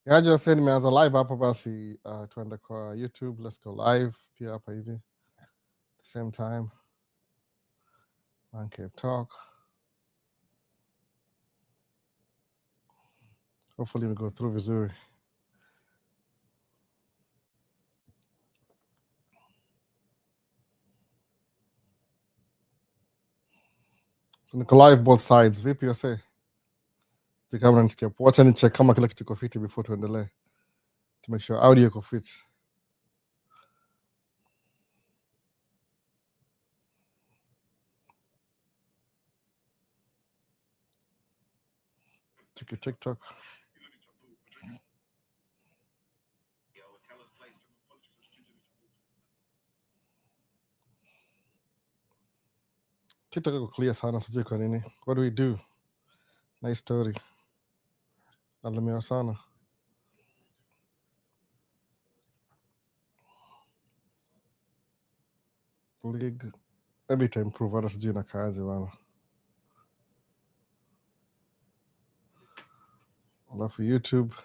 Yaje wase nimeanza live hapa basi, tuende kwa YouTube, let's go live pia hapa hivi the same time. Man Cave Talk. Hopefully we go through vizuri. So niko live both sides. Vipi wase? Kama unanisikia poa, acha ni check kama kila kitu iko fit before tuendelee, to make sure audio iko fit. TikTok. TikTok iko clear sana, sijui kwa nini. What do we do? Nice story. Nalemewa sana. League. Maybe to improve, hata sijui na kazi bana. Alafu YouTube.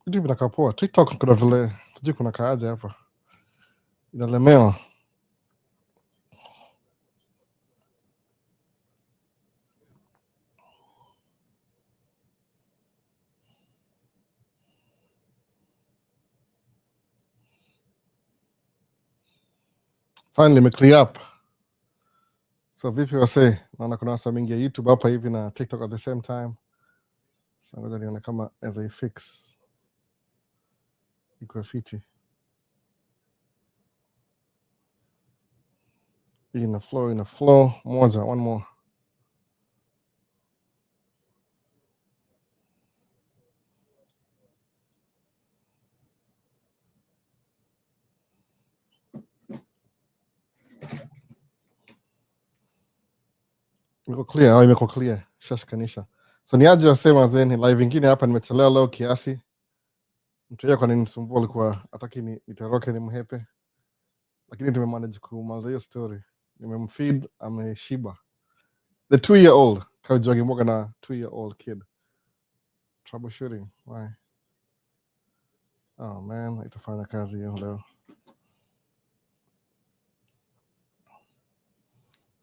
YouTube inakaa poa. TikTok kuna vile sijui kuna kazi hapa. Inalemewa. Finally me clear up. So vipi wase? Naona kuna wasa mingi ya YouTube hapa hivi na TikTok at the same time. So ngoja nione kama as I fix iko fiti. In a flow. Moja, one more. Iko clear, au imeko clear. Shashikanisha. So niaje wasema zeni live ingine hapa nimechelewa leo kiasi. Mtu kwa nini nisumbua alikuwa hataki nitoroke nimhepe. Lakini tumemanage kumaliza hiyo story. Nimemfeed ameshiba. The 2-year-old, kaujogi mwoga na 2-year-old kid. Troubleshooting. Why? Oh man, itafanya kazi hiyo leo.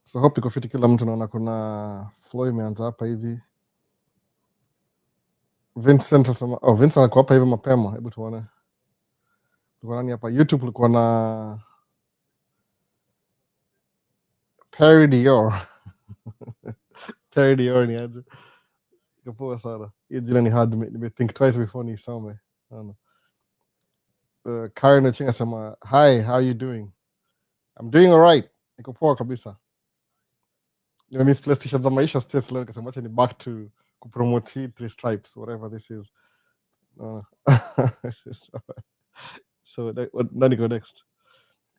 So hope iko fiti kila mtu, naona kuna flow imeanza hapa hivi. Vincent alikuwa hapa hivi mapema, hebu tuone. Tulikuwa nani hapa YouTube, tulikuwa na Perry Dior. Perry Dior ni aje. Iko poa sana. Hiyo jina ni hard, nime think twice before nisome. Karen Ochenga sema, "Hi, how are you doing?" I'm doing all right. Iko poa kabisa. Nime misplace t-shirt za Maisha States leo, nikasema acha ni back to kupromote 3 stripes, whatever this is. So nani go next?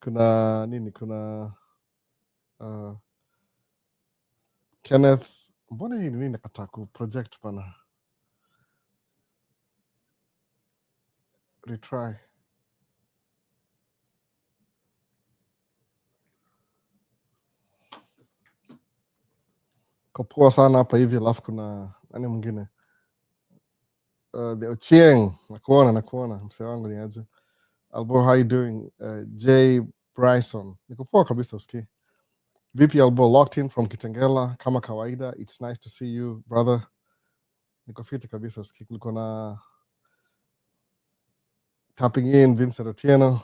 Kuna nini? Kuna Kenneth. Mbona hii nini nakataa ku project pana? Retry. Kopoa sana hapa hivi, alafu kuna nani mwingine? The Ochieng. Nakuona msee wangu ni aje. Albo, how you doing? J Bryson. Niko poa kabisa uski. VP Albo locked in from Kitengela kama kawaida. It's nice to see you, brother. Niko fiti kabisa uski. Kulikuwa na tapping in Vincent Otieno.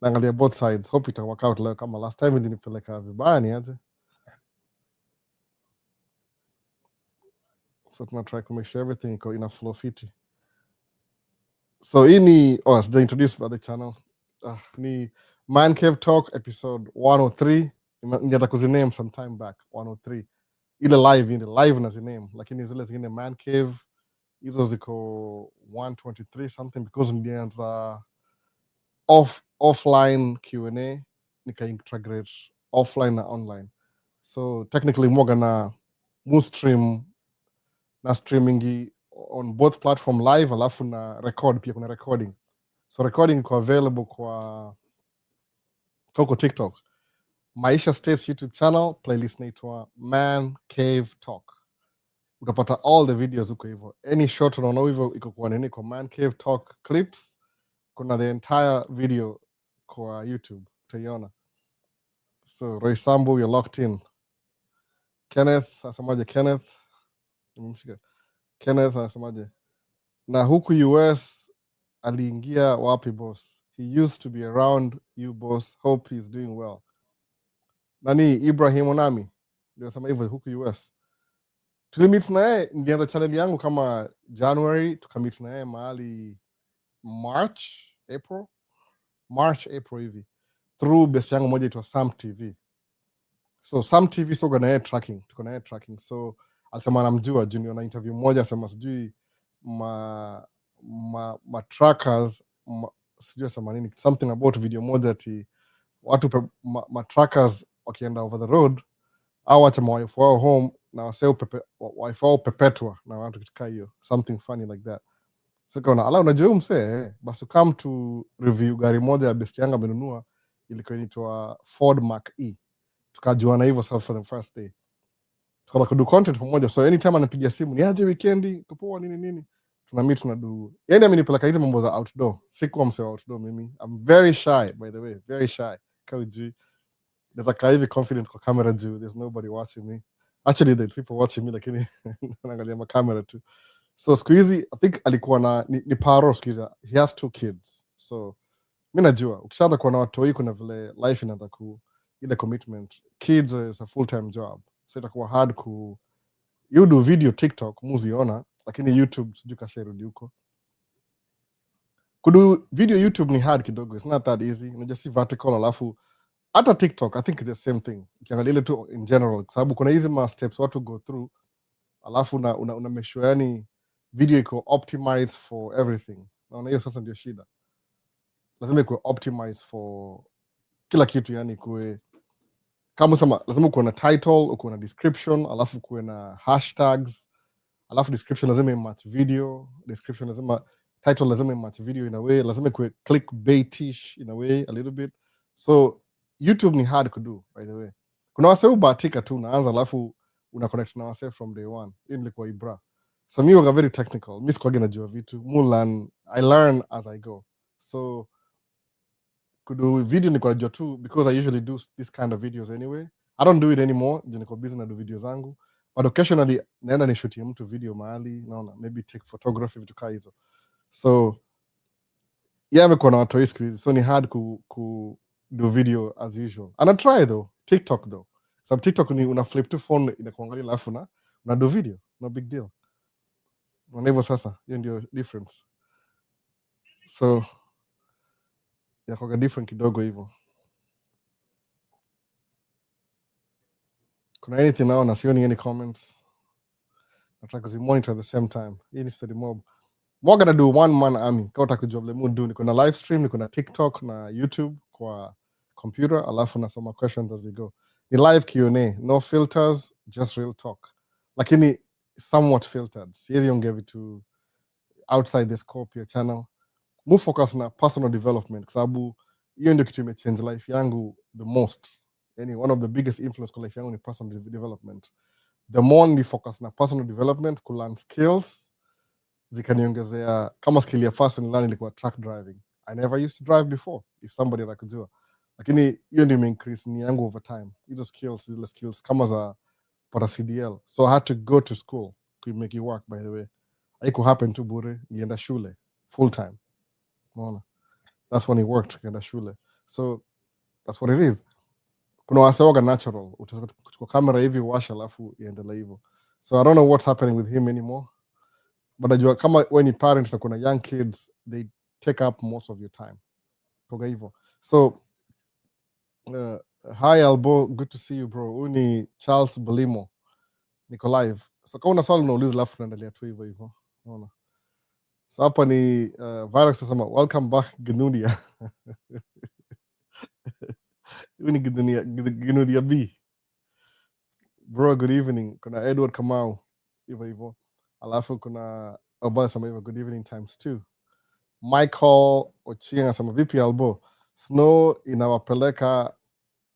Naangalia both sides. Hope ita work out leo kama last time ilinipeleka vibaya ni aje. So tuna try to make sure everything iko ina flow fiti. So ini sija introduce by the channel. Ni Man Cave Talk episode 103. Ningeta kuziname some time back 103. Ile live na ziname, lakini zile zingine Man Cave hizo ziko 123 something because nilianza offline Q&A nika integrate offline na online. So technically mwoga na streamingi on both platform live, alafu na record pia, kuna recording. So recording iko available kwa TikTok. Maisha States YouTube channel, playlist naitwa Man Cave Talk. Utapata all the videos huko hivyo. Any short unaona hivyo iko kwa nini, kwa Man Cave Talk clips. Kuna the entire video kwa YouTube utaiona. So Roy Sambu, you're locked in. Kenneth asemaje? Kenneth asemaje? Na huku US aliingia wapi boss? He used to be around you boss. Hope he's doing well. Nani? Ibrahim Onami ndio sema hivyo, huku US. Tulimit na yeye, nilianza channel yangu kama January, tukamit na yeye mahali March April hivi, through best yangu moja itwa Sam TV. So Sam TV tuko na yeye tracking. So alisema anamjua junior na interview moja, asema sijui ma trackers sijui sema nini, something about video moja ati watu ma trackers wakienda over the road au acha wife wao home na waseu wife wao pepetwa na watu kitu hiyo, something funny like that. So kaona ala, unajua msee basi come to review gari moja ya best yangu amenunua, ilikuwa inaitwa Ford Mark E. Tukajuana hivyo sasa for the first day, tukaanza kudu content pamoja. So anytime anapiga simu ni aje weekendi kupoa nini tuna meet na do. Yani amenipeleka hizo mambo za outdoor. Sikuwa msee wa outdoor mimi. I'm very shy by the way, very shy. Kauji there's a kind of confident kwa camera juu, there's nobody watching me. Actually there's people watching me, lakini naangalia ma camera tu. So siku hizi I think alikuwa na ni paro siku hizi. He has 2 kids. So mimi najua ukishaanza kuwa na watoi kuna vile life inaanza ku ile commitment. Kids is a full-time job. So itakuwa hard you do video TikTok muziona, lakini YouTube sijui kasharudi huko. Kudu video YouTube ni hard kidogo. It's not that easy. Unajua si vertical, alafu hata TikTok I think it's the same thing. Ukiangalia ile tu in general, kwa sababu kuna hizi ma steps watu go through, alafu una make sure yani video iko optimized for everything. Naona hiyo sasa ndio shida. Lazima iko optimized for kila kitu, yani kuwe kama sema lazima kuwe na title, kuwe na description, alafu kuwe na hashtags, alafu description lazima imatch video, description lazima, title lazima imatch video in a way, lazima kuwe clickbaitish in a way a little bit. So YouTube ni hard to do by the way. Kuna waseu bahatika tu unaanza alafu una connect na waseu from day one. Hiyo nilikuwa Ibra. So mimi wanga very technical. Mimi sikuwa najua vitu. I learn as I go. So kudu video niko najua tu because I usually do this kind of videos anyway. I don't do it anymore. Niko busy na do video zangu. But occasionally naenda ni shoot mtu video mahali, naona maybe take photography vitu kama hizo. So amekuwa na watu siku hizi, so ni hard ku do video as usual. And I try though, TikTok though. Some TikTok ni una flip to phone inakuangalia alafu na do video, no big deal. Hivyo sasa, hiyo ndio difference. So kwa different kidogo hivyo. Kuna anything now na sioni any comments. Nataka kuzimonitor at the same time. Hii ni study mob. We're gonna do one man army. Kwa utakujua vile mood do. Niko na live stream, niko na TikTok na YouTube kwa computer, alafu nasoma questions as we go. Ni live Q&A, no filters, just real talk. Lakini somewhat filtered. Siwezi ongea vitu outside the scope ya channel. Move focus na personal development kwa sababu hiyo ndio kitu imechange life yangu the most. Yani one of the biggest influence kwa life yangu ni personal development. The more ni focus na personal development, ku learn skills zikaniongezea. Kama skill ya first ni learn ilikuwa truck driving. I never used to drive before, if somebody akujua. Lakini hiyo ndio increase ni yangu over time. Hizo skills kama za para CDL. So I had to go to school to make it work, by the way. Haiku happen tu bure, nienda shule full time. Unaona? That's when it worked, nienda shule. So that's what it is. Kuna wasewaga natural. Utachukua kamera hivi washa alafu iendelee hivyo. So I don't know what's happening with him anymore. But najua kama when you parents na kuna young kids, they take up most of your time. Kwa hivyo. So hi Albo, good to see you bro. Huyu ni Charles Belimo. Niko live. So kama una swali unauliza alafu tunaendelea tu hivyo. Unaona? So hapa ni Virus sasa, welcome back Gnudia. Huyu ni Gnudia B. Bro, good evening. Kuna Edward Kamau hivyo. Alafu kuna Obaya sama hivyo, good evening times 2. Michael Ochieng anasema vipi Albo, snow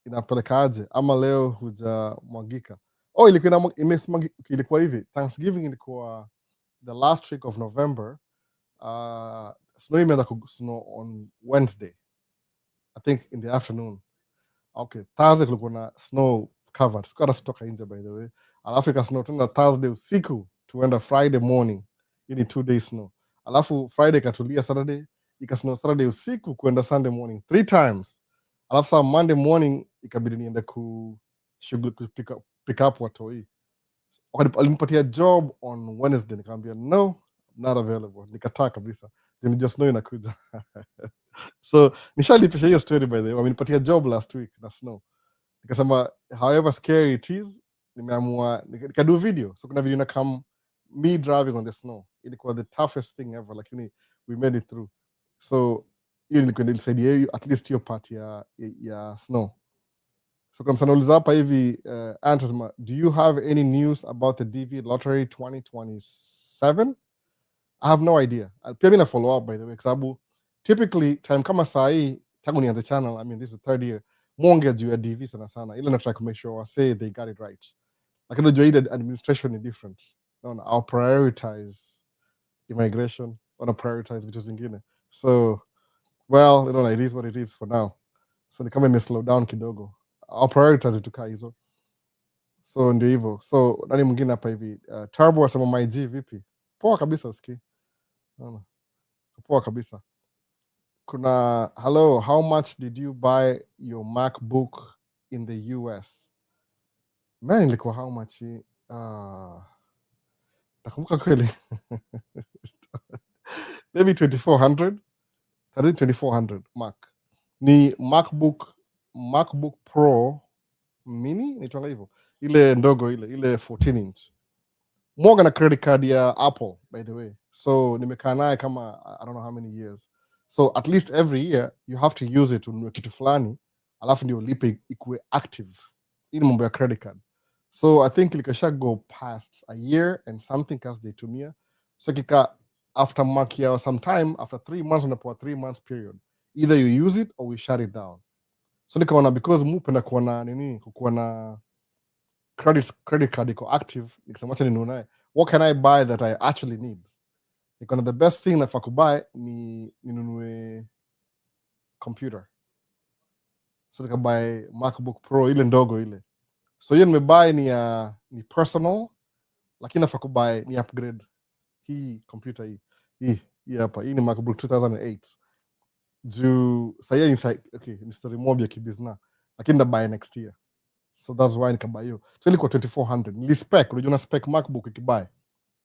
inapelekaje ama leo hujamwagika? Oh, ilikuwa hivi, Thanksgiving ilikuwa the last week of November. Snow imeanza kusnow on Wednesday, I think in the afternoon. Okay, Thursday kulikuwa na snow covered, sikuwa hata sitoka nje by the way. Alafu ikasnow tena Thursday usiku tuenda Friday morning, hii ni 2 days snow. Alafu Friday ikatulia, Saturday ikasnow Saturday usiku kuenda Sunday morning 3 times. Alafu saa Monday morning ikabidi niende pick up watoi. Alinipatia job on Wednesday, nikamwambia no, not available, nikataa kabisa, ni just snow inakuja. So nishalipisha hiyo story by the way, wamenipatia job last week na snow. Nikasema however scary it is, nimeamua nikadu video. So kuna video na come me driving on the snow. Ilikuwa the toughest thing ever, lakini we made it through. So hiyo ilikuwa nilisaidia at least hiyo part ya snow. So kama sanauliza hapa hivi, answers, do you have any news about the DV lottery 2027? I have no idea. Pia mimi na follow up by the way, kwa sababu typically time kama saa hii tangu nianze channel, I mean this is the 3rd year, mwongea juu ya DV sana sana, ile na try to make sure I say they got it right. Lakini unajua ile administration ni different. No, I'll prioritize immigration, wana prioritize vitu zingine. So well, it is what it is for now. So ni kama ime slow down kidogo. I'll prioritize vitu kaa hizo. So ndio hivyo. So nani mwingine hapa hivi? Turbo asema my G vipi? Poa kabisa usikii. No. Poa kabisa. Kuna hello, how much did you buy your MacBook in the US? Man, ilikuwa how much? Nakumbuka kweli. Maybe 2400. I think 2400 Mac. Ni MacBook Pro mini, nitwanga hivyo. Ile ndogo ile 14 inch. Mwaga na credit card ya Apple by the way. So nimekaa naye kama I don't know how many years. So at least every year you have to use it ununue kitu fulani, alafu ndio ulipe ikuwe active. Hii ni mambo ya credit card. So I think likasha go past a year and something kasi they tumia. So kika after mark ya sometime after 3 months unapewa 3 months period. Either you use it or we shut it down. So nikaona because mupenda kuwa na nini, kukuwa na credit card iko active, nikasema acha ninunue. What can I buy that I actually need? Nikaona the best thing nafaa kubuy ni ninunue computer. So nikabuy MacBook Pro ile ndogo ile. So hiyo nimebuy ni personal, lakini nafaa kubuy ni upgrade hii computer hii hapa. Hii ni MacBook 2008. Juu sasa okay, ni story mob ya kibizna, lakini ndabuy next year. So that's why nikabuy hiyo. So ilikuwa 2400. Nilispec, unajua na spec MacBook ikibuy.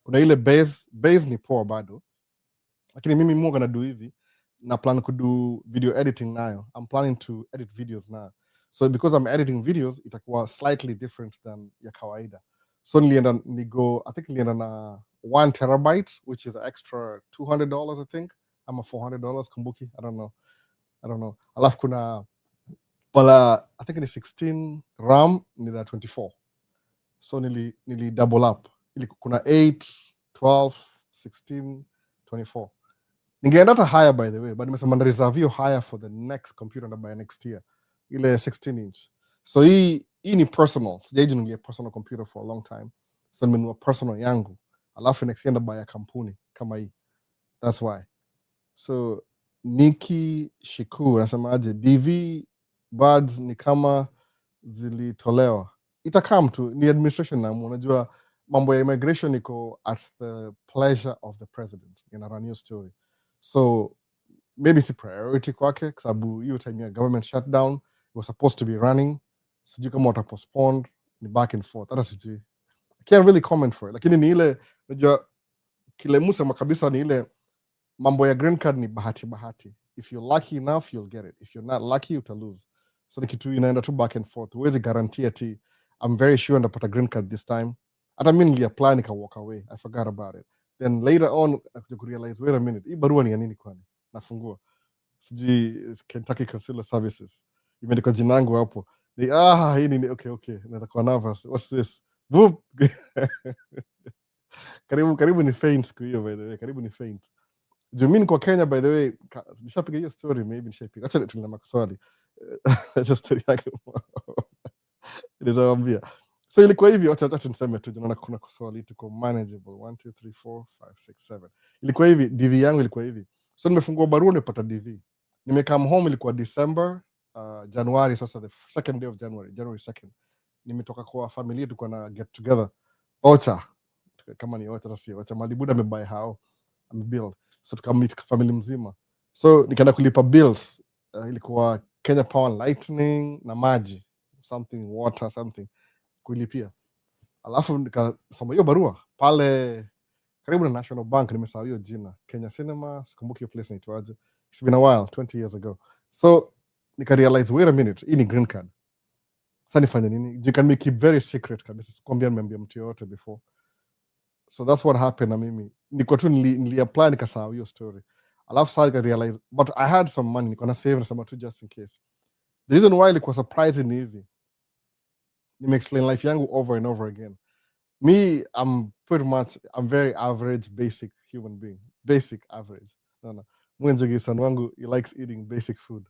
Kuna ile base ni poa bado. Lakini mimi mmoja na do hivi, na plan kudo video editing nayo. I'm planning to edit videos now. So because I'm editing videos, itakuwa slightly different than ya kawaida. So I think nilienda na 1 terabyte, which is an extra $200 I think. Ama $400 kumbuki, I don't know. Alafu kuna pala I think ni 16 RAM ni na 24. So nili double up. Ili kuna 8, 12, 16, 24. Ningeenda hata higher by the way, but nimesema na reserve hiyo higher for the next computer na by next year. Ile 16 inch. So hii ni personal. Sijajinunulia personal computer for a long time. So nimenunua personal yangu. Alafu next year by a kampuni kama hii. That's why. So Nikki Shiku anasema aje, DV buds ni kama zilitolewa. Itakam tu, ni administration na unajua mambo ya immigration iko at the pleasure of the president. Ina new story. So maybe it's a priority kwake kwa sababu hiyo time ya government shutdown it was supposed to be running. Sijui kama wata postponed, ni back and forth. Hata sijui. I can't really comment for it. Lakini ni ile unajua kile musema kabisa ni ile mambo ya green card ni bahati. If you're lucky enough you'll get it. If you're not lucky uta lose. So ni kitu inaenda tu back and forth. Huwezi guarantee ati I'm very sure ndapata green card this time. Hata mimi niliapply nika walk away. I forgot about it. Then later on I realized, wait a minute, hii barua ni ya nini kwani? Nafungua. Sijui Kentucky Consular Services. Imeandikwa jina langu hapo. Hii ni okay. Naweza kuwa nervous. What's this? Boop. karibu ni faint siku hiyo, by the way, karibu ni faint. Mimi niko Kenya, by the way, nishapiga hiyo story, maybe nishapiga. Acha tuna maswali. Acha story yake. Nilizoambia. So ilikuwa hivi, acha niseme tu, naona kuna swali tuko manageable. 1 2 3 4 5 6 7. Ilikuwa hivi, DV yangu ilikuwa hivi. So nimefungua barua nimepata DV. Nimekam home ilikuwa December, January, sasa the second day of January 2nd. Nimetoka kwa familia, tulikuwa na get together. Ocha. Kama ni Ocha sasa, Ocha Malibuda amebuy hao. Amebuild. So tukamit family mzima. So nikaenda kulipa bills. Ilikuwa Kenya Power Lightning na maji, something water something, kulipia. Alafu nikasoma hiyo barua pale karibu na National Bank, nimesahau hiyo jina, Kenya Cinema, sikumbuki hiyo place inaitwaje. It's been a while, 20 years ago. So nika realize, wait a minute, hii ni green card. Sasa nifanye nini? You can keep very secret kabisa, sikwambia nimeambia mtu yote before. So that's what happened na mimi. Niko tu nili apply nikasahau hiyo story. Alafu sasa nika realize, but I had some money, niko na save na some just in case. The reason why ilikuwa surprising ni hivi. Nime-explain life yangu over and over again. Me, I'm very average, basic human being. Basic, average. No. Mwenjogi son wangu, he likes eating basic food.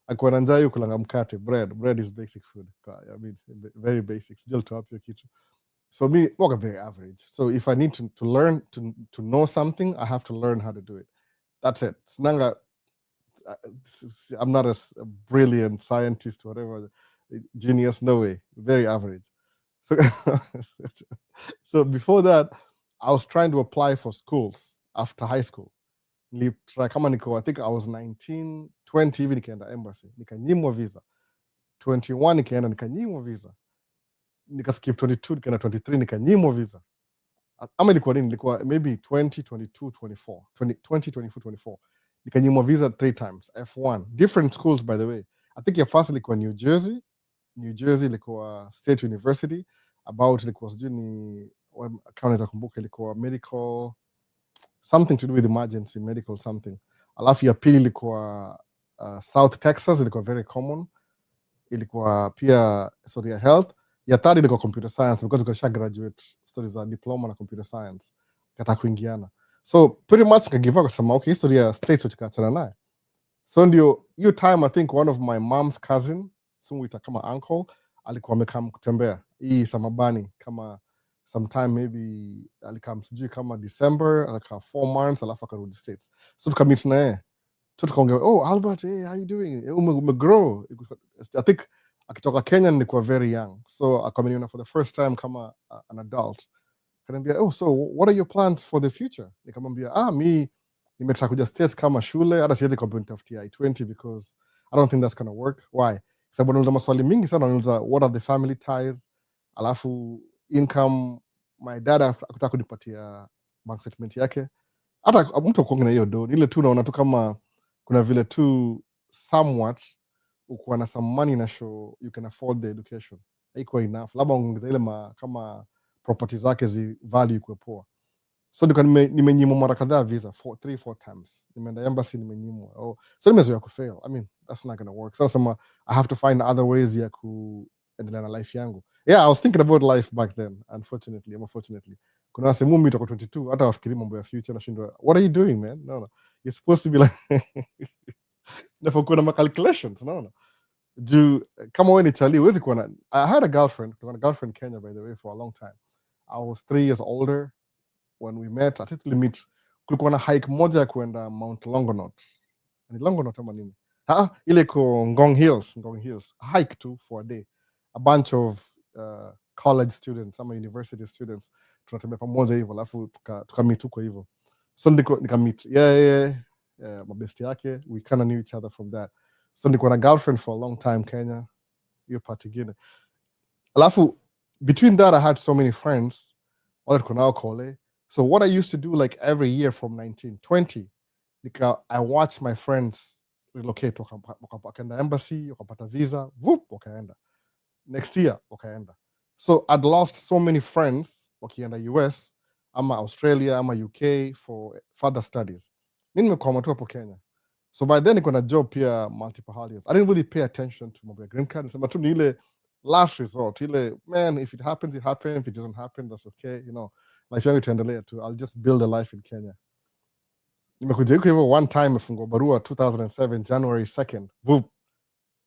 Akiwa na njaa kulanga mkate, bread is basic food. I mean, very basic. Sijal tu hapo kitu. So me, I'm very average. So if I need to learn, to know something, I have to learn how to do it. That's it. Sinanga, I'm not a brilliant scientist, whatever, genius, no way. Very average. So before that, I was trying to apply for schools after high school. I think I was 19, 20 hivi nikaenda embassy, nikanyimwa visa. 21 nikaenda nikanyimwa visa. Nikaskip 22 nikaenda 23 nikanyimwa visa. Ama ilikuwa nini? Ilikuwa maybe 20, 22, 24. 20, 24, 24. Nikanyimwa visa 3 times. F1. Different schools, by the way. I think your first ilikuwa New Jersey. New Jersey ilikuwa State University. About ilikuwa sijui ni kama naweza kumbuka, ilikuwa medical, something to do with emergency medical something. Alafu ya pili ilikuwa South Texas, ilikuwa very common. Ilikuwa pia story ya health. Ya third ilikuwa computer science, because nikasha graduate stories za diploma na computer science, kata kuingiana. So pretty much nikagive up kusema okay, history ya states tukaachana naye. So ndio hiyo time I think one of my mom's cousin, sumuita kama uncle, alikuwa amekam kutembea hii Samabani kama sometime maybe alikam sijui kama December, alikaa 4 months alafu akarudi States. So tukamit na yeye. So tukaongea, oh Albert, hey, how you doing? Umegrow. I think akitoka Kenya nilikuwa very young. So akameniona for the first time kama an adult. Akaniambia, oh, so what are your plans for the future? Nikamwambia, mi nimetaka kuja States kama shule, hata siwezi kunitafutia I-20 because I don't think that's gonna work. Why? Sababu anauliza maswali mingi sana, anauliza what are the family ties, alafu income. My dad akutaka kunipatia bank statement yake, hata mtu akuonge na hiyo do ile tu, naona tu kama kuna vile tu somewhat ukuwa na some money na show you can afford the education, haikuwa enough, labda ongeza ile kama properties zake zi value ikuwe poa. So nimenyimwa mara kadhaa visa 3-4 times. Nimeenda embassy nimenyimwa. So nimezoea kufail. I mean, that's not gonna work. So I have to find other ways ya kuendelea na life yangu. Yeah, I was thinking about life back then, unfortunately. Kuna sehemu mimi toka 22 hata wafikiri mambo ya future na shindwa. What are you doing, man? No. You're supposed to be like nafokuwa na calculations, no. Kama wewe ni chali, huwezi kuwa na. I had a girlfriend in Kenya, by the way, for a long time. I was 3 years older. When we met, I think we meet, kulikuwa na hike moja ya kuenda Mount Longonot. Ni Longonot ama nini? Ile ko Ngong Hills. Hike too for a day. A bunch of college students, ama university students, tunatembea pamoja hivyo, alafu tukamit huko hivyo. So nikamit mabesti yake, we kind of knew each other from that. So nilikuwa na girlfriend for a long time Kenya, hiyo part ingine. Alafu between that I had so many friends wale tuko nao kole. So what I used to do like every year from 1920, I watched my friends relocate, wakaenda embassy, wakapata visa, wakaenda. Next year, wakaenda. So I'd lost so many friends wakienda US, ama Australia, ama UK for further studies. Mimi nimekuwa tu hapo Kenya. So by then niko na job pia multiple holidays. I didn't really pay attention to my green card. Nisema tu ni ile last resort. Ile, man, if it happens, it happens. If it doesn't happen, that's okay. Life yangu itaendelea tu. I'll just build a life in Kenya. Nimekuja huko hivyo one time, mefungwa barua 2007 January 2nd. Boop.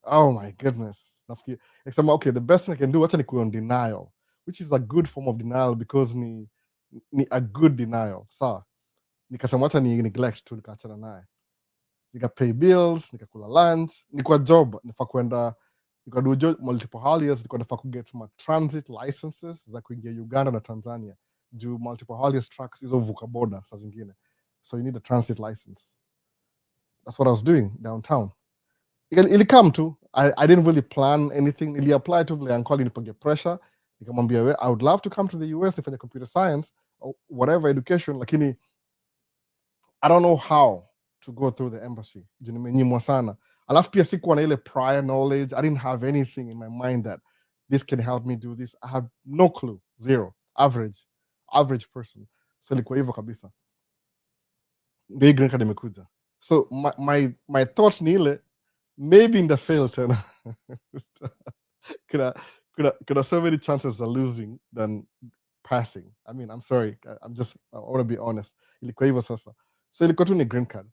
Oh my goodness. Nafikiri nikasema okay, the best thing I can do, acha nikuwe on denial, which is a good form of denial because ni a good denial. Sawa. Nikasema acha ni neglect tu, nikaachana naye. Nikapay bills, nikakula lunch, nikuwa job, nifaa kwenda nikadu job multiple holidays, nilikuwa nafaa kuget my transit licenses za kuingia Uganda na Tanzania. Juu multiple holidays trucks hizo vuka border saa zingine. So you need a transit license. That's what I was doing downtown. Ili come to, I didn't really plan anything. Ili apply to vile uncle nipange pressure. Nikamwambia I would love to come to the US nifanye computer science or whatever education, lakini I don't know how to go through the embassy. Juu nimenyimwa sana. Alafu pia sikuwa na ile prior knowledge. I didn't have anything in my mind that this can help me do this. I had no clue. Zero. Average person. So ilikuwa hivyo kabisa. Ndio green card imekuja. So my thought ni ile, maybe in the fail tena. Kuna so many chances of losing than passing. I mean, I'm sorry. I want to be honest. Ilikuwa hivyo sasa. So ilikuwa tu ni green card.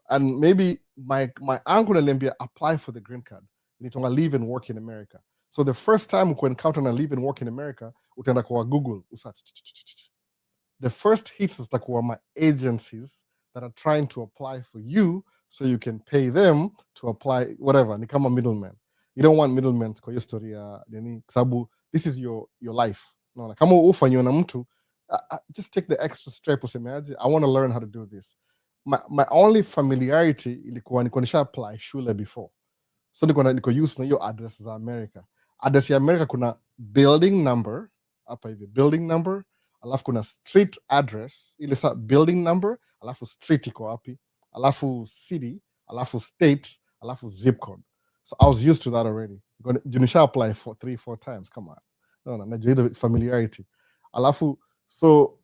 And maybe my uncle aliniambia apply for the green card. Nitonga live and work in America. So the first time uko encounter na live and work in America, utaenda kwa Google, usearch. The first hits zitakuwa my agencies that are trying to apply for you so you can pay them to apply whatever. Ni kama middleman. You don't want middlemen kwa hiyo story ya nini, sababu this is your life. No, kama ufanywa na mtu, just take the extra step usemeaje, I want to learn how to do this. My only familiarity ilikuwa niko nisha apply shule before. So niko use na hiyo address za America. Address ya America kuna building number, hapa hivi building number, alafu kuna street address, ile sa building number, alafu street iko wapi, alafu city, alafu state, alafu zip code. So I was used to that already. Junisha apply for 3-4 times. Come on. No, najua the familiarity. Alafu, so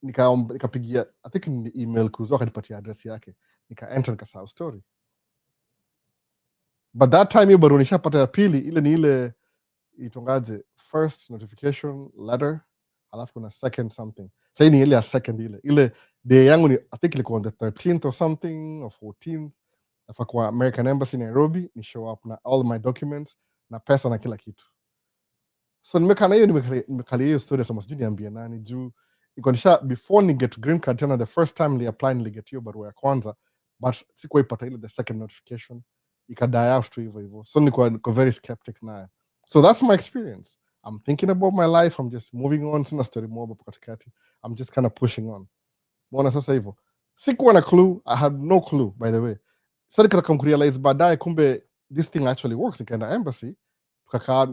nikapigia, I think ni email kuzo akanipatia address yake. Nika enter nikasahau story. But that time hiyo bado nishapata ya pili, ile ni ile itongaje, first notification letter, alafu kuna second something. Sasa ni ile ya second ile day yangu ni, I think ilikuwa on the 13th or something or 14th. Nafa kwa American Embassy Nairobi, ni show up na all my documents na pesa na kila kitu. So nimekalia hiyo story sama sijui niambie nani juu ikonisha before ni get green card tena, the first time ni apply ni get hiyo barua ya kwanza, but sikuwa ipata ile the second notification, ikadie out tu hivyo. So niko very skeptic nayo. So that's my experience. I'm thinking about my life, I'm just moving on, sina story more hapo katikati. I'm just kind of pushing on. Mbona sasa hivyo? Sikuwa na clue, I had no clue by the way. Sasa nikataka kurealize baadaye kumbe this thing actually works. Nikaenda embassy, tukakaa,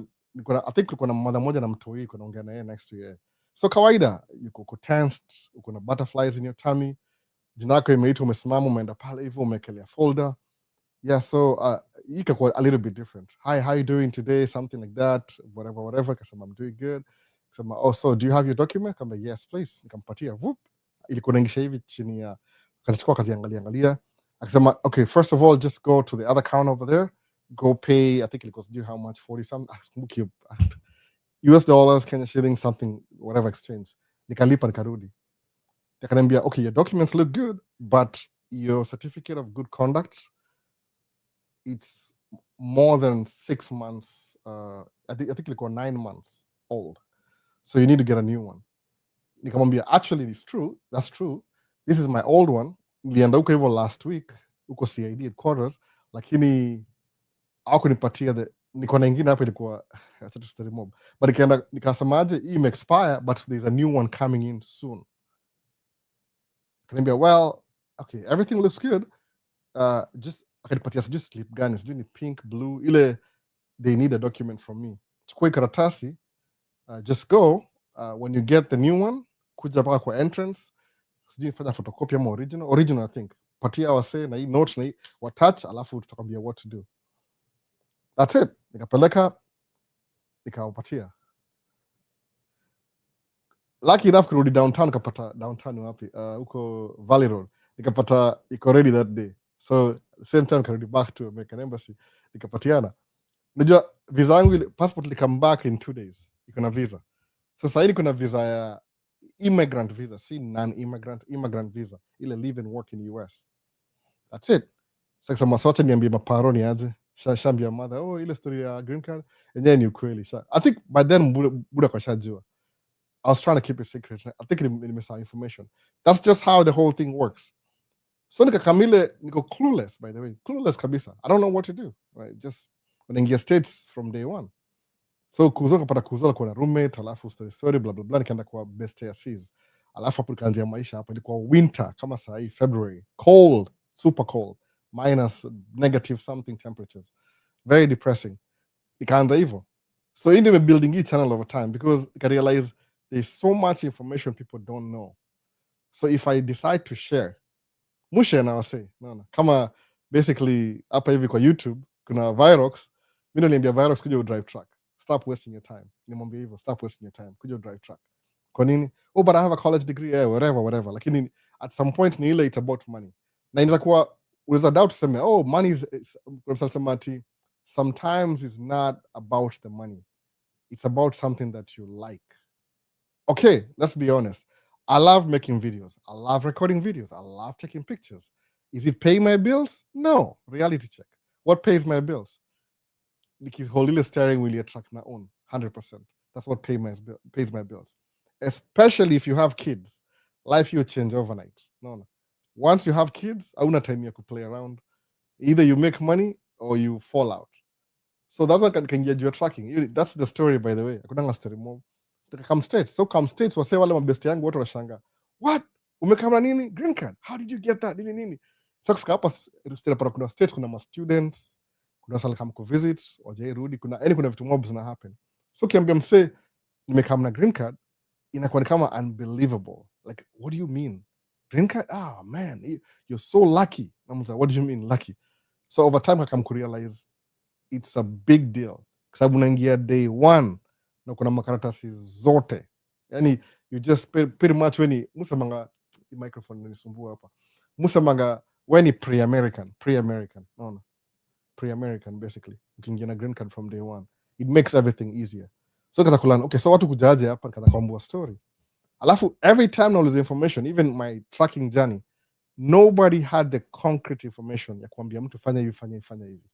I think kulikuwa na mother moja na mtoi kuna ongea na yeye next to yeye. So kawaida uko tensed, uko na butterflies in your tummy, jina lako imeitwa, umesimama, umeenda pale hivyo, umekelea folder. Yeah, so ikakuwa a little bit different. Hi, how you doing today? Something like that, whatever. Kasema I'm doing good. Kasema, oh, so do you have your document? Kama yes, please. Nikampatia. Whoop. Ilikuwa naingisha hivi chini ya, kazichukua kaziangalia. Akasema, okay, first of all, just go to the other counter over there. Go pay, I think it goes, do how much? 40 something. US dollars, Kenya shillings, something, whatever exchange. Nikalipa, nikarudi. Akaniambia, okay, your documents look good, but your certificate of good conduct, it's more than 6 months. I think it was 9 months old. So you need to get a new one. Nikamwambia, actually, it's true. That's true. This is my old one. Nilienda huko hivyo last week, huko CID headquarters, lakini hawakunipatia niko na ingine hapa ilikuwa acha tu story mob. But nikasemaje, hii imeexpire, but there's a new one coming in soon. Akaniambia, well, okay, everything looks good. Just akanipatia sijui slip gani, sijui ni pink, blue, ile they need a document from me. Chukua karatasi, just go, when you get the new one, kuja paka kwa entrance, sijui fanya photocopy ama original I think. Patia wase na hii notes na hii watouch, alafu tutakwambia what to do. That's it. Nikapeleka, nikawapatia. Lucky enough kurudi downtown, nikapata downtown wapi? Huko Valley Road. Nikapata iko ready that day. So same time karudi back to American Embassy, nikapatiana. Unajua visa yangu passport li come back in 2 days. Iko na visa. So sasa hivi kuna visa ya immigrant visa, si non-immigrant, immigrant visa. Ile live and work in US. That's it. Sasa masote niambie maparo ni aje. Shambia mother, oh ile story ya green card. Enyewe ni ukweli. I think by then buda kwa shajua. I was trying to keep it secret. I think nimesa information. That's just how the whole thing works. So nikakamile niko clueless, by the way. Clueless kabisa. I don't know what to do. Right? Just unaingia states from day one. So kuzoka pata kuzola kwa na roommate, alafu story blah blah blah, nikaenda kwa best ya seas. Alafu hapo nikaanzia maisha hapa, ilikuwa winter kama saa hii February, cold, super cold, minus negative something temperatures, very depressing. Nikaanza hivyo. So hii ndio building hii channel over time, because I realize there's so much information people don't know. So if I decide to share, mushe na wase, naona kama basically hapa hivi kwa YouTube kuna Virox, mimi niliambia Virox kuja drive truck, stop wasting your time. Nimwambia hivyo, stop wasting your time, kuja drive truck. Kwa nini? Oh, but I have a college degree, yeah, whatever. Lakini at some point ni ile it's about money. Na inaweza kuwa unaweza doubt tuseme, oh, money is sometimes it's not about the money. It's about something that you like. Okay, let's be honest. I love making videos. I love recording videos. I love taking pictures. Is it paying my bills? No. Reality check. What pays my bills? Nikis steering wheel truck na own 100%. That's what pays my bills. Especially if you have kids, life will change overnight. No. Once you have kids, hauna time ya play around. Either you make money or you fall out. So that's what can get you tracking. That's the story, by the way. Akudanga story more. Come states. So come states wase wale mabesti yangu wote washanga. What? Umekama nini? Green card. How did you get that? Nini? So kufika hapa still para kuna states, kuna ma students, kuna sala kama ku visit, waje rudi, kuna vitu mob zina happen. So kiambia mse nimekama na green card, inakuwa kama unbelievable. Like, what do you mean? Green card? Oh man, you're so lucky. What do you mean lucky? So over time I come to realize it's a big deal. Kwa sababu unaingia day one na kuna makaratasi zote. Yani you just pretty much when musamanga microphone nisumbua hapa. Musamanga when pre-American. No. Pre-American basically. Ukiingia na green card from day one. It makes everything easier. So kaza kulana, okay, so watu kujaje hapa kaza kuambua story. Alafu every time na lose information, even my tracking journey, nobody had the concrete information ya kuambia mtu fanya hivi.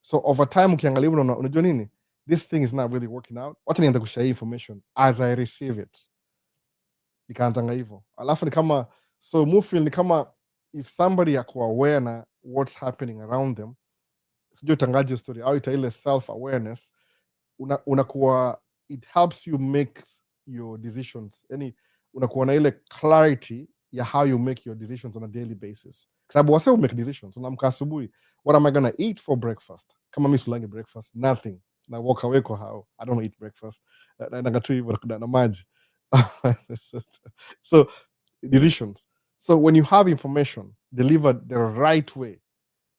So over time ukiangalia unajua nini? This thing is not really working out. Wacha nianze kushare information as I receive it. Nikaanzanga hivyo. Alafu ni kama so mufil ni kama if somebody yako aware na what's happening around them, sijui utangaje story au ita ile self awareness, unakuwa it helps you make your decisions. Yani unakuwa na ile clarity ya how you make your decisions on a daily basis. Kwa sababu wase make decisions. Unaamka asubuhi, what am I gonna eat for breakfast? Kama mimi silangi breakfast, nothing. Na walk away kwa how I don't eat breakfast. Na tu hivyo na maji. So decisions. So when you have information delivered the right way,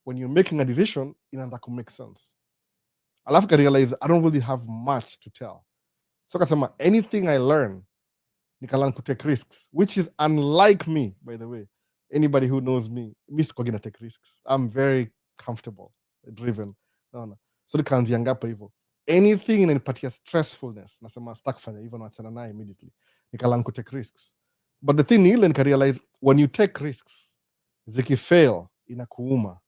when you're making a decision, inaanza ku make sense. Alafu ka realize I don't really have much to tell. So kasema anything I learn, nikalan to take risks, which is unlike me, by the way. Anybody who knows me, siko gonna take risks. I'm very comfortable, driven. No. So nikaanzianga hapo hivyo. Anything inanipatia stressfulness, nasema sitaki kufanya hivyo, naachana naye immediately. Nikalan to take risks. But the thing ni ile nika realize when you take risks, zikifail inakuuma.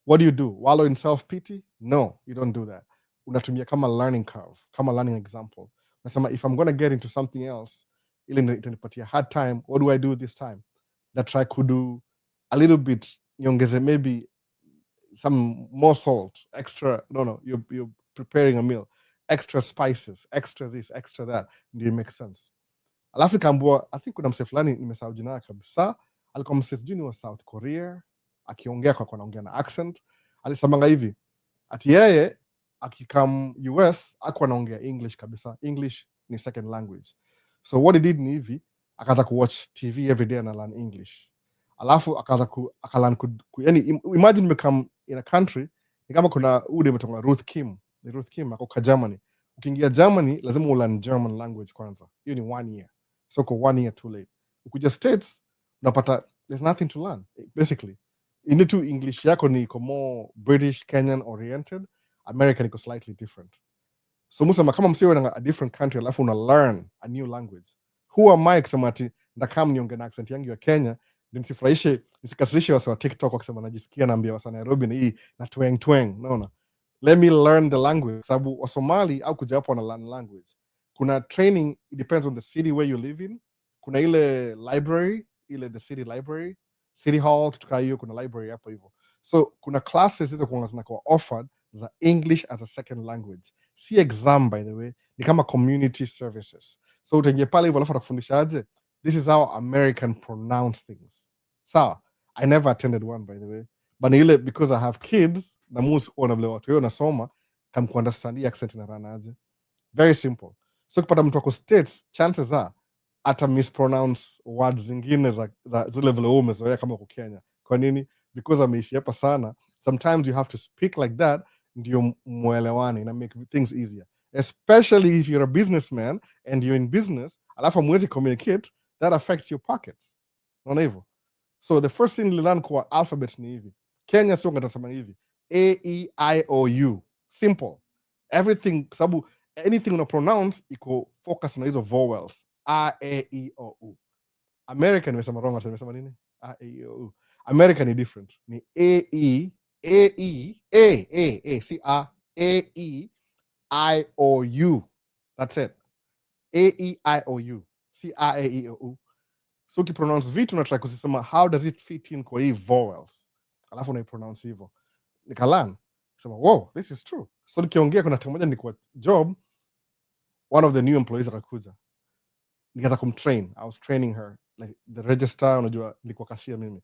What do you do? Wallow in self-pity? No, you don't do that. Unatumia kama learning curve, kama learning example. Nasema if I'm gonna get into something else, ile itanipatia hard time, what do I do this time? That try to do a little bit, nyongeze maybe some more salt, extra, you're preparing a meal, extra spices, extra this, extra that, ndio it makes sense. Alafu kaambua, I think kuna mse fulani nimesahau jina kabisa, alikuwa mse sijui wa South Korea, akiongea kwa anaongea na accent, alisemanga hivi, ati yeye akikam US akwa anaongea English kabisa. English ni second language. So what he did ni hivi, akaanza ku watch TV every day and learn English. Alafu akalan yani imagine become in a country ni kama kuna ude mtonga Ruth Kim ako Germany. Ukiingia Germany lazima ulearn German language kwanza. Hiyo ni 1 year. So kwa 1 year too late. Ukuja States unapata there's nothing to learn basically. Into English yako ni more British Kenyan oriented, American iko slightly different. So musema kama msiwe na a different country alafu una learn a new language, who am I kusema ati ndakam niongee na accent yangu ya Kenya ndio nisikasirishe wasa wa TikTok wakisema najisikia naambia wasa Nairobi na hii na twang. Naona, let me learn the language, sababu wa Somali au kuja hapo na learn language. Kuna training, it depends on the city where you live in. Kuna ile library, ile the city library, city hall, kitu hiyo, kuna library hapo hivyo. So kuna classes hizo kwa zinakuwa offered za English as a second language. Si exam, by the way, ni kama community services. So utaingia pale hivyo alafu atakufundisha aje, this is how American pronounce things. Sawa, I never attended one, by the way, but ile because I have kids na musi kuona vile watu wao nasoma kam ku understand the accent na rana aje. Very simple. So kupata mtu wako States, chances are ata mispronounce words zingine za zile vile umezoea kama uko Kenya. Kwa nini? Because ameishi hapa sana. Sometimes you have to speak like that ndio muelewane na make things easier, especially if you're a businessman and you're in business alafu mwezi communicate, that affects your pockets. Unaona hivyo? So the first thing nililearn kwa alphabet ni hivi. Kenya sio ngatasema hivi A-E-I-O-U, simple everything, sababu anything una pronounce iko focus na hizo vowels A-E-I-O-U. American nimesema wrong, hata nimesema nini? A-E-I-O-U. American ni different, ni A-E C-A-A-E-I-O-U. That's it. A-E-I-O-U. C-A-A-E-O-U. So ukipronounce vitu na try kusema how does it fit in kwa hii vowels, alafu unaipronounce hivyo. Nikalan sema wow, this is true. So nikiongea kuna time moja nilikuwa job, one of the new employees akakuja, nikaanza kumtrain. I was training her like the register, unajua nilikuwa cashier mimi,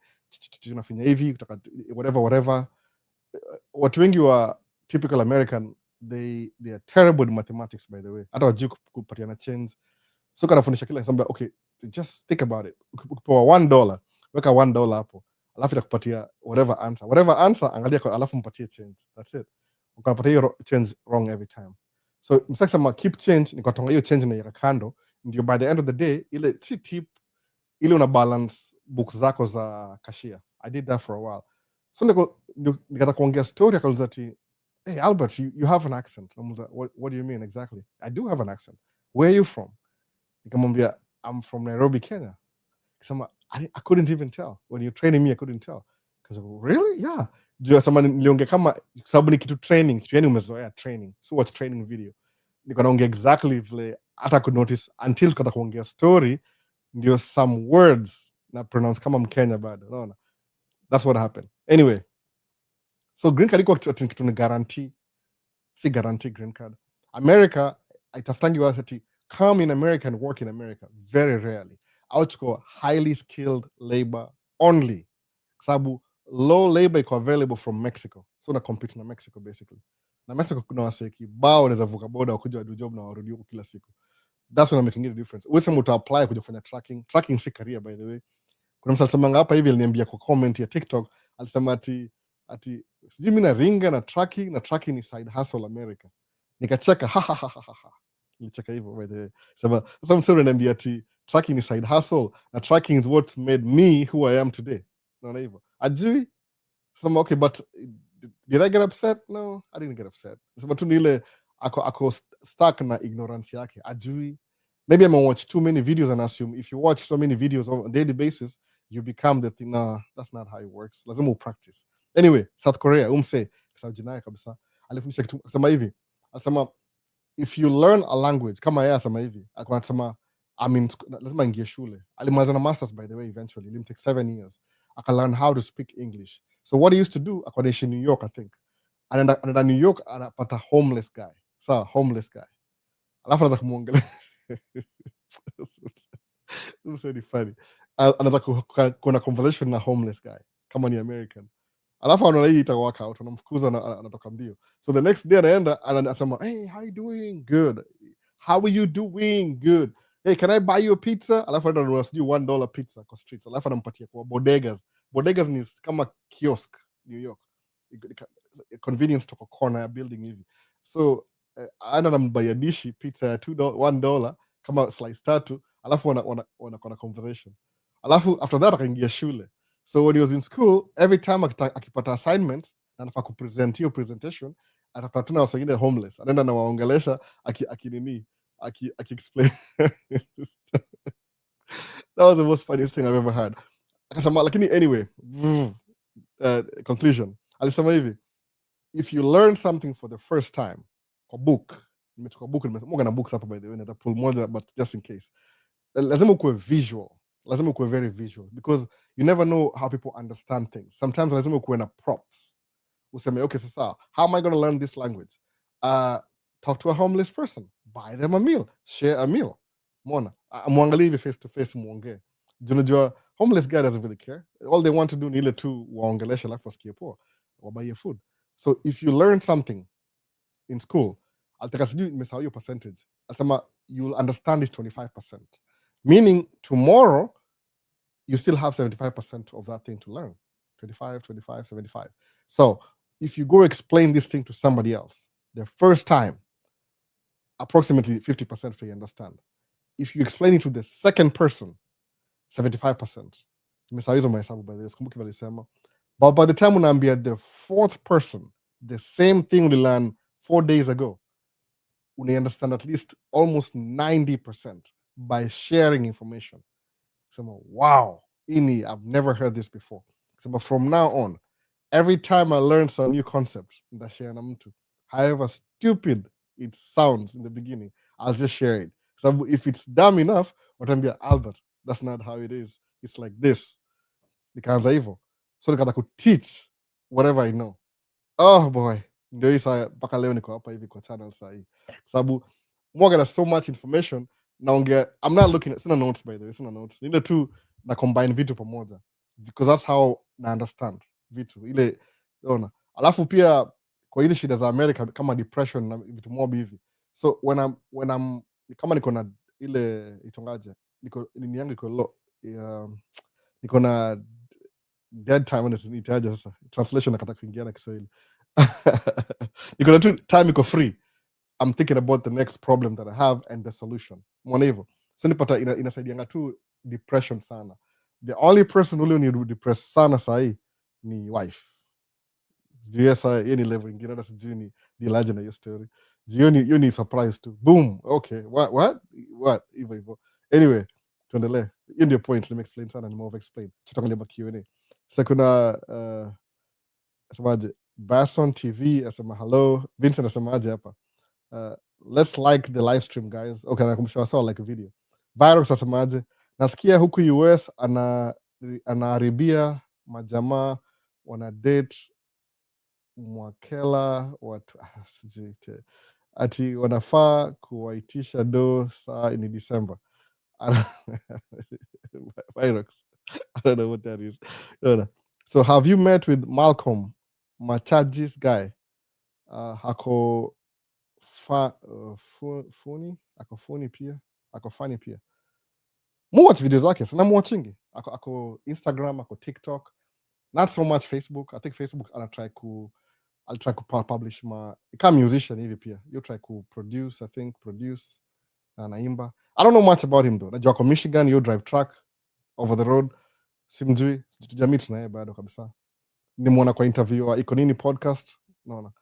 tunafanya hivi kutoka whatever. Watu wengi wa typical American, they are terrible in mathematics, by the way, hata wajui kupatiana change. So kanafundisha kila samba, okay, just think about it. Ukipewa $1, weka $1 hapo, alafu itakupatia whatever answer, angalia kwa alafu mpatie change. That's it. Ukapatia hiyo change wrong every time. So msakisema keep change, nikatonga hiyo change na yaka kando, ndio by the end of the day ile si tip ile una balance books zako za cashier. I did that for a while. So nikata kuongea story, akauliza ati, hey Albert, you have an accent. What do you mean exactly? I do have an accent. Where are you from? Nikamwambia I'm from Nairobi, Kenya. Kisema I couldn't even tell. When you're training me, I couldn't tell. Because really? Yeah. Juu sema niliongea kama sababu ni kitu training, kitu yani umezoea training. So what's training video? Niko naongea exactly vile hata could notice until tukata kuongea story ndio some words na pronounce kama Mkenya bado. Unaona? That's what happened. Anyway, so green card iko kitu ni guarantee. Si guarantee green card. America, itafutangi watu ati come in America and work in America. Very rarely. Outgo highly skilled labor only. Sababu low labor iko available from Mexico. So na compete na Mexico basically. Na Mexico kuna wasee kibao wanaweza vuka boda wakuja wadu job na warudi huko kila siku. That's what making a difference. Wewe sema uta apply kuja kufanya tracking. Tracking si career, by the way. Kuna msali semanga hapa hivi aliniambia kwa comment ya TikTok, alisema ati sijui mimi na ringa na tracking ni side hustle America. Nikacheka ha. Nilicheka hivyo by the way. Sasa msali ananiambia ati tracking ni side hustle na tracking is what made me who I am today. Naona hivyo. Ajui. Sasa okay, but did I get upset? No, I didn't get upset. Sasa tu ni ile ako stuck na ignorance yake. Ajui. Maybe I'm watch too many videos and assume if you watch so many videos on a daily basis, you become the thing. Nah, that's not how it works. Lazima practice. Anyway, South Korea, kisa jinaya kabisa. Alifundisha kitu kusema hivi. Alisema if you learn a language, kama yeye asema hivi, alikuwa anasema lazima ingie shule. Alimaliza na masters, by the way, eventually. It took 7 years. Aka learn how to speak English. So what he used to do, akaishi in New York, I think. Anaenda New York, anapata homeless guy. Sawa, homeless guy. Alafu anaanza kumuongelea. Ni funny. Anaanza kuna conversation na homeless guy kama ni American. Alafu anaona hii ita work out, anamfukuza na anatoka mbio. So the next day anaenda anasema, hey, how you doing? Good. How are you doing? Good. Hey, can I buy you a pizza? Alafu anaenda sijui $1 pizza kwa streets. Alafu anampatia kwa bodegas. Bodegas ni kama kiosk New York. Convenience to corner ya building hivi. So anambaya dishi pizza ya $1 kama slice 3, alafu wana conversation. Alafu after that akaingia shule. So when he was in school, every time akipata assignment na anafaa kupresent hiyo presentation, atafuta tuna wasengine homeless, anaenda na waongelesha akinini explain. That was the most funniest thing I've ever heard. Akasema lakini anyway, conclusion, alisema hivi, if you learn something for the first time kwa book, nimetoka book, nimetoka na books hapa by the way, na pull moja but just in case, lazima ukuwe visual, lazima ukuwe very visual, because you never know how people understand things. Sometimes lazima ukuwe na props, useme okay, sasa how am I going to learn this language? Talk to a homeless person, buy them a meal, share a meal. Mona muangalie hivi face to face, muongee. Junajua homeless guy doesn't really care, all they want to do ni ile tu waongelesha alafu wasikie poa, wabuy food. So if you learn something in school, altaka sijui nimesahau hiyo percentage, alisema you'll understand it 25%, meaning tomorrow you still have 75% of that thing to learn. 25, 25, 75. So if you go explain this thing to somebody else the first time, approximately 50% they understand. If you explain it to the second person, 75%. Nimesahau hizo mahesabu by the way, sikumbuki walisema. But by the time unaambia the fourth person the same thing we learned 4 days ago, we understand at least almost 90% by sharing information. So, wow, I've never heard this before. So, from now on, every time I learn some new concept, however stupid it sounds in the beginning, I'll just share it. So if it's dumb enough, what I'm Albert, that's not how it is. It's like this. Nikaanza hivyo. So nikataka ku teach whatever I know. Oh boy, ndio hii saa mpaka leo niko hapa hivi kwa channel saa hii. Sababu Morgan has so much information, naongea, I'm not looking at, sina notes by the way, sina notes. Ile tu na combine vitu pamoja, because that's how na understand vitu ile, unaona. Alafu pia kwa hizi shida za America kama depression na vitu mob hivi, so when I'm kama niko na ile itongaje, niko nini yangu iko low, niko na dead time, nitaje sasa translation nakata kuingia na Kiswahili. Niko na time iko free, I'm thinking about the next problem that I have and the solution. Mwana hivyo. So nipata inasaidianga tu depression sana. The only person who ni depressed sana sahi ni wife. Sijui sasa yeye ni level ingine, na sijui ni laje na hiyo story. You ni surprise tu. Boom. Okay. What? Hivyo. Anyway, tuendelee. Hiyo ndio point, let me explain sana, ni more explain. Tutaangalia ba Q&A. Sasa kuna asemaje? Basson TV asema hello. Vincent asemaje hapa? Let's like the live stream guys. Okay, nakumbusha sawa like video. Virus asemaje? Nasikia huku US anaharibia majamaa wana date mwakela watu sijui ati wanafaa kuwaitisha do saa ni December. Virus. I don't know what that is. So have you met with Malcolm Machajis guy? Hako funny pia, ako funny pia. Watch videos zake, sana watching. Ako Instagram, ako TikTok, not so much Facebook. I think Facebook I'll try to publish my kama musician hivi pia. You try to produce, I think produce na naimba. I don't know much about him though. Najua kwa Michigan, you drive truck over the road. Simjui, tujamit na yeye bado kabisa. Nimeona kwa interview iko nini podcast? No.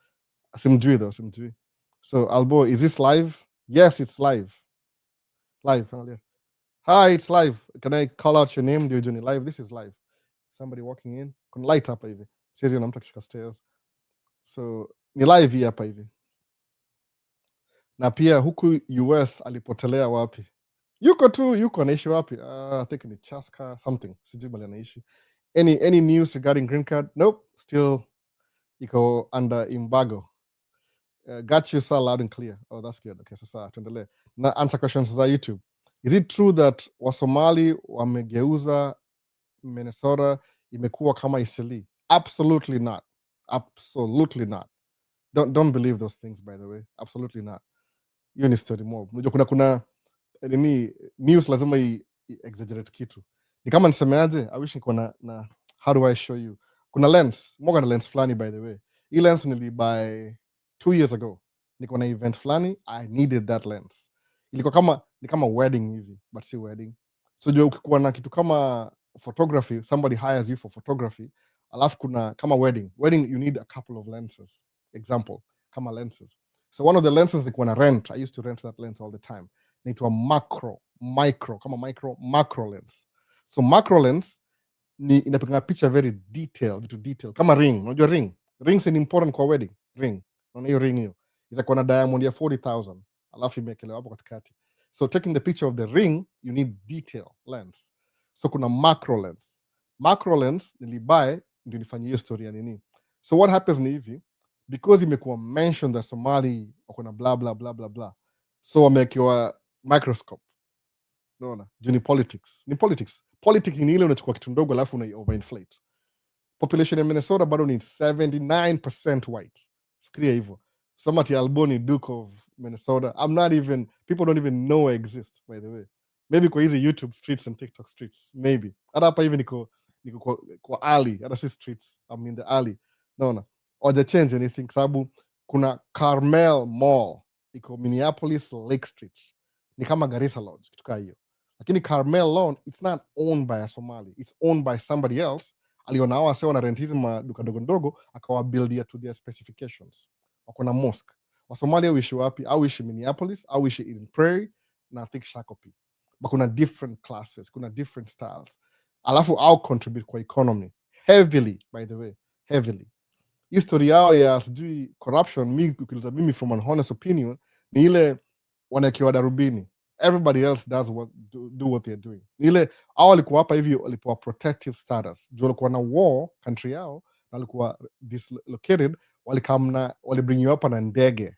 Simjui though, simjui. So Albo, is this live? Yes, it's live. Live. Hi, it's live. Can I call out your name? Do you do it live? This is live. Somebody walking in. Can light up hivi. Says you namta kishika stairs. So ni live hii hapa hivi. Na pia huku US alipotelea wapi? Yuko anaishi wapi? I think ni Chaska something. Sijui bali anaishi. Any news regarding green card? Nope. Still iko under embargo. Got you so loud and clear. Oh, that's good. Okay, sasa tuendelee. Na answer questions za YouTube. Is it true that Wasomali wamegeuza Minnesota imekuwa kama Isili? Absolutely not. Absolutely not. Don't believe those things, by the way. Absolutely not. Hiyo ni story more. Unajua kuna nini news lazima exaggerate kitu. Ni kama nisemeaje? I wish niko na how do I show you? Kuna lens, moga na lens flani by the way. Hii lens nili buy 2 years ago. Niko na event flani, I needed that lens. Ilikuwa ni kama wedding hivi, but si wedding. So jua ukikuwa na kitu kama photography, somebody hires you for photography, alafu kuna kama wedding you need a couple of lenses. Example, kama lenses. So one of the lenses nilikuwa na rent, I used to rent that lens all the time, inaitwa macro lens. So macro lens ni inapiga picha very detail kama ring. Unajua rings ni important kwa wedding ring. Unaona hiyo ring hiyo itakuwa na diamond ya 40,000 alafu imekelewa hapo katikati. So taking the picture of the ring you need detail lens. So kuna macro lens nilibuy ndio nifanyie hiyo story ya nini. So what happens ni hivi, because imekuwa mentioned that Somali wako na blah blah blah blah blah, so wamewekewa microscope. Unaona, juu ni politics. Politics ni ile unachukua kitu ndogo alafu una overinflate. Population ya Minnesota bado ni 79% white. Fikiria hivyo. Somebody Alboni, Duke of Minnesota. People don't even know I exist, by the way. Maybe kwa hizi YouTube streets and TikTok streets. Maybe. Hata hapa hivi niko kwa alley. Hata si streets. I'm in the alley. Naona. Waja change anything. Sababu kuna Carmel Mall. Iko Minneapolis Lake Street. Ni kama Garissa Lodge. Kitu kaa hiyo. Lakini Carmel Lawn, it's not owned by a Somali. It's owned by somebody else. Aliona hawa wase wana rent hizi maduka ndogo ndogo, akawabuildia to their specifications. Wako na mosque. Wasomali huishi wapi? Au ishi Minneapolis, au ishi in Prairie, na I think Shakopee. But kuna different classes, kuna different styles. Alafu au contribute kwa economy. Heavily, by the way. Heavily. History yao ya sijui corruption, ukiuliza mimi from an honest opinion, ni ile wanaekewa darubini. Everybody else does do what they're doing. Ile hao walikuwa hapa hivi walipewa protective status. Juu walikuwa na war country yao na walikuwa dislocated, walibring you hapa na ndege.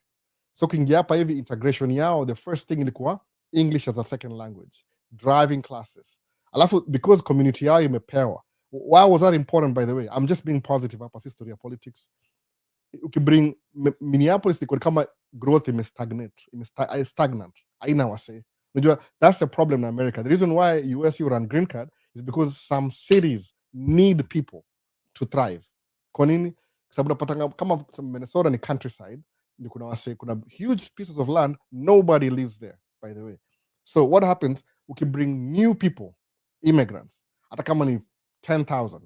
So kingia hapa hivi integration yao, the first thing ilikuwa English as a second language, driving classes. Alafu because community yao imepewa. Why was that important, by the way? I'm just being positive hapa, si story ya politics. Ukibring Minneapolis iko kama growth stagnant. Haina wase. Unajua, that's the problem in America. The reason why US you run green card is because some cities need people to thrive. Kwa nini? Sababu unapata kama Minnesota ni countryside, ndio kuna wase, kuna huge pieces of land, nobody lives there, by the way. So what happens, ukibring new people, immigrants, hata kama ni 10,000,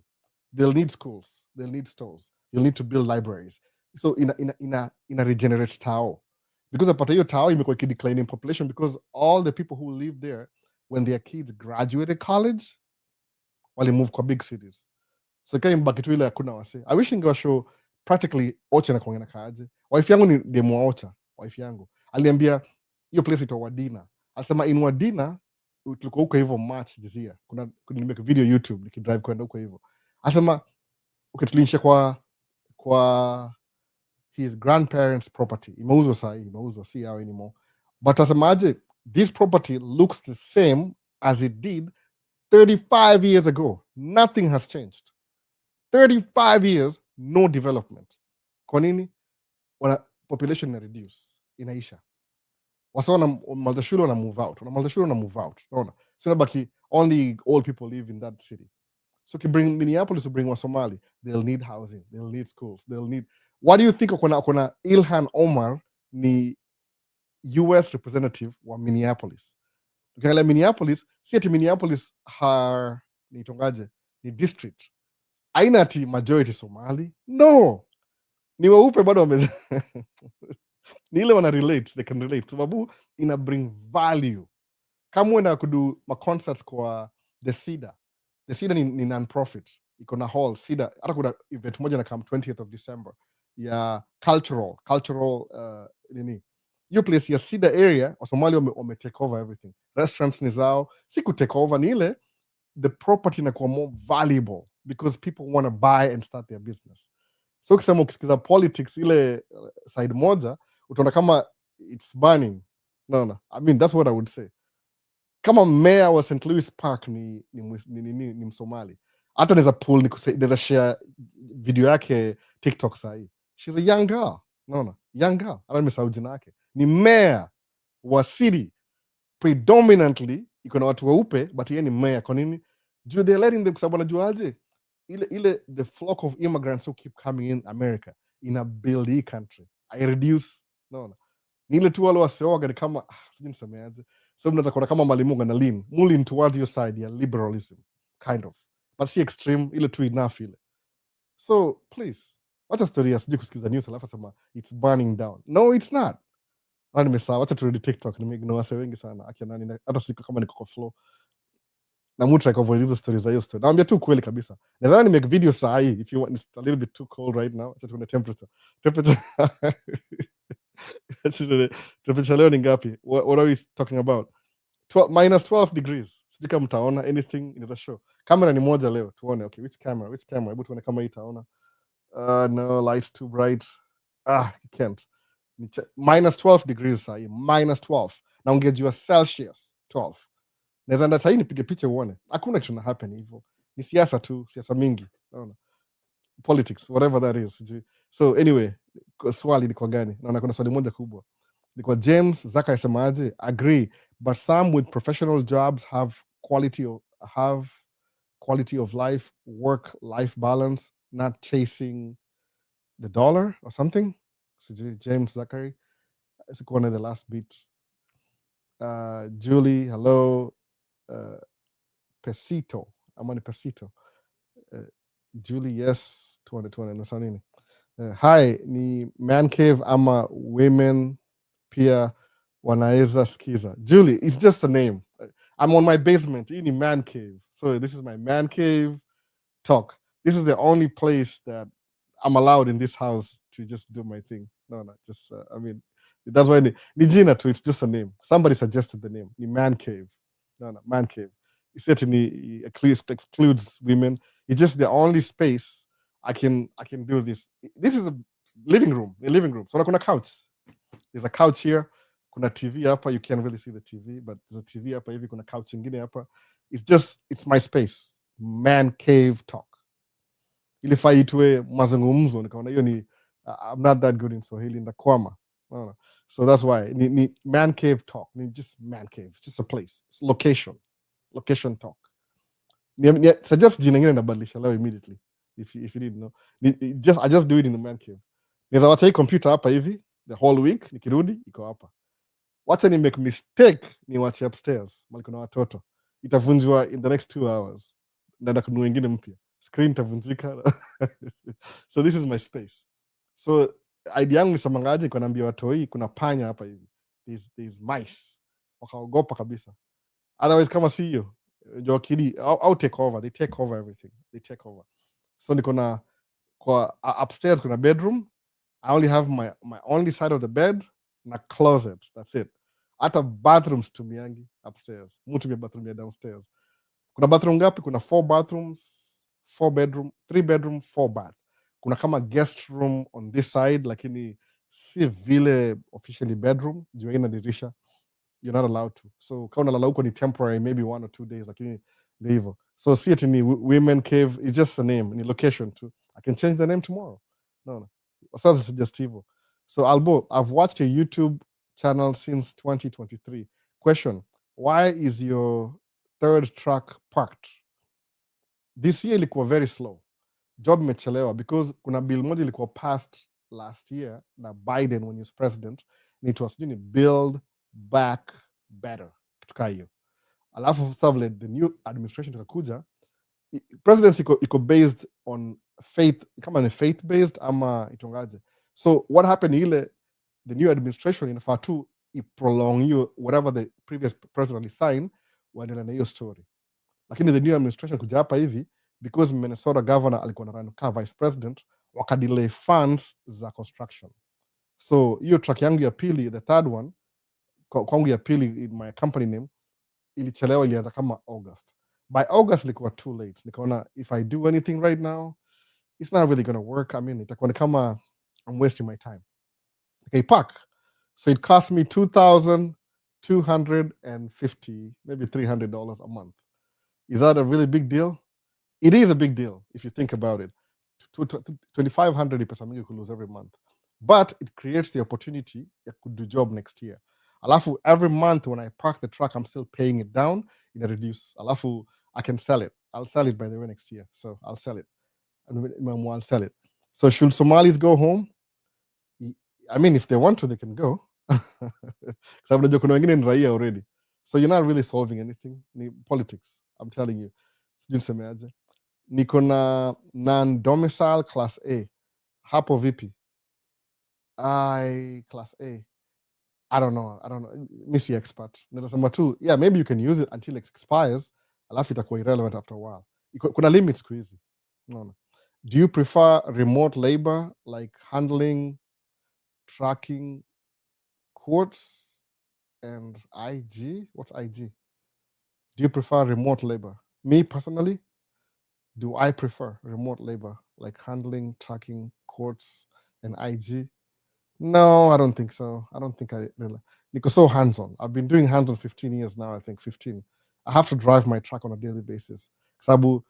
they'll need schools, they'll need stores, you'll need to build libraries. So ina regenerate tao. Because apata hiyo tao imekuwa ikidecline in population because all the people who live there when their kids graduated college wali move kwa big cities. So kai mbaki tu ile hakuna wase. I wish show practically Ocha na kuongea kaje. Wife yangu ni demo Ocha, wife yangu. Aliambia hiyo place ito Wadina. Alisema in Wadina tulikuwa huko hivyo March this year. Kuna nimeka video YouTube nikidrive kwenda huko hivyo. Alisema tulinisha kwa his grandparents' property. Imeuzwa si yao anymore. But asemaje, this property looks the same as it did 35 years ago. Nothing has changed. 35 years, no development. Kwa nini? Population ina reduce, inaisha. Wasa maltashule wana move out. Unaona? So baki only old people live in that city. So to bring Minneapolis, to bring Wasomali, they'll need housing, they'll need schools, they'll need. What do you think kuna Ilhan Omar ni US representative wa Minneapolis? Ukiangalia Minneapolis, si ati Minneapolis ni district. Haina ati majority Somali. No. Ni weupe bado ni ile wana relate, they can relate. Sababu ina bring value. Kama wena kudu ma concerts kwa The Cedar. The Cedar ni non-profit. Iko na hall, Cedar. Hata kuna event moja na come 20th of December. Ya cultural nini. Hiyo place ya Cedar area, Wasomali wame take over everything. Restaurants ni zao. Si ku take over ni ile, the property inakuwa more valuable because people want to buy and start their business. So ukisikiza politics ile side moja, utaona kama it's burning. No. I mean, that's what I would say. Kama mayor wa St. Louis Park ni Msomali. Hata there's a share video yake TikTok sahi. She's a young girl. No. Young girl. Hata nimesahau jina yake. Ni mayor wa city. Predominantly iko na watu weupe, but yeye ni mayor. Kwa nini? They're letting them, sababu najuaje? The flock of immigrants who keep coming in America in a build country. I reduce. No. Ni ile tu wale waseoga ni kama sijui nisemeaje. So mnaweza kuona kama Malimunga na lean towards your side ya liberalism kind of. But see extreme ile tu enough ile. So please, wacha story sijui kusikiza news alafu sema it's burning down. No, it's not. Nimesaa, wacha turudi TikTok, nimeignore wase wengi sana. Akia nani hata siku kama niko kwa flow. Na mtu akaavoid hizo stories za hiyo story. Naambia tu kweli kabisa. Nadhani make video saa hii if you want, it's a little bit too cold right now. Acha tuone temperature. Temperature leo ni ngapi? What are we talking about? -12 degrees. Sijui kama mtaona anything in the show. Kamera ni moja leo, tuone. Okay, which camera? Hebu tuone kama hii itaona. No, light too bright. You can't. -12 degrees saa hii. -12. Na ungejua Celsius 12. Naweza enda saa hii nipige picha uone. Hakuna kitu na happen hivyo. Ni siasa tu, siasa mingi. Naona. Politics, whatever that is. So anyway, swali liko gani? Naona kuna swali moja kubwa. Liko James Zaka yasemaje? Agree, but some with professional jobs have quality of life, work-life balance, not chasing the dollar or something. James Zachary. It's one of the last bit. Julie, hello. Pesito. I'm on Pesito. Julie, yes. 2020. Hi, ni man cave ama women pia wanaweza skiza. Julie, it's just a name. I'm on my basement. Hii ni man cave. So this is my man cave talk. This is the only place that I'm allowed in this house to just do my thing. No, just I mean, that's why ni jina too. It's just a name. Somebody suggested the name. Ni man cave. No, man cave. He said he excludes women. It's just the only space I can do this. This is a living room. So kuna couch. There's a couch here. Kuna TV hapa. You can't really see the TV, but there's a TV hapa hivi. Kuna couch ingine hapa. It's my space. Man cave talk. Ilifaa itwe mazungumzo, nikaona hiyo ni I'm not that good in Swahili, ndakwama. So that's why ni man cave talk. Ni just man cave, just a place. It's location talk. Suggest jina ingine nabadilisha leo immediately if you didn't know. I just do it in the man cave. Naweza wacha hii computer hapa hivi the whole week, nikirudi iko hapa. Wacha ni make mistake ni wacha upstairs mali kuna watoto. Itavunjwa in the next 2 hours. Nenda kununua ingine mpya. Screen itavunjika. So this is my space. So idea yangu nisemangaje kwa naambia watoi kuna panya hapa hivi. There's mice. Wakaogopa kabisa. Otherwise kama si hiyo ndio kidi I'll take over. They take over everything. So niko na kwa upstairs kuna bedroom. I only have my only side of the bed na closet. That's it. Hata bathrooms tumiangi upstairs. Mutumia bathroom ya downstairs. Kuna bathroom ngapi? Kuna 4 bathrooms, 4 bedroom, 3 bedroom, 4 bath. Kuna kama guest room on this side, lakini si vile officially bedroom, juu haina dirisha. You're not allowed to. So kama unalala huko ni temporary, maybe 1 or 2 days, lakini ndio hivyo. So see it in women cave, it's just a name, ni location too. I can change the name tomorrow. No. Sounds suggestivo. So Albo, I've watched your YouTube channel since 2023. Question, why is your 3rd track parked? This year ilikuwa very slow. Job imechelewa because kuna bill moja ilikuwa passed last year na Biden when he was president. It was build back better. Tuka hiyo. Alafu sasa the new administration tukakuja. Presidency iko based on faith, kama ni faith based ama itongaje. So what happened ile the new administration inafaa tu prolong you whatever the previous president signed waendelea na hiyo story. Lakini the new administration kuja hapa hivi because Minnesota governor alikuwa na run ka vice president wakadelay funds za construction. So hiyo track yangu ya pili, the 3rd one kwangu ya pili in my company name ilichelewa, ilianza kama August. By August ilikuwa too late. Nikaona if I do anything right now it's not really going to work. I mean itakuwa ni kama I'm wasting my time. Okay, park. So it cost me $2,250, maybe $300 a month. Is that a really big deal? It is a big deal if you think about it. $2,500 pesa mingi could lose every month. But it creates the opportunity ya could do job next year. Alafu every month when I park the truck, I'm still paying it down in a reduce. Alafu I can sell it. I'll sell it by the way next year. So I'll sell it. I'll sell it. So should Somalis go home? I mean, if they want to, they can go. Sababu najua kuna wengine ni raia already. So you're not really solving anything. Ni politics. I'm telling you. Sijui nisemeaje. Niko na non-domicile class A. Hapo vipi? Class A. I don't know. Mi si expert. Nitasema tu, yeah, maybe you can use it until it expires, alafu itakuwa irrelevant after a while. Kuna limits siku hizi. Unaona? Do you prefer remote labor, like handling, tracking, quotes, and IG? What's IG? Do you prefer remote labor? Me personally, do I prefer remote labor, like handling, tracking, quotes, and IG? No, I don't think so. I don't think I really. Because so hands-on. I've been doing hands-on 15 years now, I think 15. I have to drive my truck on a daily basis. Sabu,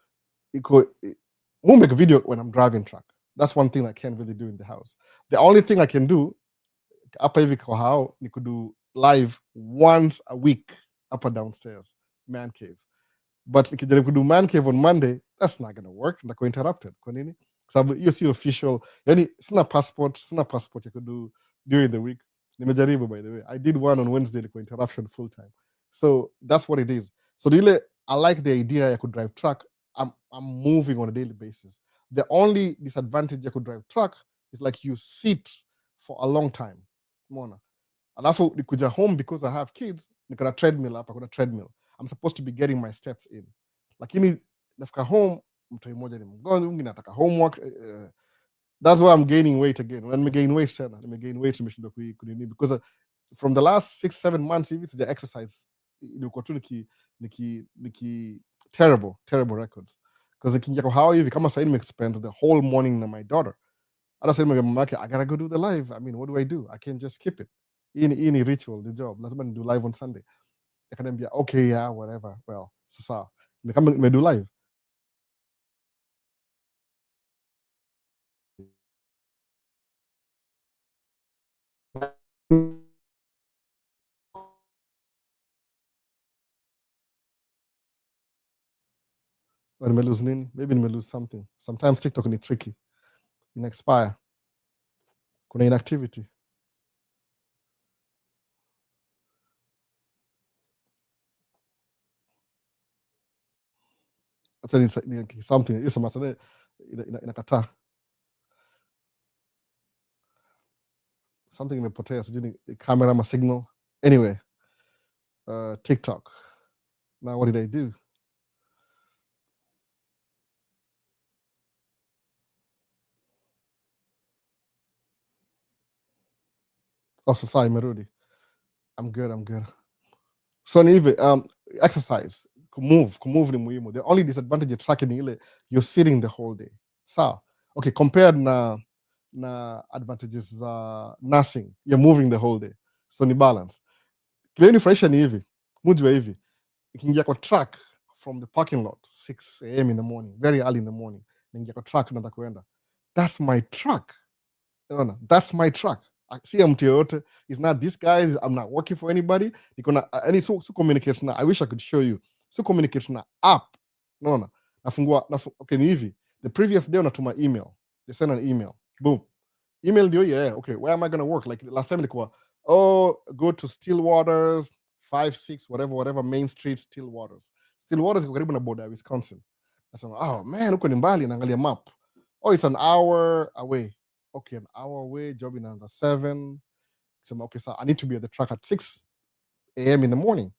we'll make a video when I'm driving truck. That's one thing I can't really do in the house. The only thing I can do, hapa hivi kwa hao, ni kudu live once a week up and downstairs, man cave. But nikijaribu kudu man cave on Monday, that's not gonna work. Nitakuwa interrupted. Kwa nini? Sababu hiyo si official. Yani sina passport ya kudu during the week. Nimejaribu, by the way. I did one on Wednesday, ilikuwa interruption full time. So that's what it is. So I like the idea I could drive truck. I'm moving on a daily basis. The only disadvantage I could drive truck is like you sit for a long time. Mona. Alafu nikuja home because I have kids, nikona treadmill hapa, kuna treadmill. I'm supposed to be getting my steps in. Lakini nafika home, mtu mmoja ni mgonjwa, mwingine anataka homework. That's why I'm gaining weight again. When I gain weight tena, nimeshinda kunini because from the last 6-7 months hivi sija exercise. Ilikuwa tu niki terrible records. Because nikiingia kwa hao hivi kama sasa nimespend the whole morning na my daughter. Hata sasa mama yake, I gotta go do the live. I mean, what do? I can't just skip it. Hii ni ritual, the job. Lazima ni do live on Sunday. Akaniambia, okay, yeah, whatever. Well, sasa me do live. Lose nini? Maybe lose something. Sometimes TikTok ni tricky. In expire. Kuna inactivity. Acha ni something. Hiyo masana inakataa. Something imepotea, sijui ni camera ama signal. Anyway, TikTok. Now what did I do? Oh, sasa imerudi. I'm good. So ni hivi, exercise, kumove ni muhimu. The only disadvantage ya tracking ni ile you're sitting the whole day. Sawa. Okay, compared na advantages za nursing, you're moving the whole day. So ni balance. Kile nifurahisha ni hivi, mujue hivi, ikiingia kwa track from the parking lot 6 a.m. in the morning, very early in the morning, niingia kwa track naanza kuenda. That's my truck. Unaona? That's my truck. Si mtu yoyote. It's not this guy. I'm not working for anybody. Any so communication. I wish I could show you. So communication app. Unaona? Okay, ni hivi. The previous day unatuma email. They send an email. Boom. Email ndio, yeah. Okay, where am I going to work? Like last time ilikuwa, go to Stillwaters 5-6 whatever Main Street Stillwaters. Stillwaters iko karibu na border ya Wisconsin. Nasema, oh man, huko ni mbali, naangalia map. Oh, it's an hour away. Okay, an hour away, job in under 7. So, okay, so I need to be at the track at 6 a.m. in the morning.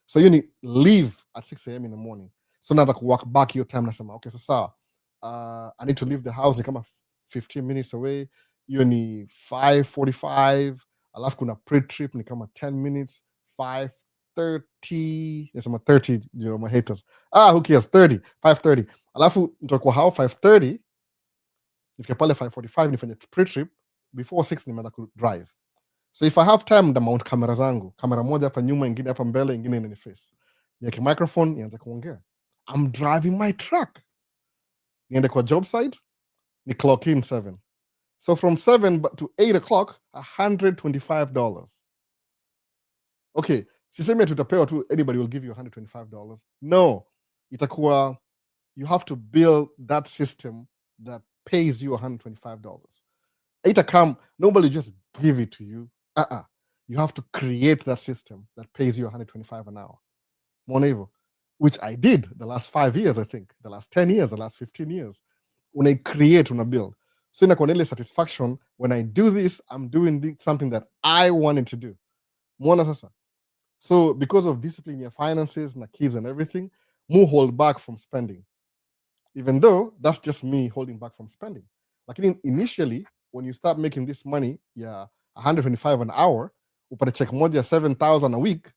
So you need leave at 6 a.m. in the morning. So now that walk back your time, okay, so I need to leave the house, come 15 minutes away. You need 5:45. Alafu kuna pre-trip, ni kama 10 minutes, 5:30. Yes, I'm 30, my haters. Who cares? 5:30. Alafu nitakuwa how 5:30. Nifike pale 5:45 nifanye pre-trip, before 6 nimeanza ku drive. So if I have time, ndamount kamera zangu, kamera moja hapa nyuma, ingine hapa mbele, ingine inani face, niweke microphone, nianze kuongea. I'm driving my truck. Niende kwa job site, ni clock in 7. So from 7 to 8 o'clock, $125. Okay, sisemi tutapewa tu, anybody will give you $125. No, itakuwa you have to build that system that pays you $125. Itacome, nobody just give it to you. You have to create that system that pays you $125 an hour. Monevo, which I did the last 5 years, I think, the last 10 years, the last 15 years. When I create, when I build. So inakuwa na ile satisfaction when I do this, I'm doing something that I wanted to do. Muona sasa? So because of discipline your finances na kids and everything, mu hold back from spending. Even though that's just me holding back from spending. Like initially, when you start making this money, 125 an hour, upate check moja 7,000 a week,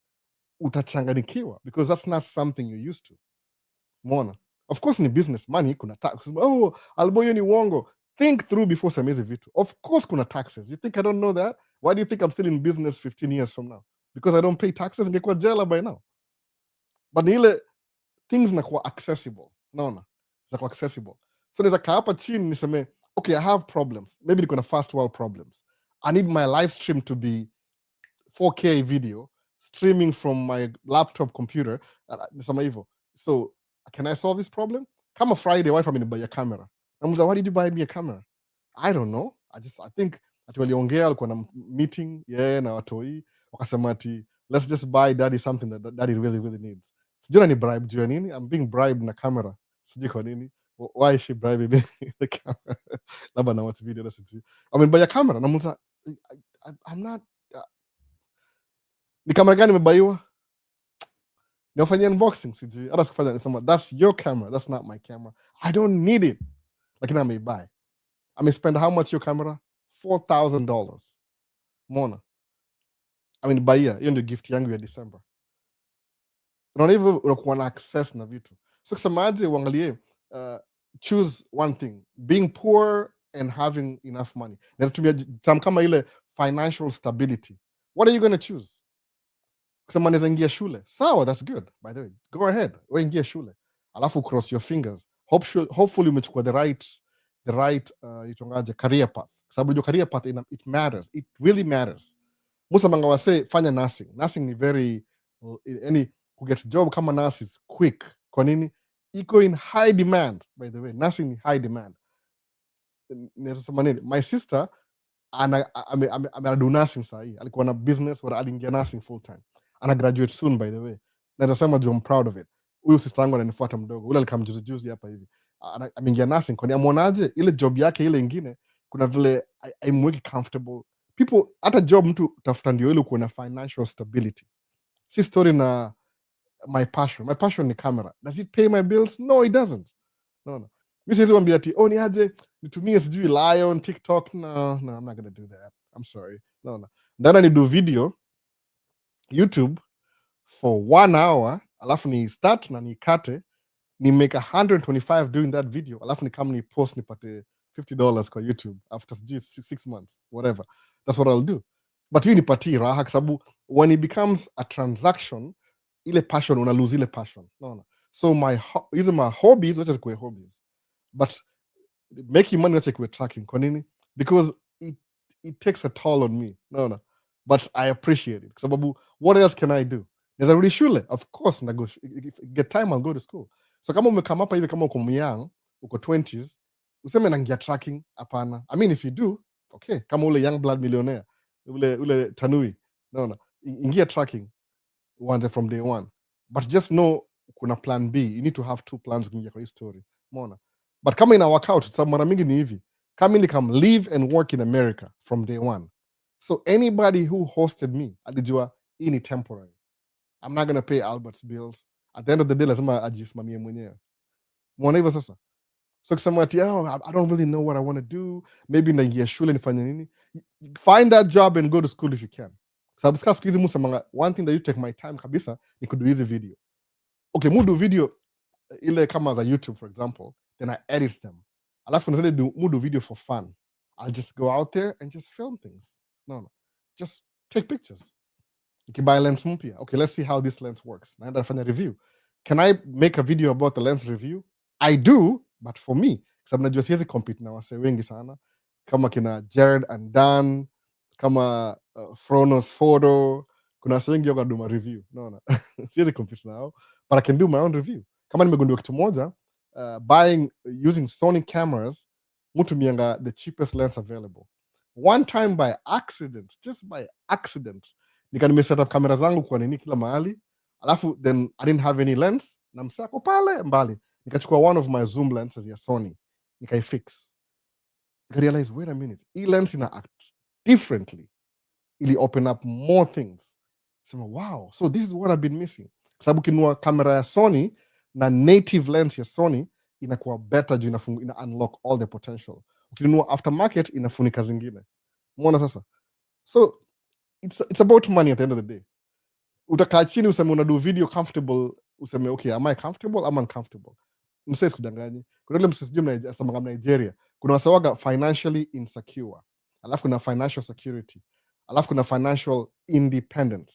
utachanganikiwa because that's not something you're used to. Mona. Of course, in business money, kuna tax. Oh, alboyo ni wongo. Think through before samezi vitu. Of course, kuna taxes. You think I don't know that? Why do you think I'm still in business 15 years from now? Because I don't pay taxes and ngekuwa jela by now. But nile things nakuwa accessible. Naona. Zinakuwa accessible. So there's a hapa chini niseme, okay, I have problems. Maybe niko na first world problems. I need my live stream to be 4K video streaming from my laptop computer. Nisema hivyo. So can I solve this problem? Come a Friday, wife amenibuy a camera. Namuuliza, why did you buy me a camera? I don't know. I think ati waliongea alikuwa na meeting na watoi wakasema ati let's just buy daddy something that daddy really really needs. Sijui ni bribe juu ya nini? I'm being bribed na camera. Sijui kwa nini. Why is she bribing me the camera? Labda na watch video na sijui. Amenibuy a camera. Namuuliza, I'm not ni kamera gani nimebaiwa? Nafanya unboxing sijui. Hata sikufanya nisema that's your camera, that's not my camera. I don't need it. Lakini I may buy. I may spend how much your camera? $4,000. Mona. I mean buy hiyo ndio gift yangu ya December. Unaona hivyo unakuwa na access na vitu. So kusemaje uangalie choose one thing. Being poor and having enough money. Na tumia term kama ile financial stability. What are you going to choose? Kusema naweza ingia shule. Sawa, that's good. By the way, go ahead. Wewe ingia shule. Alafu cross your fingers. Hopefully umechukua the right itongaje career path. Sababu your career path it matters. It really matters. Musa manga wase fanya nursing. Nursing ni very any kuget job kama nurse is quick. Kwa nini? Iko in high demand, by the way. Nursing ni high demand. Nasema nini? My sister anadu nursing sahi. Alikuwa na business where aliingia nursing full time. Ana graduate soon, by the way. Naweza sema I'm proud of it. Huyu sister yangu ananifuata mdogo. Ule alikam juzi hapa hivi. Ameingia nursing. Kwani amuonaje ile job yake ile ingine kuna vile imweki comfortable. People hata job mtu tafuta ndio ile kuwa na financial stability. Si story na my passion. My passion ni camera. Does it pay my bills? No, it doesn't. No. Mimi siwezi kuambia ati ni aje nitumie sijui Lion, TikTok. No, I'm not going to do that. I'm sorry. No. Ndana ni do video YouTube for 1 hour, alafu ni start na nikate, ni make 125 doing that video, alafu ni kama ni post nipate $50 kwa YouTube after 6 months, whatever. That's what I'll do. But hii nipatie raha kwa sababu when it becomes a transaction, ile passion una lose ile passion. No. So these are my hobbies, which is kwa hobbies. But making money wacha kwa tracking. Kwa nini? Because it takes a toll on me. No. But I appreciate it. Sababu, what else can I do? Naweza rudi shule? Of course, if I get time, I'll go to school. So kama umekama hapa hivi kama uko young, uko 20s, useme nangia tracking, hapana. I mean, if you do, okay. Kama ule young blood millionaire, ule tanui, no. Ingia tracking, uanze from day one. But just know, kuna plan B. You need to have 2 plans ukiingia kwa hii story. Mona. But kama ina work out, sababu mara mingi ni hivi. Kama come live and work in America from day one. So anybody who hosted me, alijua hii ni temporary. I'm not going to pay Albert's bills. At the end of the day, lazima ajisimamie mwenyewe. Muona hivyo sasa? So kusema ati, I don't really know what I want to do. Maybe naingia shule nifanye nini. Find that job and go to school if you can. Sababu siku hizi musemanga, one thing that you take my time kabisa ni kudu hizi video. Okay, mudu video ile kama za YouTube, for example, then I edit them. Alafu mudu video for fun. I'll just go out there and just film things. No. Just take pictures. You can buy a lens mpya. Okay, let's see how this lens works. Naenda fanya review. Can I make a video about the lens review? I do, but for me. Sababu najua siwezi compete na wase wengi sana. Kama kina Jared and Dan, kama Fronos Photo, kuna wase wengi yoga do my review. No. Siwezi compete nao, but I can do my own review. Kama nimegundua kitu moja, using Sony cameras, mutumianga the cheapest lens available. One time by accident, just by accident, nime set up kamera zangu kwa nini kila mahali, alafu then I didn't have any lens, na msako pale mbali, nikachukua one of my zoom lenses ya Sony, nikaifix. realize, wait a minute, lens ina act differently, ili open up more things. Sema, wow, so this is what I've been missing. Kwa sababu ukinunua kamera ya Sony na native lens ya Sony inakuwa better juu ina unlock all the potential. Ukinunua aftermarket inafunika zingine. Umeona sasa? So it's about money at the end of the day. Utakaa chini useme una do video comfortable, useme okay, am I comfortable am uncomfortable? Msee sikudanganye. Kuna ile msee sijui mnasema Nigeria, kuna wasawaga financially insecure, alafu kuna financial security, alafu kuna financial independence,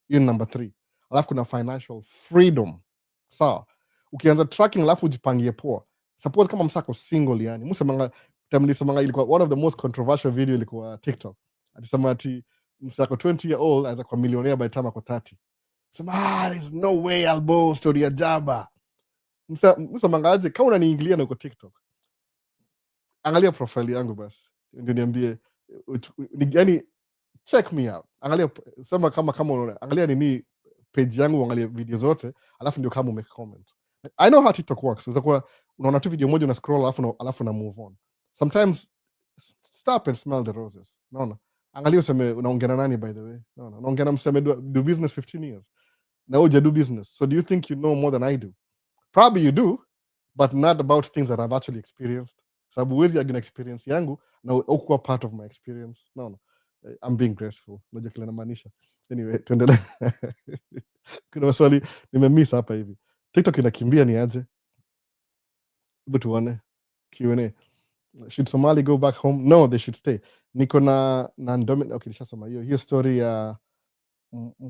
hiyo ni number 3, alafu kuna financial freedom. Sawa, ukianza tracking alafu ujipangie poa. Suppose kama msako single, yani msemanga tamlisemanga, ilikuwa one of the most controversial video ilikuwa TikTok, alisema ati msako 20-year-old anaweza kuwa millionaire by the time ako 30. Sema there's no way albo, story ya jaba. Msamangaje kama unaniingilia na uko TikTok, angalia profile yangu basi ndio niambie, yani check me out, angalia sema kama unaona, angalia nini page yangu, angalia video zote, alafu ndio kama umeke comment. I know how TikTok works. Unaweza unaona tu video moja una scroll alafu na move on. Sometimes stop and smell the roses. Naona angalia useme unaongea na nani, by the way. Naona unaongea na mseme do business 15 years na uje do business, so do you think you know more than I do? Probably you do, but not about things that I've actually experienced. Sababu huwezi agina experience yangu na ukuwa part of my experience. No. I'm being graceful. Unajua kile namaanisha. Anyway, tuendelee. Kuna maswali nimemiss hapa hivi. TikTok inakimbia ni aje? Hebu tuone. Q&A. Should Somali go back home? No, they should stay. Niko na okay, nishasoma hiyo story ya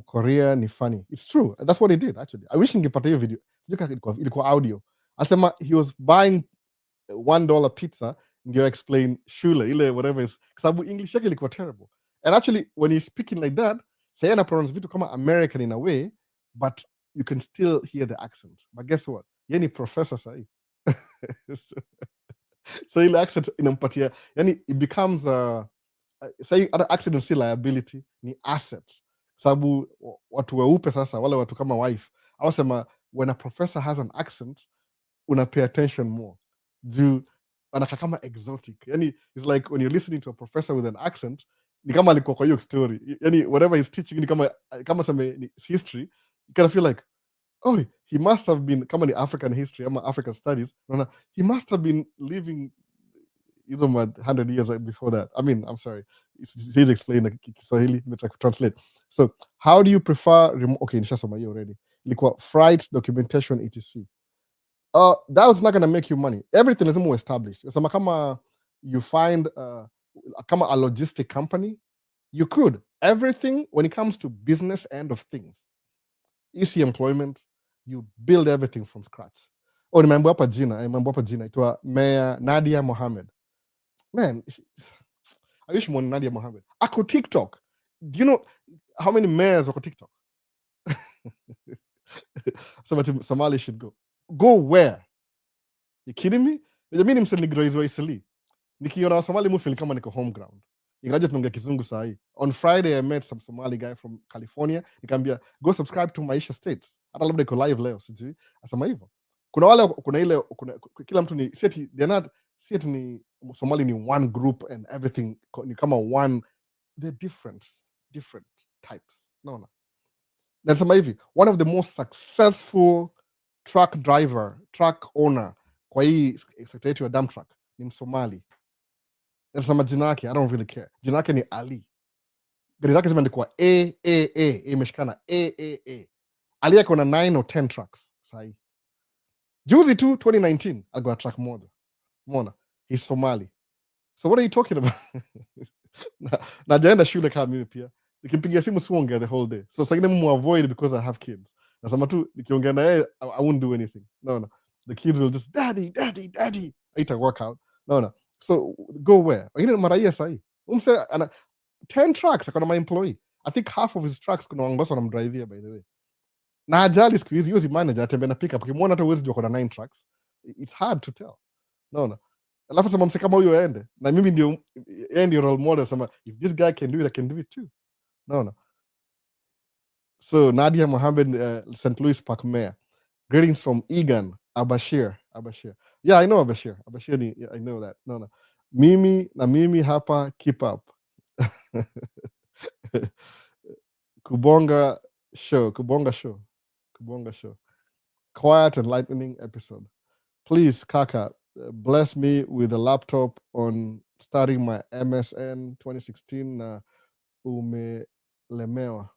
Korea ni funny. It's true. That's what he did actually. I wish ningepata hiyo video. Ilikuwa audio. Alisema he was buying $1 pizza ndio explain shule ile whatever is, sababu English yake ilikuwa terrible. And actually when he's speaking like that, say ana pronounce vitu kama American in a way, but you can still hear the accent. But guess what? Yeye ni professor sahi. So ile accent inampatia, yani it becomes say other accent si liability, ni asset. Sababu watu weupe sasa, wale watu kama wife, awasema when a professor has an accent, una pay attention more. Juu anakaa kama exotic. Yani it's like when you're listening to a professor with an accent, ni kama alikuwa kwa hiyo story. Yani whatever he's teaching ni kama same history, you kind of feel like, oh, he must have been kama ni African history ama African studies. No, he must have been living hizo 100 years before that. I mean, I'm sorry. He's explaining Kiswahili, I'm trying to translate. So, how do you prefer okay, nishasoma hiyo already. Ilikuwa fright, documentation, etc. That was not going to make you money. Everything is more established. So, kama you find kama a logistic company, you could. Everything when it comes to business end of things, easy employment, you build everything from scratch. Oh, remember hapa jina itwa Mayor Nadia Mohammed. Man, I wish more Nadia Mohammed. Ako TikTok. Do you know how many mayors wako TikTok? Somebody Somali should go. Go where? You kidding me? Mimi msenigroizwa Isili. Nikiona wa Somali mufili kama niko home ground. Ingaje tunaongea kizungu sahi. On Friday I met some Somali guy from California. Nikamwambia go subscribe to Maisha States. Hata labda iko live leo sijui. Asema hivyo. Kuna wale kila mtu ni they're not ni Somali ni one group and everything ni kama one, they're different types. No. Nasema hivi, one of the most successful truck owner kwa hii sekta yetu ya dump truck ni Msomali. Nasema jina yake, I don't really care. Jina yake ni Ali. Gari zake zimeandikwa imeshikana A. Ali yako na 9 or 10 trucks sahi. Juzi tu 2019 alikuwa truck moja. Umeona? He's Somali. So what are you talking about? na jaenda shule kama mimi pia. Nikimpigia simu siongea the whole day. So sagine mu avoid because I have kids. Nasema tu nikiongea na yeye I won't do anything. No. The kids will just daddy. Ita workout. No. So go where? Wengine maraia sahi. Ana 10 trucks akona my employee. I think half of his trucks kuna wangosa wanamdrivia by the way. Na ajali siku hizi yuzi manager atembea na pickup. Ukimwona hata uwezi jua kuna 9 trucks. It's hard to tell. No. Alafu sema mse kama huyo aende. Na mimi ndio role model, sema if this guy can do it, I can do it too. No. So Nadia Mohammed, St. Louis Park Mayor. Greetings from Egan, Abashir. Yeah, I know Abashir. I know that. No. mimi hapa keep up. Kubonga show. Quiet and lightning episode. Please, Kaka, bless me with a laptop on starting my MSN 2016 umelemewa.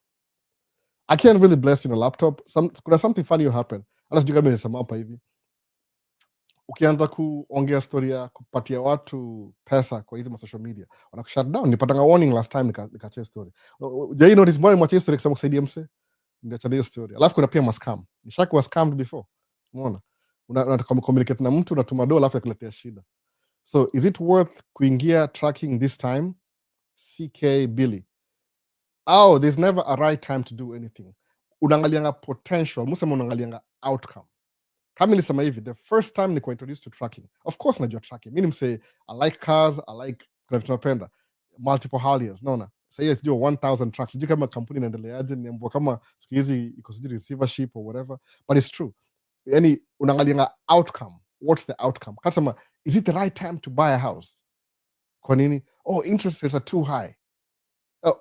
I can't really bless you in a laptop. Kuna something funny will happen. Hata sijui kama nimesema hapa hivi. Ukianza kuongea story ya kupatia watu pesa kwa hizi social media, wanakushut down. Nilipatanga warning last time nikachia story. Jai notice mbona mwache story kusema kusaidia mse? Nikacha hiyo story. Alafu kuna pia mascam. Nishakuwa scammed before. Umeona? Unataka communicate na mtu unatuma dola alafu yakuletea shida. So is it worth kuingia tracking this time? CK Billy. Oh, there's never a right time to do anything. Unaangalianga potential, musema unaangalianga outcome. Kama nilisema hivi, the first time nilikuwa introduced to tracking, of course najua tracking. Mimi nimsay I like cars, I like kuna vitu napenda multiple hauliers, naona sasa hiyo sijui 1000 trucks, sijui kama kampuni inaendeleaje, niambia kama siku hizi iko sijui receivership or whatever, but it's true. Yani unaangalianga outcome. What's the outcome? Kama is it the right time to buy a house? Kwa nini? Oh, interest rates are too high.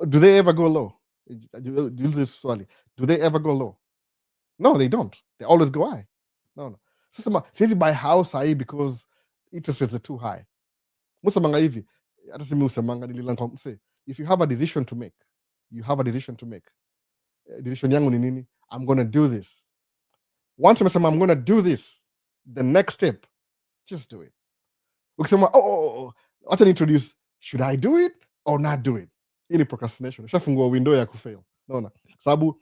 Do they ever go low? Do they ever go low? No, they don't. They always go high. No. So siwezi buy house high because interest rates are too high. Musamanga hivi, hata simi usemanga nililangu mse, if you have a decision to make, you have a decision to make. Decision yangu ni nini? I'm going to do this. Once umesema I'm going to do this, the next step, just do it. Ukisema wacha introduce, should I do it or not do it? Ili procrastination. Ushafungua window ya kufail. Naona? Sababu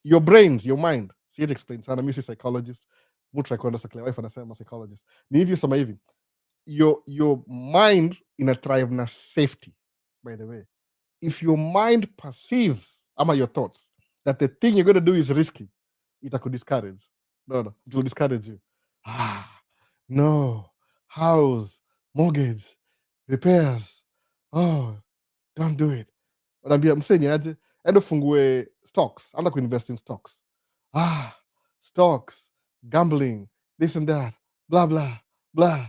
your brains, your mind, siwezi explain sana, mimi si psychologist. Mtu akwenda sakle wife anasema psychologist. Ni hivi sema hivi. Your mind ina thrive na safety, by the way. If your mind perceives ama your thoughts that the thing you're going to do is risky, itakudiscourage. No, it will discourage you. No, house, mortgage, repairs. Oh, don't do it. Wanaambia msenye aje, enda fungue stocks, anda kuinvest in stocks. Stocks, gambling, this and that, blah blah blah.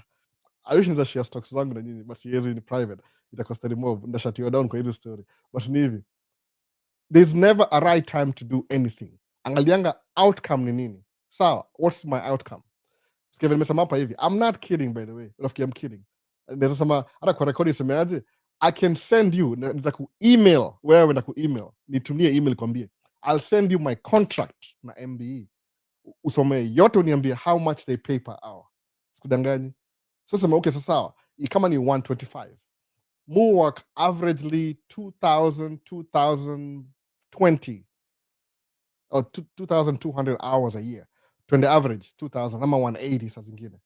I wish nza share stocks zangu na nyinyi, but siwezi, ni private. Itakostani more, ndashatiwa down kwa hizo story. But ni hivi, there's never a right time to do anything. Angalianga outcome ni nini. Sawa, what's my outcome? Sikia nimesema hapa hivi, I'm not kidding, by the way. Rafiki, I'm kidding. Naweza sema hata kwa recording semeaje, I can send you, naweza ku email wewe, na ku email, nitumie email kwambie I'll send you my contract na MBE, usome yote, uniambie how much they pay per hour. Sikudanganyi. So sema okay, sasa sawa, kama ni 125, mu work averagely 2020 or 2200 hours a year. Twende average 2000 ama 180 saa zingine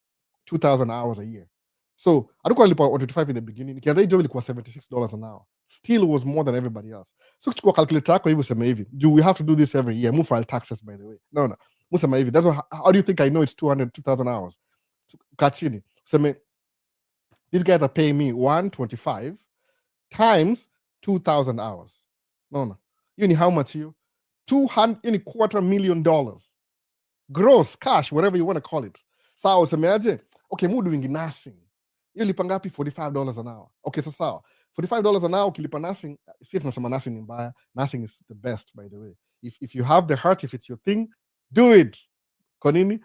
2000 hours a year. So alikuwa alipa 125 in the beginning, nikianza hii job ilikuwa $76 an hour, still was more than everybody else. So kuchukua calculator yako hivi useme hivi, do we have to do this every year? Mu file taxes, by the way. No, musema hivi, that's how do you think I know it's 2000 hours? Kachini useme these guys are paying me 125 times 2000 hours. No, you know how much you 250,000 gross cash, whatever you want to call it. Sawa, usemeaje? Okay, mu doing nothing. Hiyo lipa ngapi? $45 an hour. Okay, so sawa, $45 an hour ukilipa nothing, si tunasema nothing ni mbaya. Nothing is the best, by the way. If you have the heart, if it's your thing, do it. Kwa nini?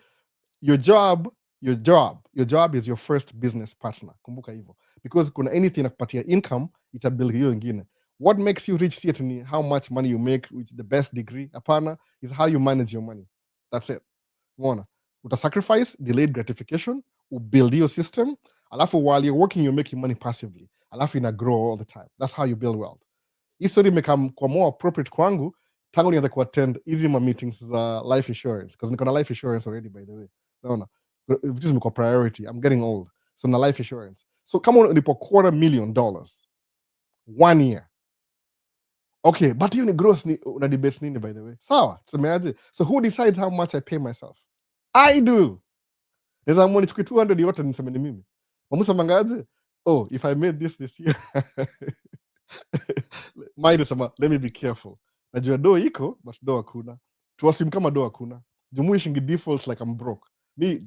Your job is your first business partner. Kumbuka hivyo. Because kuna anything nakupatia income, itabuild hiyo ingine. What makes you rich, see it ni how much money you make with the best degree. Hapana, is how you manage your money. That's it. Umeona? Uta sacrifice delayed gratification, ubuild your system, alafu while you're working you're making money passively. Alafu ina grow all the time. That's how you build wealth. Hii story imekam kwa more appropriate kwangu tangu nianze kuattend hizi ma meetings za life insurance, because niko na life insurance already, by the way. Naona vitu zimekuwa priority. I'm getting old, so na life insurance. So kama ulipo $250,000 1 year, okay, but hiyo ni gross, ni una debate nini, by the way? Sawa, tusemeaje? So who decides how much I pay myself? I do. Naweza amua nichukue 200 yote niseme ni mimi. Wamusemangaje? Oh, if I made this year mind sema, let me be careful. Najua do iko, but do hakuna. Tuwasim kama do hakuna. Jumuishingi default like I'm broke.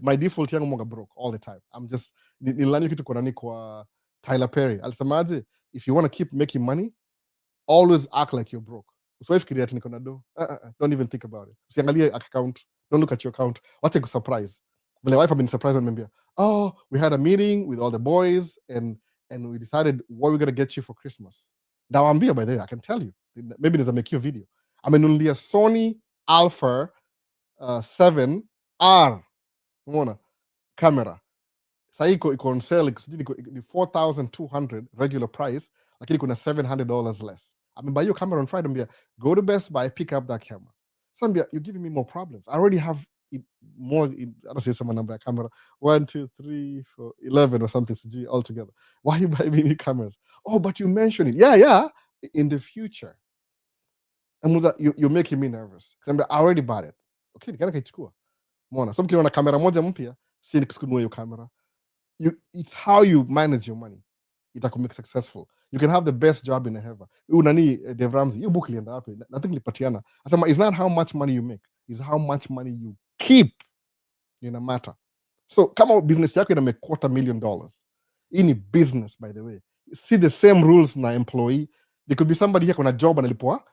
My default yangu mwanga broke all the time. I'm just nilani kitu kwa nani kwa Tyler Perry alisemaje, if you want to keep making money, always act like you're broke. Usifikiria ati niko na do. Don't even think about it. Usiangalie account. Don't look at your account. Wacha kusurprise. My wife have been surprised when me, oh, we had a meeting with all the boys and we decided what we're gonna get you for Christmas. Now I'm by the way, I can tell you. Maybe there's a make you video. Amenunulia Sony Alpha 7R. Umeona? Camera. Sasa iko on sale ni 4,200 regular price, lakini kuna $700 less. Buy your camera on Friday, go to Best Buy, pick up that camera. So you're giving me more problems. I already have more, I don't say some number camera, 1, 2, 3, 4, 11 or something altogether. Why are you buying me cameras? Oh, but you mentioned it. Yeah, in the future. And you're making me nervous. Because I already bought it. Okay, nikana kaichukua. Mona, some kiona kamera moja mpya, si nikununua hiyo kamera. It's how you manage your money. Itakumake successful. You can have the best job in the heaven. Nani Dave Ramsey, you book lienda hapo. Nothing lipatiana. Asema it's not how much money you make, it's how much money you keep. In a matter. So kama business yako ina make $250,000. Ini business, by the way. See the same rules na employee. There could be somebody here on a job analipwa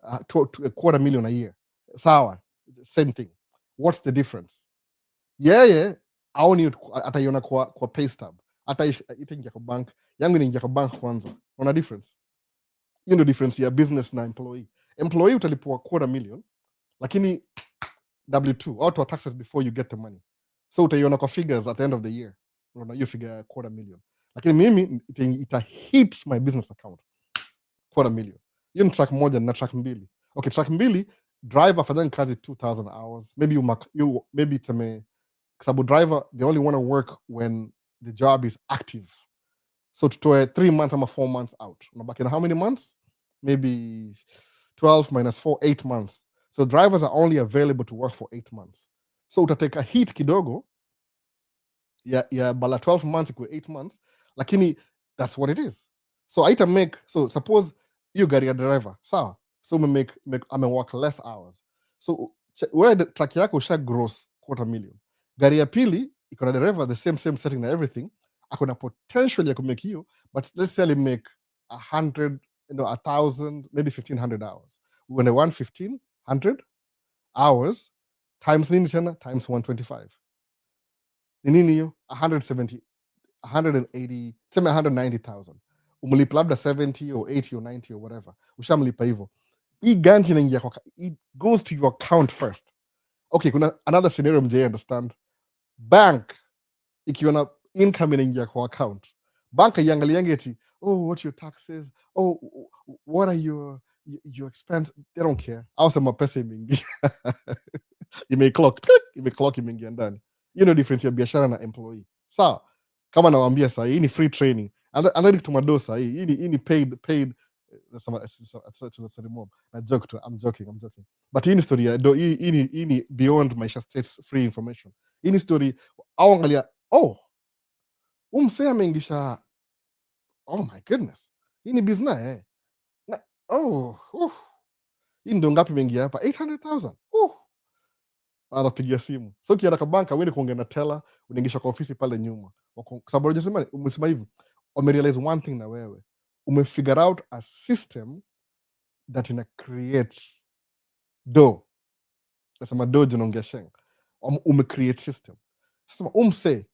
$250,000 a year. Sawa. Same thing. What's the difference? Yeah. Aoni ataiona kwa pay stub. Itaingia kwa bank. Yangu inaingia kwa bank kwanza. Una difference? Hiyo ndio difference ya business na employee. Employee utalipwa $250,000, lakini W2, auto taxes before you get the money. So utaiona kwa figures at the end of the year. Unaona hiyo figure $250,000. Lakini mimi ita hit my business account. $250,000. Hiyo ni track moja na track mbili. Okay, track mbili, driver afanya kazi 2,000 hours. Maybe tame sababu driver, they only want to work when the job is active. So tutoe 3 months ama 4 months out. Unabaki na how many months? Maybe 12 minus 4, 8 months. So drivers are only available to work for 8 months. So utateka hit kidogo ya bala 12 months iko 8 months, lakini that's what it is. So so suppose you gari ya driver, sawa? So ame work less hours. So where the track yako usha gross $250,000. Gari ya pili iko na driver the same setting na everything, akona potential ya kumake hiyo, but let's say make 100, 1,000, maybe 1,500 hours. When they want 1,500 hours times nini tena times 125. Ni nini hiyo? 170, 180, sema 190,000. Umlipa labda 70 or 80 or 90 or whatever. Ushamlipa hivyo. Hii ganji inaingia kwa, it goes to your account first. Okay, kuna another scenario mje understand. Bank ikiona income inaingia kwa account. Bank iangaliange eti, oh, what your taxes? Oh, what are your expenses? They don't care. Au sema pesa imeingia. Imeclock imeingia ndani. You know difference ya biashara na employee. Sawa. Kama nawaambia sasa hii ni free training. Anza kutumado sasa hii ni paid na joke tu. I'm joking. But hii ni story ya hii ni beyond Maisha State's free information. Hii ni story au angalia, oh, umsea ameingisha, oh my goodness. Hii ni business hii ndo ngapi imeingia hapa? 800,000. Anapigia simu. So ukienda kwa banka uende kuongea na teller, unaingisha kwa ofisi pale nyuma. Kwa sababu umesema hivi, umerealize one thing na wewe. Umefigure out a system that ina create do. Nasema do jinaongea sheng. Umecreate system. Sasa umse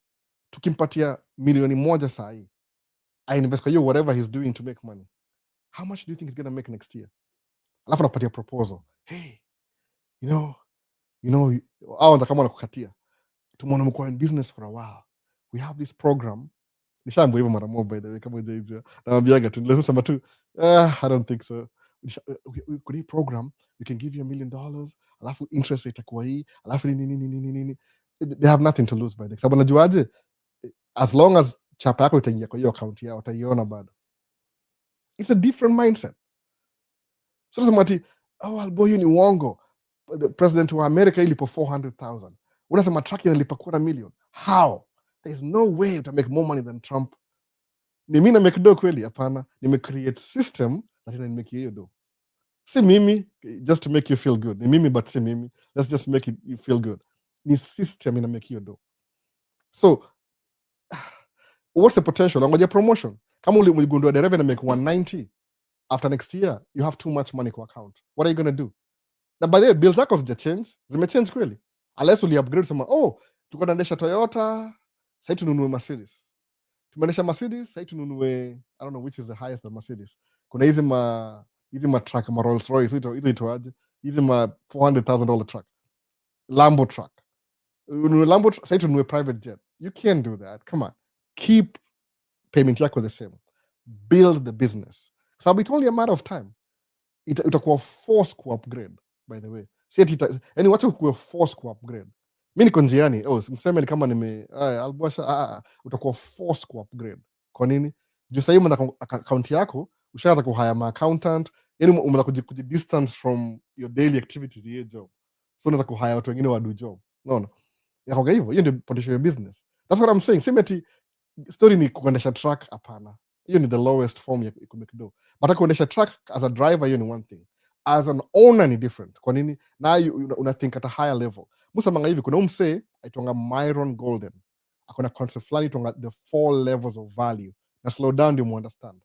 tukimpatia $1,000,000 saa hii, I invest kwa hiyo whatever he's doing to make money. How much do you think he's gonna make next year? Alafu napatia proposal. Hey, you know, au kama wanakukatia. Tumeona mko in business for a while. We have this program. Nishambo hivyo mara moja by the way, kama unajua. Naambiaga tu nasema tu, I don't think so. Could you program, we can give you $1,000,000, alafu interest rate itakuwa hii, alafu nini. They have nothing to lose by the way. Sababu najuaje, as long as chapa yako itaingia kwa hiyo account yao, utaiona bado. It's a different mindset. So nasema ati, oh, alboyo ni uongo. The president wa America ilipo 400,000. Unasema truck inalipa $250,000. How? There's no way to make more money than Trump. Ni mimi na make do kweli? Hapana. Nime create system that ina make hiyo do. Si mimi just to make you feel good. Ni mimi but si mimi. Let's just make you feel good. Ni system ina make hiyo do. So what's the potential? Ngoja promotion. Kama uligundua dereva na make 190 after next year, you have too much money kwa account. What are you going to do? Na by the way, bills zako zimechange kweli, unless upgrade sema tulikuwa tunaendesha Toyota, sasa tununue Mercedes. Tumeendesha Mercedes, sasa tununue, I don't know which is the highest of Mercedes. Kuna hizi ma truck, ma Rolls Royce, hizo itoaje, hizi ma $400,000 truck, Lambo truck. Ununue Lambo, sasa tununue private jet. You can't do that. Come on, keep payment yako the same, build the business. So it's only a matter of time. Itakuwa force ku upgrade, by the way. Yani wacha kuwa force ku upgrade. Mimi niko njiani, mseme kama albasha, utakuwa forced ku upgrade. Kwa nini? Juu sasa hivi account yako ushaanza ku hire ma accountant, yani umeanza kujidistance from your daily activities hiyo job. So unaweza ku hire watu wengine wa do job. Unaona? Inakuwa hivyo, hiyo ndio potential ya business. That's what I'm saying. Sema story ni kuendesha truck, hapana. Hiyo ni the lowest form ya kumake do. But kuendesha truck as a driver, hiyo ni one thing. As an owner ni different. Kwa nini? Now una think at a higher level. Musa manga hivi, kuna umse aitwanga Myron Golden, akona concept fulani aitwanga the 4 levels of value. Na slow down ndio understand.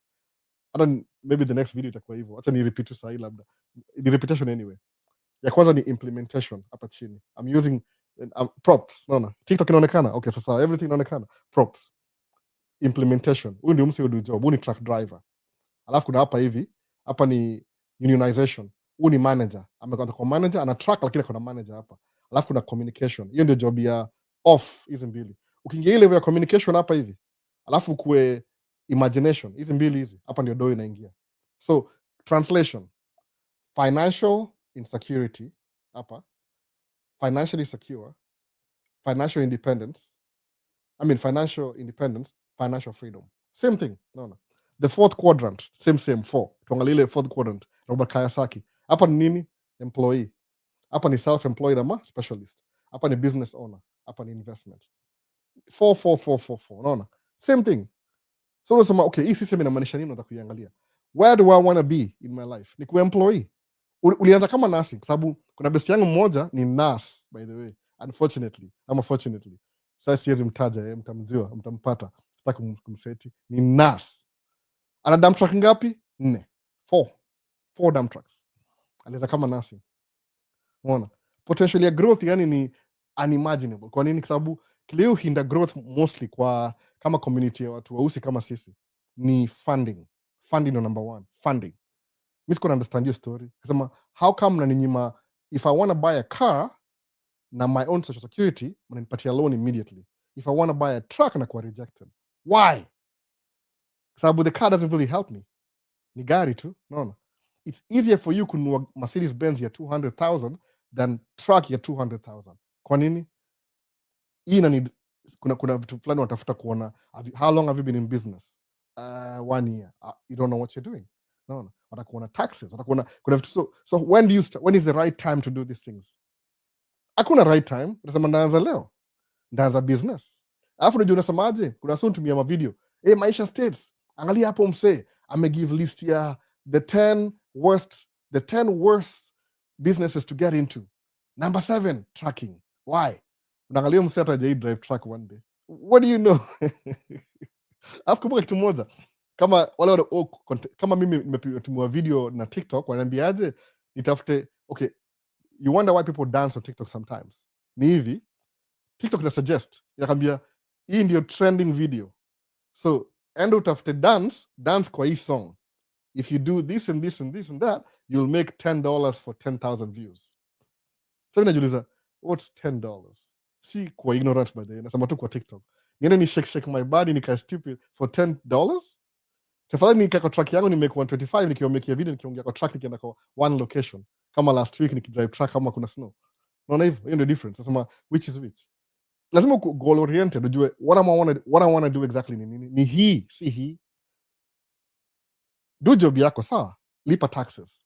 Hata maybe the next video itakuwa hivyo. Acha ni repeat tu sahi labda. The repetition anyway. Ya kwanza ni implementation hapa chini. I'm using props. Naona TikTok inaonekana. Okay, sasa everything inaonekana. Props. Implementation. Huyu ndio mse udu job. Huyu ni truck driver. Alafu kuna hapa hivi. Hapa ni unionization. Huyu ni manager. Amekuwa kwa manager, ana truck lakini kuna manager hapa. Alafu kuna communication. Hiyo ndio job ya off hizi mbili. Ukiingia ile level ya communication hapa hivi. Alafu kuwe imagination. Hizi mbili hizi. Hapa ndio doi inaingia. So, translation. Financial insecurity hapa. Financially secure. Financial independence. Financial independence, financial freedom. Same thing. No. The fourth quadrant, same 4. Tuangalie ile fourth quadrant, Robert Kiyosaki. Hapa ni nini? Employee. Hapa ni self-employed ama specialist. Hapa ni business owner. Hapa ni investment. 4. Unaona? Same thing. So unasema okay, hii system inamaanisha nini? Unataka kuiangalia. Where do I want to be in my life? Ni kuwa employee. Ulianza kama nursing, sababu kuna best yangu mmoja ni nurse, by the way. Unfortunately, ama fortunately. Sasa siwezi mtaja, mtamjua, mtampata. Sitaki kumseti. Ni nurse. Ana dump truck ngapi? 4. 4 dump trucks. Alianza kama nursing. Unaona? Potential ya growth yani ni unimaginable. Kwa nini? Kwa sababu kileo hinda growth mostly kwa kama community ya watu weusi kama sisi ni funding. Funding no number 1. Funding. Mimi siko understand your story. Kasema how come mnaninyima, if I want to buy a car na my own social security, mnanipatia loan immediately. If I want to buy a truck nakuwa rejected. Why? Sababu the car doesn't really help me. Ni gari tu, naona. It's easier for you kununua Mercedes Benz ya 200,000 than truck ya 200,000. Kwa nini? Kuna vitu fulani watafuta kuona, how long have you been in business? 1 year. You don't know what you're doing. Naona. Watakuona taxes, kuna vitu so when do you start? When is the right time to do these things? Hakuna right time. Unasema ndaanza leo. Ndaanza business. Alafu unajua unasemaje? Kuna soon tumia video. Maisha States. Angalia hapo mse, give list ya the 10 worst businesses to get into. Number 7, trucking. Why? Unaangalia mse hata hajai drive truck one day. What do you know? Alafu kumbuka kitu moja. Kama wale kama mimi nimetumia video na TikTok, wananiambiaje nitafute, okay, you wonder why people dance on TikTok sometimes. Ni hivi, TikTok ina suggest, inakwambia hii ndio trending video. So, endo utafute dance kwa hii song. If you do this and this and this and that, you'll make $10 for 10,000 views. So najiuliza, what's $10? Si kwa ignorant by the way, nasema tu kwa TikTok. Niende ni shake my body nika stupid for $10? Tafadhali nika kwa track yangu ni make 125 nikiongea video nikiongea kwa track nikienda kwa one location. Kama last week nikidrive track kama kuna snow. Unaona hivyo? Hiyo ndio difference. Nasema which is which. Lazima goal oriented ujue what I want to do exactly ni nini. Ni hii, si hii. Do job yako sawa, lipa taxes.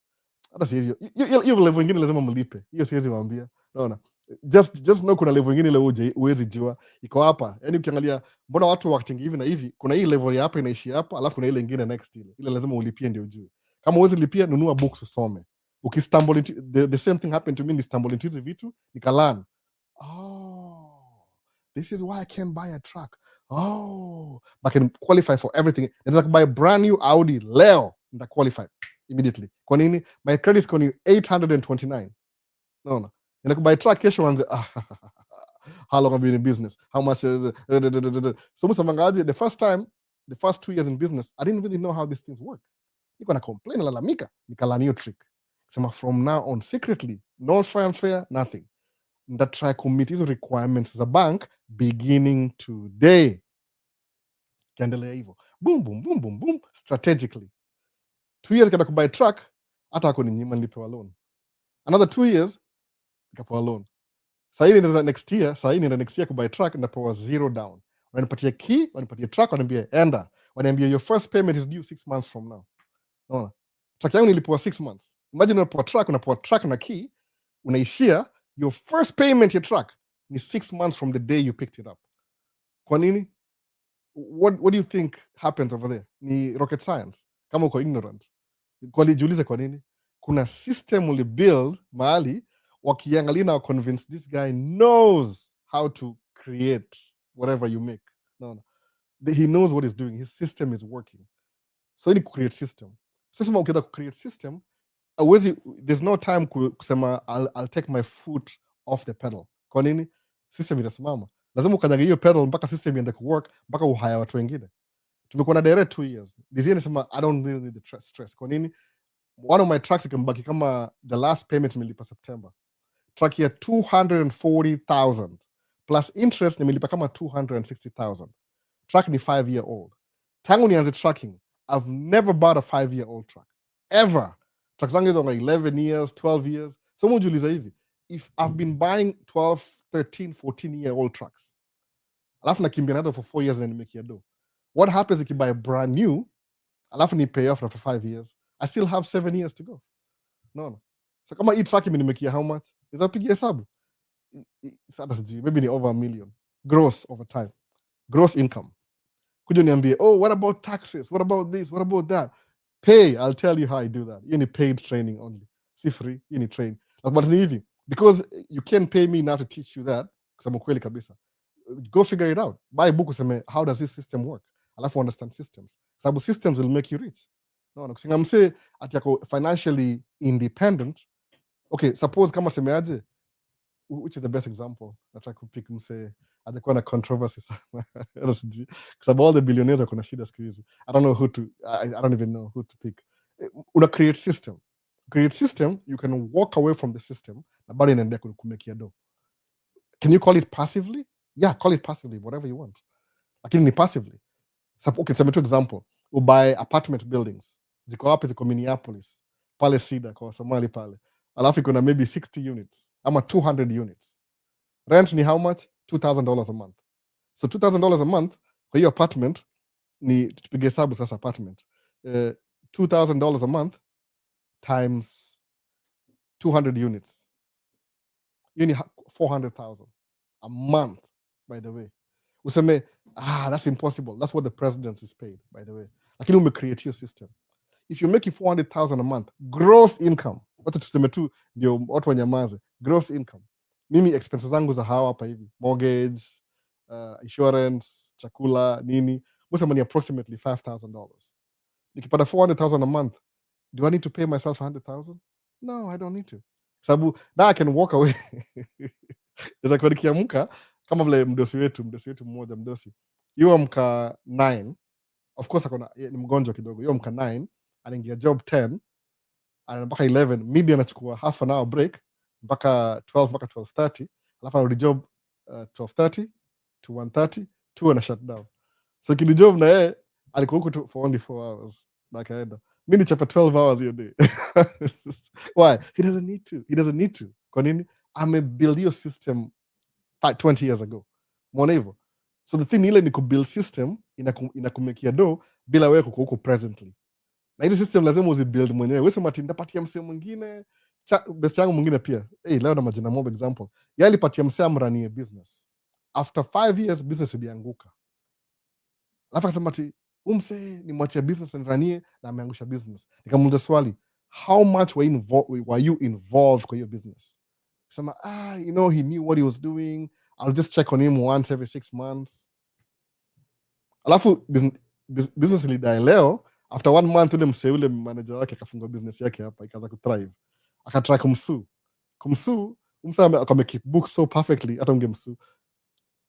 Hata siwezi hiyo level nyingine lazima mlipe. Hiyo siwezi waambia. Unaona? Just know kuna level nyingine ile uwezi jua iko hapa. Yaani ukiangalia mbona watu acting hivi na hivi, kuna hii level ya hapa inaishi hapa, alafu kuna ile nyingine next ile. Ile lazima ulipie ndio ujue. Kama uwezi lipia, nunua books usome. Ukistumble into the same thing happened to me, ni stumble into vitu, nikalearn. This is why I can't buy a truck. Oh, but can qualify for everything. It's like buy a brand new Audi leo nita qualify immediately. Kwa nini? My credit score ni 829. No. Inakubuy truck kesho wanze how long have you been in business? How much? So msamangaji, the first 2 years in business, I didn't really know how these things work. Niko na complain lalamika, nikala new trick. Sema from now on secretly, no fanfare, nothing. Ndatry commit hizo requirements za bank beginning today. Kiendelea hivyo. Boom, boom, boom, boom, boom, strategically. 2 years kada kubuy truck, hata ako ni nyima nilipewa loan. Another 2 years, nikapewa loan. Sahii ni next year kubuy truck, napewa 0 down. Wanipatia key, wanipatia truck, waniambia enda. Waniambia your first payment is due 6 months from now. Unaona? Truck yangu nilipewa 6 months. Imagine unapewa truck na key, unaishia, your first payment ya truck ni 6 months from the day you picked it up. Kwa nini? What do you think happens over there? Ni rocket science. Kama uko ignorant. Jiulize kwa nini? Kuna system ulibuild mahali wakiangalia na convince this guy knows how to create whatever you make. No. He knows what he's doing. His system is working. So ni create system. Sasa ukienda create system, there's no time kusema I'll take my foot off the pedal. Kwa nini? System itasimama. Lazima ukanyage hiyo pedal mpaka system iende kuwork, mpaka uhaya watu wengine. Tumekuwa na direct 2 years. This year nasema I don't really need the stress. Kwa nini? One of my trucks ikambaki kama the last payment nimelipa September. Truck ya 240,000 plus interest nimelipa kama 260,000. Truck ni 5-year-old. Tangu nianze trucking, I've never bought a 5-year-old truck ever. Truck zangu hizo like 11 years, 12 years. So mujiuliza hivi, if I've been buying 12, 13, 14-year-old trucks, alafu nakimbia nazo for 4 years na nimekia do, what happens if you buy a brand new, alafu ni pay off after 5 years? I still have 7 years to go. No. So kama hii truck imenimekia how much? Is that pigia hesabu? Maybe ni over $1 million. Gross over time. Gross income. Kuja niambie, oh, what about taxes? What about this? What about that? Pay, I'll tell you how I do that. You need paid training only. Si free, you need train. But ni hivi, because you can't pay me now to teach you that, kusema kweli kabisa. Go figure it out. Buy a book useme, how does this system work? Alafu understand systems. Sababu systems will make you rich. No, kusinga mse ati yako financially independent. Okay, suppose kama semeaje, which is the best example? Nataka kupick mse atakuwa na controversy sana. Because all the billionaires wako na shida siku hizi. I don't even know who to pick. Una create system. Create system, you can walk away from the system na bado inaendelea kumekia do. Can you call it passively? Yeah, call it passively, whatever you want. Lakini ni passively. Okay, sema tu example. Ubuy apartment buildings. Ziko wapi? Ziko Minneapolis. Pale Cedar kwa Somali pale. Alafu iko na maybe 60 units ama 200 units. Rent ni how much? $2,000 a month. So $2,000 a month kwa hiyo apartment ni, tupige hesabu sasa apartment. $2,000 a month times 200 units. Hiyo ni 400,000 a month, by the way. Useme, that's impossible. That's what the president is paid, by the way. Lakini umecreate your system. If you're making 400,000 a month, gross income, wacha tuseme tu ndio watu wanyamaze, gross income. Mimi expenses zangu za hawa hapa hivi, mortgage, insurance, chakula, nini, musema ni approximately $5,000. Nikipata 400,000 a month, do I need to pay myself 100,000? No, I don't need to. Sababu now I can walk away. Iza kwa nikiamka kama vile mdosi wetu mmoja mdosi. Yeye amka 9. Of course akona ni mgonjwa kidogo. Yeye amka 9, anaingia job 10, ana mpaka 11, midi anachukua half an hour break mpaka 12 mpaka 12:30, alafu anarudi job 12:30 to 1:30, 2 ana shut down. So kili job na yeye alikuwa huko for only 4 hours. Na kaenda. Mimi nichapa 12 hours a day. Why? He doesn't need to. Kwa nini? Build your system 20 years ago. Mwona hivyo? So the thing ile ni kubuild system inakumekia do bila wewe kuko huko presently. Na ile system lazima uzibuild mwenyewe. Wewe sema ati ndapatia msemo mwingine, best yangu mwingine pia. Leo na majina mob example. Yeye alipatia msemo amranie business. After 5 years business ilianguka. Alafu akasema ati umse ni mwachia business niranie na ameangusha business. Nikamuuliza swali, how much were you involved kwa hiyo business? Sema, he knew what he was doing. I'll just check on him once every 6 months. alafu business ilidai leo. After 1 month ule msee ule manager wake akafungua business yake hapa, ikaanza kuthrive. Akatry kumsuu msa amekeep books so perfectly hata ungemsuu.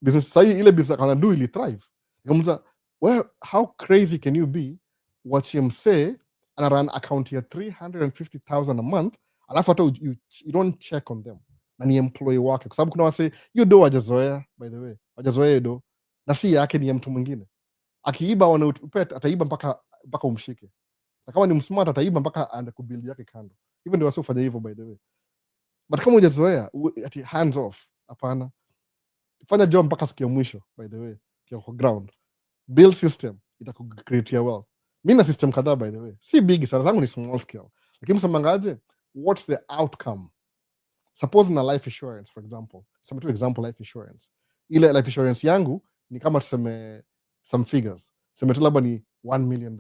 Business sahi ile business akanadu ili thrive. Nikamwambia, well, how crazy can you be watching msee ana run account ya 350,000 a month, alafu hata you don't check on them na ni employee wake, kwa sababu kuna wase hiyo do hajazoea, by the way hajazoea hiyo do, na si yake, ni ya mtu mwingine. Akiiba wanaupet ataiba mpaka umshike, na kama ni msmart ataiba mpaka aanze kubuild yake kando. Hivyo ndio wase ufanya hivyo, by the way. But kama hujazoea ati hands off, hapana. Fanya job mpaka siku ya mwisho, by the way, kwa ground. Build system itakucreate wealth. Mimi na system kadhaa, by the way, si big sana, zangu ni small scale, lakini msemangaje, what's the outcome? Suppose na life insurance, for example, some example life insurance, ile life insurance yangu ni kama tuseme some figures, tuseme tu labda ni $1 million.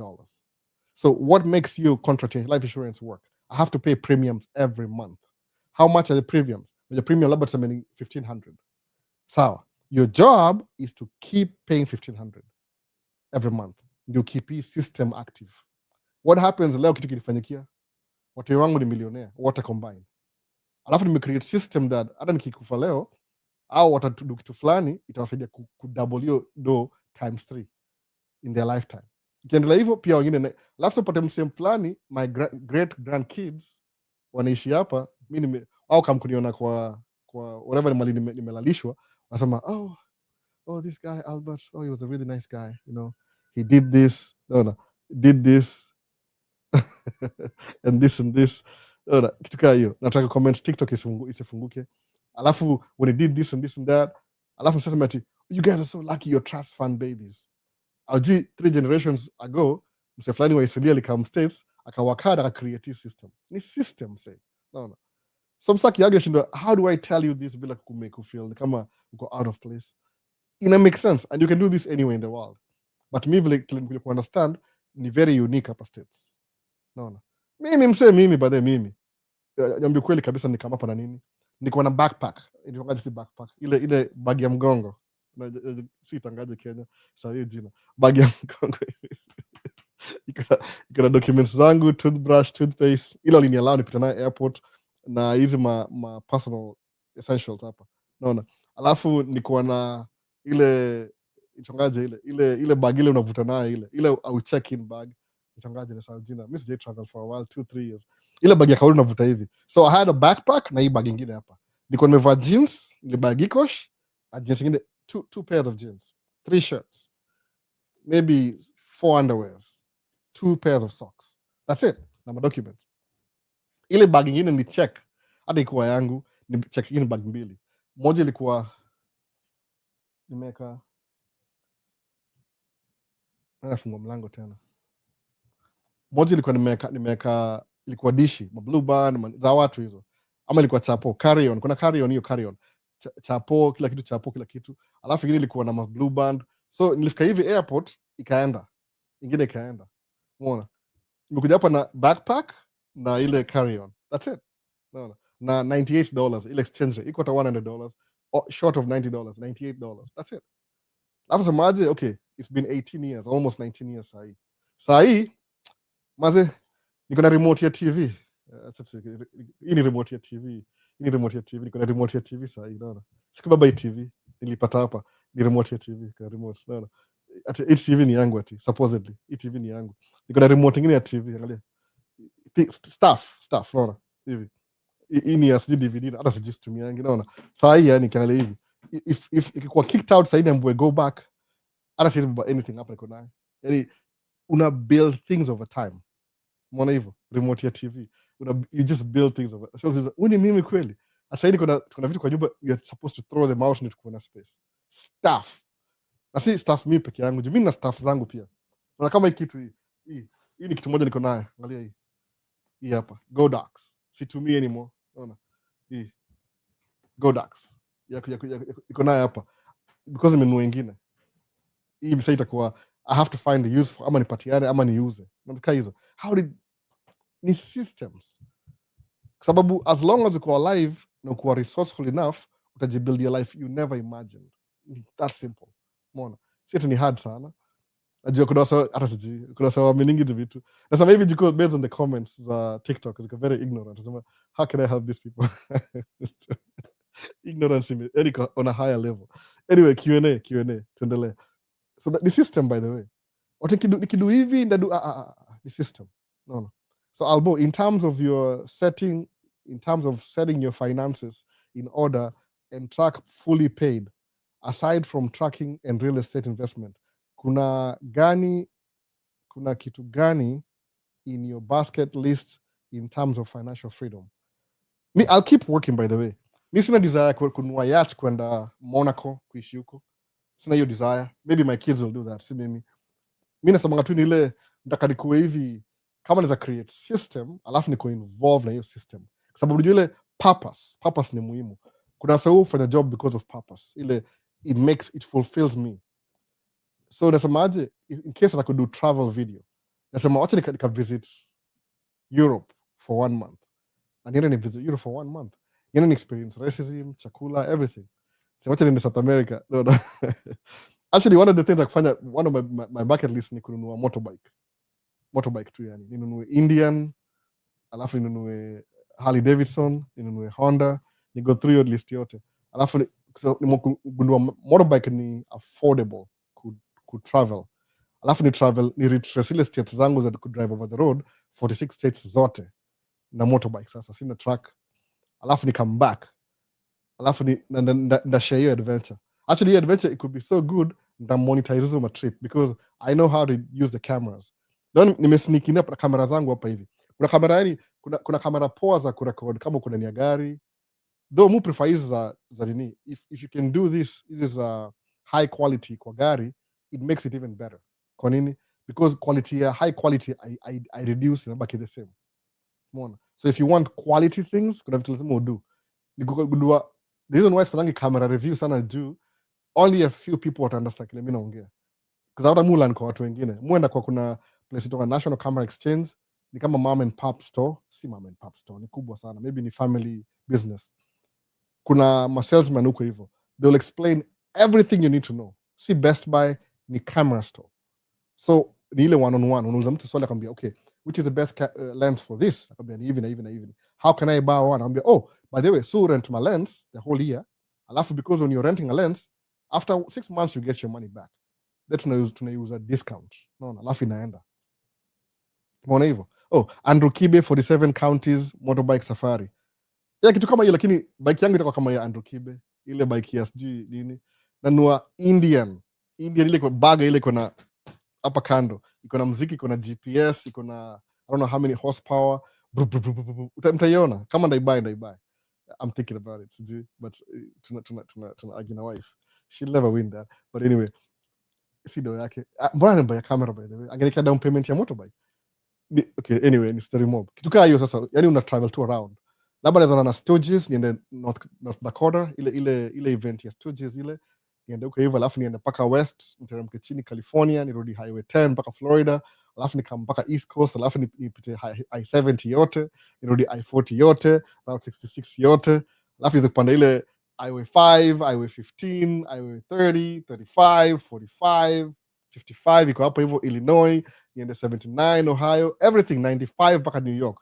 So what makes you contract life insurance work? I have to pay premiums every month. How much are the premiums? The premium labda tuseme ni 1,500. Sawa, your job is to keep paying 1,500 every month, ndio keep his system active. What happens leo kitu kilifanyikia, watu wangu ni millionaire wote combine, alafu nimecreate system that hata nikikufa leo au watatudu kitu fulani itawasaidia kudouble hiyo do times 3 in their lifetime. Ikiendelea hivyo pia wengine, alafu upate msem fulani, my great grandkids wanaishi hapa, mimi au kama kuniona kwa whatever mali nimelalishwa, wasema oh this guy Albert, oh he was a really nice guy, you know, he did this, did this and this. Kitu kaa hiyo, nataka comment TikTok isifunguke, alafu when he did this and that, alafu sasa mati, you guys are so lucky, you're trust fund babies. Ajui 3 generations ago mse fulani wa Israeli alikam States akawakada akacreate system. Ni system say. No. So msaki yage shindo, how do I tell you this bila kumake you feel kama uko out of place? Ina make sense, and you can do this anywhere in the world. But me vile ku understand ni very unique hapa States. No. Mimi baadaye mimi. Jambi kweli kabisa ni kama hapa na nini? Niko na backpack. Ndio si backpack. Ile bag ya mgongo. Si tangaje Kenya. Sasa hiyo jina. Bag ya mgongo. Iko na documents zangu, toothbrush, toothpaste. Ile aliniallow nipita nayo airport na hizi ma personal essentials hapa. Naona. Alafu niko na ile itangaje ile bag ile unavuta nayo ile au check-in bag. Itangaje na South jina. Mimi sija travel for a while, 2-3 years. Ile bag ya kawaida unavuta hivi. So I had a backpack na hii bag nyingine hapa. Niko nimevaa jeans, ile bag ikosh, na jeans nyingine, two pairs of jeans, 3 shirts, maybe 4 underwears, 2 pairs of socks. That's it. Na my documents. Ile bag nyingine ni check. Hata ikuwa yangu, ni check nyingine bag mbili. Moja ilikuwa nimeka nafunga mlango tena. Moja ilikuwa nimeka ilikuwa dishi, ma blue band za watu hizo. Ama ilikuwa chapo, carry on. Kuna carry on hiyo carry on. Chapo kila kitu, chapo kila kitu. Alafu ingine ilikuwa na ma blue band. So nilifika hivi airport ikaenda. Ingine ikaenda. Umeona? Nimekuja hapa na backpack na ile carry on. That's it. Unaona? Na $98 ile exchange rate iko hata $100. Short of $90, $98. That's it. Alafu semaje, okay, it's been 18 years, almost 19 years sahi. Sahi maze niko na remote ya TV. Hii ni remote ya TV. Niko na remote ya TV sahi, unaona. Sikubaba hii TV nilipata hapa, ni remote ya TV, kwa remote, unaona. Ati hii TV ni yangu ati, supposedly hii TV ni yangu. Niko na remote nyingine ya TV, angalia. Stuff, unaona. Hivi. Hii ni ya DVD, hata sijitumia yangu, unaona. Sahi yani kiangalia hivi. If ikikuwa kicked out sahi na go back, hata siwezi baba anything hapa niko nayo. Yani una build things over time. Umeona hivyo? Remote ya TV. You just build things over. So uni mimi kweli. Sasa hivi kuna vitu kwa nyumba, you are supposed to throw them out, ndio kuna space. Stuff. Na si stuff mimi peke yangu, mimi na stuff zangu pia. Na kama hii kitu hii ni kitu moja niko nayo. Angalia hii. Hii hapa. Go Docs. Situmii anymore. Unaona? Hii. Go Docs. Iko nayo hapa. Because nimenunua nyingine. Hii sasa itakuwa I have to find the use for, ama nipatiane ama niuze. Nataka hizo. Ni systems. Kwa sababu as long as uko alive na uko resourceful enough, utajibuild your life you never imagined. That simple. Umeona? Si ati ni hard sana. Najua kuna wasa hata sijui. Kuna wasa waaminingi hizi vitu. Nasema hivi jiko based on the comments za TikTok ziko very ignorant. Nasema how can I help these people? Ignorance yani on a higher level. Anyway, Q&A tuendelee. So the system, by the way. What nikidu hivi ndadu the system. No. So Albo, in terms of setting your finances in order and track fully paid, aside from tracking and real estate investment, kuna kitu gani in your basket list in terms of financial freedom? Me, I'll keep working, by the way. Mi sina desire kununua yacht kwenda Monaco kuishi huko. Sina hiyo desire. Maybe my kids will do that. Si mimi. Mi nasemanga tu ni ile nataka nikuwe hivi kama naweza create system alafu niko involved na hiyo system. Kwa sababu unajua ile purpose ni muhimu. Kuna sababu ufanya job because of purpose. Ile it fulfills me. So nasemaje, in case I could do travel video, nasema wacha nika visit Europe for 1 month. And niende ni visit Europe for 1 month. Niende ni experience racism, chakula, everything. So wacha niende South America. No. Actually, one of the things I kufanya, one of my bucket list ni kununua motorbike tu yani. Ninunue Indian, alafu ninunue Harley Davidson, ninunue Honda, ni go through your list yote. Alafu nimegundua motorbike ni affordable could travel. Alafu ni retrace ile steps zangu za could drive over the road 46 states zote na motorbike sasa sina truck. Alafu ni come back. Alafu ni share hiyo adventure. Actually, your adventure, it could be so good that monetizes my trip because I know how to use the cameras. Then nimesneaking up na kamera zangu hapa hivi. Kuna kamera yani, kuna kamera poa za kurecord kama kuna ni gari. Though mu prefer hizi za nini. If you can do this is a high quality kwa gari, it makes it even better. Kwa nini? Because high quality I reduce inabaki the same. Umeona? So if you want quality things, kuna vitu lazima udo. Nikugundua the reason why sifanyangi camera review sana juu only a few people what understand kile mimi naongea. Because hata mulan kwa watu wengine. Muenda kwa kuna place itoka National Camera Exchange, ni kama mom and pop store, si mom and pop store, ni kubwa sana. Maybe ni family business. Kuna ma salesman huko hivyo. They'll explain everything you need to know. Si Best Buy, ni camera store. So ni ile one-on-one. Unauliza mtu swali akamwambia, okay, which is the best lens for this? Akamwambia ni hivi na hivi na hivi. How can I buy one? Akamwambia, oh, by the way, so rent my lens the whole year. Alafu because when you're renting a lens, after 6 months you get your money back. That tunaiuza discount. No, alafu inaenda. Umeona hivyo? Oh, Andrew Kibe 47 counties motorbike safari. Ya kitu kama hiyo, lakini bike yangu itakuwa kama ya Andrew Kibe, ile bike ya sijui nini. Nanua Indian ile kwa baga ile iko na hapa kando, iko na muziki, iko na GPS, iko na I don't know how many horsepower. Mtaiona kama ndaibuy. I'm thinking about it, sijui, but tuna agina wife. She'll never win that. But anyway, si do yake. Mbona namba camera, by the way? Angelika down payment ya motorbike. Okay, anyway, ni story mob. Kitu kaa hiyo sasa, yani una travel to around. Labda naweza na Sturgis, niende North Dakota, ile event ya Sturgis ile, niende huko hivyo, alafu niende mpaka West, niteremke chini California, nirudi Highway 10 mpaka Florida, alafu nikam mpaka East Coast, alafu nipite I-70 yote, nirudi I-40 yote, Route 66 yote, alafu niweze kupanda ile Highway 5, Highway 15, Highway 30, 35, 45, 55, iko hapo hivyo Illinois, niende 79 Ohio, everything 95 mpaka New York,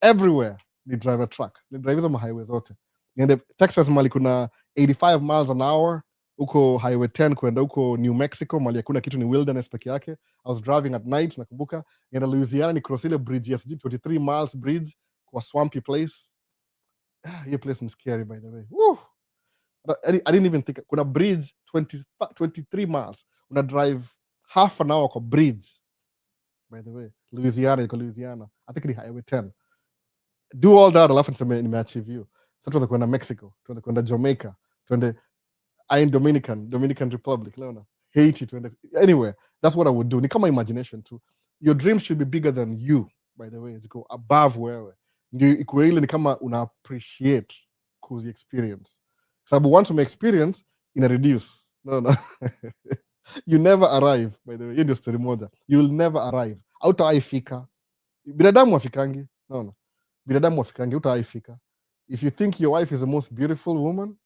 everywhere ni driver truck, ni drive hizo highway zote. Niende Texas mali kuna 85 miles an hour, huko Highway 10 kwenda huko New Mexico mali hakuna kitu, ni wilderness peke yake. I was driving at night, nakumbuka. Niende Louisiana, ni cross ile bridge ya 23 miles bridge kwa swampy place. Hiyo place is scary, by the way. Woo! I didn't even think. Kuna bridge 23 miles. Una drive half an hour kwa bridge. By the way, Louisiana. I think ni Highway 10. Do all that, alafu niseme nimeachieve you. So tuanze kwenda Mexico, tuanze kwenda Jamaica, tuende Dominican Republic, Leona, Haiti, tuende anywhere. That's what I would do. Ni kama imagination too. Your dreams should be bigger than you, by the way. Ziko above wewe. Ndio ikuwe ile ni kama una appreciate kuzi experience. Sababu once you experience, ina reduce. No. You never arrive, by the way. Hiyo ndio story moja. You will never arrive. Hautaifika. Binadamu wafikangi. No. Binadamu wafikangi, utaifika. If you think your wife is the most beautiful woman,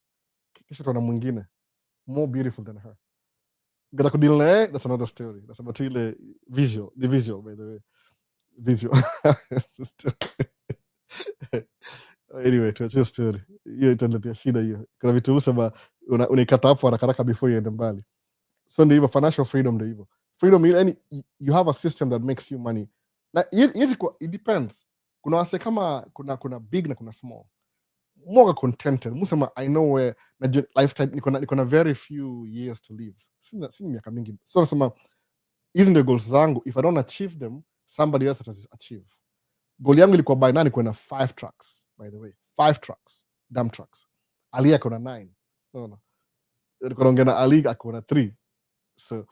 kesho utaona mwingine more beautiful than her. gata kudeal na that's another story. That's about ile visual, the visual by the way. Visual. Anyway, tuachie story hiyo, italetea shida hiyo. Kuna vitu usema unaikata hapo haraka before iende mbali. So ndio hivyo, financial freedom ndio hivyo. Freedom, yani you have a system that makes you money. Na it depends. Kuna wase kama kuna big na kuna small. More contented. Musema I know where na lifetime niko na very few years to live. Sina miaka mingi. So nasema hizi ndio goals zangu. If I don't achieve them, somebody else has achieve. Goal yangu ilikuwa by nani kuna 5 trucks, by the way. 5 trucks, dump trucks. Ali akona 9. No. Nilikuwa naongea na Ali akona 3. So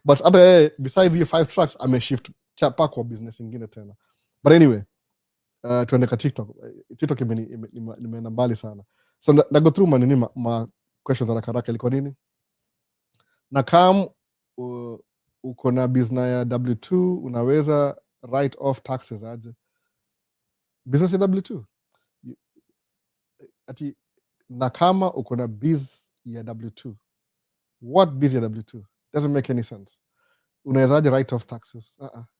but other besides the 5 trucks ameshift chapa kwa business ingine tena. But anyway, tuende ka TikTok. TikTok nimeenda mbali sana. So na go through ma questions haraka ilikuwa nini? Na kama uko na business ya W2 unaweza write off taxes aje? Business ya W2. Ati na kama uko na biz ya W2. What biz ya W2? Doesn't make any sense. Unawezaje write off taxes?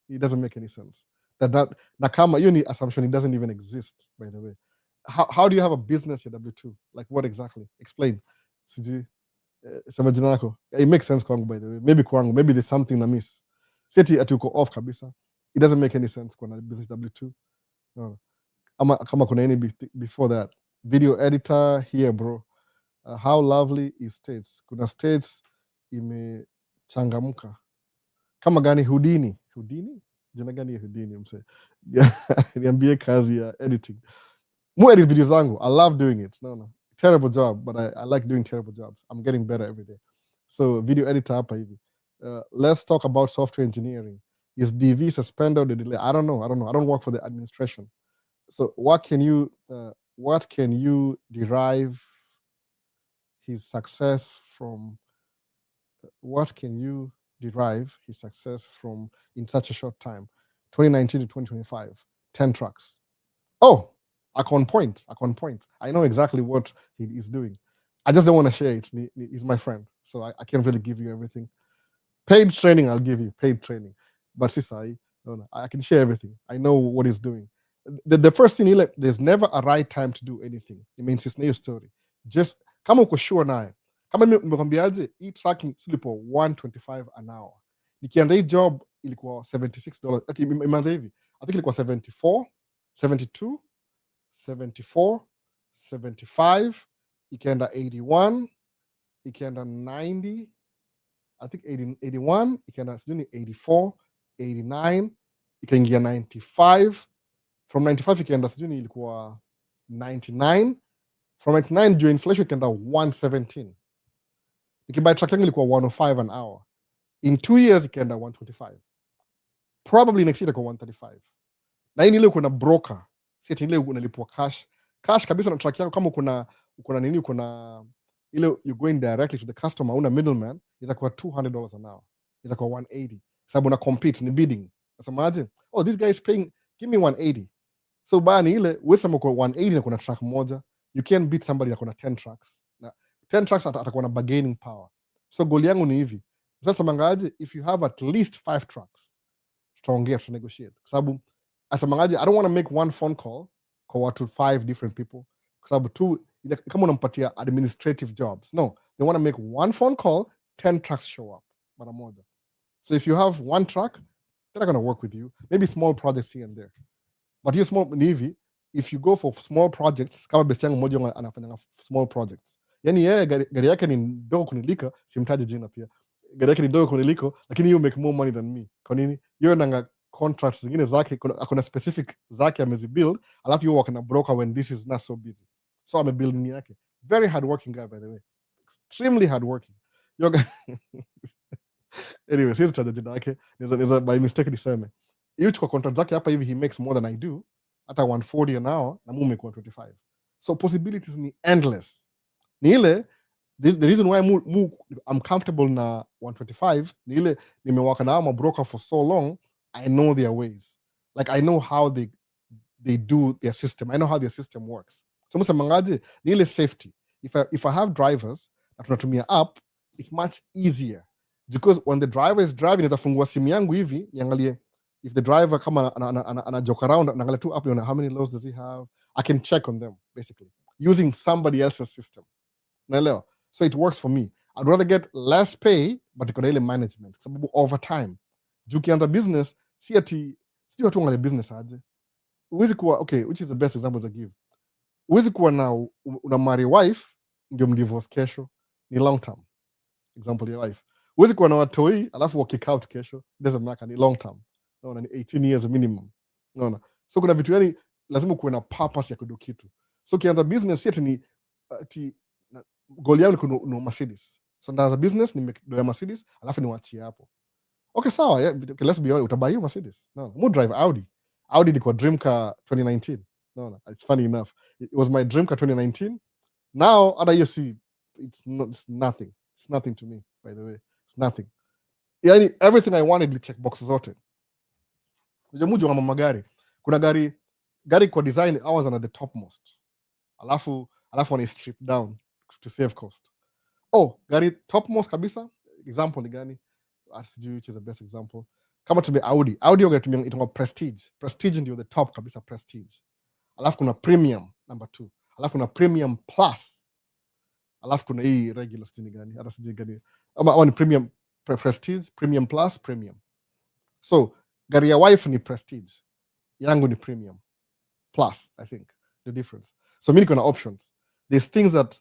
It doesn't make any sense. That na kama hiyo ni assumption, it doesn't even exist, by the way. How do you have a business ya W2? Like what exactly? Explain. Sijui sema jina lako. It makes sense kwangu, by the way. Maybe there's something na miss. Seti ati uko off kabisa. It doesn't make any sense kwa business W2. No. Kama kuna any before that. Video editor here, bro. How lovely is States? Kuna States imechangamka. Kama gani? Houdini? Jina gani ya Houdini mse? Niambie kazi ya editing. Mu edit videos zangu. I love doing it. No. Terrible job, but I like doing terrible jobs. I'm getting better every day. So video editor hapa hivi. Let's talk about software engineering. Is DV suspended or delay? I don't know. I don't work for the administration. So what can you derive his success from? What can you derive his success from in such a short time? 2019 to 2025, 10 trucks. Oh, I can point. I know exactly what he is doing. I just don't want to share it. He's my friend, so I can't really give you everything. Paid training, I'll give you paid training. But Sisai, no, I can share everything. I know what he's doing. The first thing, there's never a right time to do anything. It means it's no story. Just kama uko sure naye. Kama nimekwambiaje, hii tracking silipo 125 an hour. Nikianza hii job ilikuwa $76. Okay, imeanza hivi. I think ilikuwa 74, 72, 74, 75, ikaenda 81, ikaenda 90, I think 81, ikaenda sijui 84, 89, ikaingia 95. From 95 ikaenda sijui ilikuwa 99. From 99 juu inflation ikaenda 117. Nikibuy truck yangu ilikuwa 105 an hour. In 2 years ikaenda 125. Probably next year itakuwa 135. Na hii ile kuna broker. Si ati ile unalipwa cash kabisa na truck yako. Kama kuna nini, kuna ile you going directly to the customer, una middleman, itakuwa $200 an hour. Itakuwa 180. Sababu una compete, ni bidding. Nasemaje? Oh, this guy is paying, give me 180. So bani ile wewe mko 180 na kuna truck moja, you can't beat somebody that kuna 10 trucks. Na 10 trucks atakuwa na bargaining power. So goal yangu ni hivi. Sasa mangaje, if you have at least 5 trucks, tutaongea, to negotiate. Sababu asamangaje, I don't want to make one phone call kwa watu 5 different people. Sababu tu kama unampatia administrative jobs. No, they want to make one phone call, 10 trucks show up mara moja. So if you have one truck, they're not going to work with you. Maybe small projects here and there. But hiyo small Navy, if you go for small projects, kama best yangu mmoja anafanya small projects. Yani yeye gari yake ni ndogo kuniliko, simtaji jina pia. Gari yake ni ndogo kuniliko, lakini you make more money than me. Kwa nini? Yeye nanga contracts zingine zake, kuna specific zake amezibuild, alafu yeye wako na broker when this is not so busy. So I'm building yake. Very hard working guy, by the way. Extremely hard working. Anyway, sisi tutaja jina yake. Niza by mistake niseme. Hiyo kwa contract zake hapa hivi, he makes more than I do. Hata 140 an hour na mume kwa 25. So possibilities ni endless. Ni ile the reason why I'm comfortable na 125 ni ile nimewaka na ama broker for so long, I know their ways. Like I know how they do their system. I know how their system works. So msemangaje ni ile safety. If I have drivers na tunatumia app, it's much easier because when the driver is driving, itafungua simu yangu hivi niangalie if the driver kama ana joke around, naangalia tu up on how many loads does he have. I can check on them basically using somebody else's system. Naelewa? So it works for me. I'd rather get less pay but iko na ile management kwa sababu over time juu ukianza business si ati sio watu wangalia business aje. Uwezi kuwa okay, which is the best example I give. Uwezi kuwa na una marry wife ndio mdivorce kesho, ni long term example ya life. Uwezi kuwa na watoi alafu wa kick out kesho, doesn't matter, ni long term. Unaona, ni 18 years minimum. Unaona, so kuna vitu yani lazima kuwe na purpose ya kudo kitu. So ukianza business yet ni goal yangu ni Mercedes. So ndaanza business ni do Mercedes alafu niwaachie hapo. Okay, sawa, yeah, okay, let's be honest, utabuy Mercedes. No, mo drive Audi. Audi ilikuwa dream car 2019. No, it's funny enough. It was my dream car 2019. Now, other you see, it's nothing. It's nothing to me, by the way. It's nothing. Yani, everything I wanted to check boxes zote. Muju wa magari. Kuna gari kwa design ours are the topmost. Alafu wana strip down to save cost. Oh, gari topmost kabisa. Example ni gani? Which is the best example. Kama tume Audi. Audi ugatumia itwa Prestige. Prestige ndio the top kabisa, Prestige. Alafu kuna Premium number 2. Alafu kuna Premium Plus. Alafu kuna hii regular stini gani? Hata sijui gani. Ama ni Premium Prestige, Premium Plus, Premium. So, gari ya wife ni Prestige. Yangu ni Premium Plus, I think. The difference. So, mimi niko na options. There's things that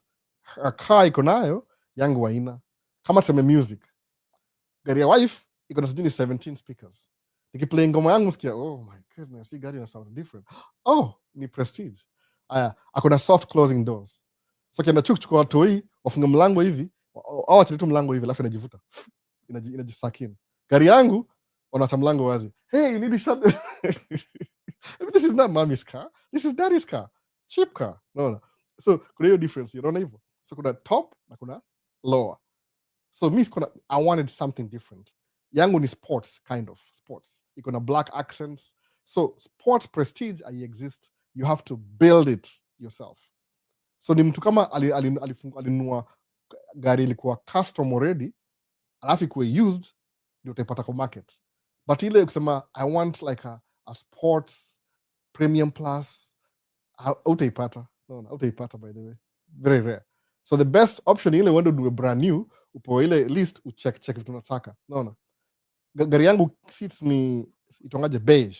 a car iko nayo, yangu haina. Kama tuseme music. Gari ya wife iko na sijui 17 speakers. Nikiplay ngoma yangu sikia, oh my goodness, hii gari ina sound different. Oh, ni Prestige. Aya, akona soft closing doors. So kienda chukua toi, wafunga mlango hivi, au acha tu mlango hivi alafu inajivuta. Inajisakin. Gari yangu wanaacha mlango wazi. Hey, you need to shut this is not mommy's car. This is daddy's car. Cheap car. No. So kuna hiyo difference, unaona hivyo? So kuna top na kuna lower. So I wanted something different. Yangu ni sports, kind of sports. Iko na black accents. So sports Prestige exist. You have to build it yourself. So ni mtu kama alinunua gari ilikuwa custom already, alafu ikuwe used, ndio utaipata kwa market. But ile kusema I want like a sports Premium Plus, utaipata. No, utaipata by the way. Very rare. So the best option ile uende do a brand new, upo ile list ucheck vitu unataka. No. Gari yangu seats ni itongaje beige.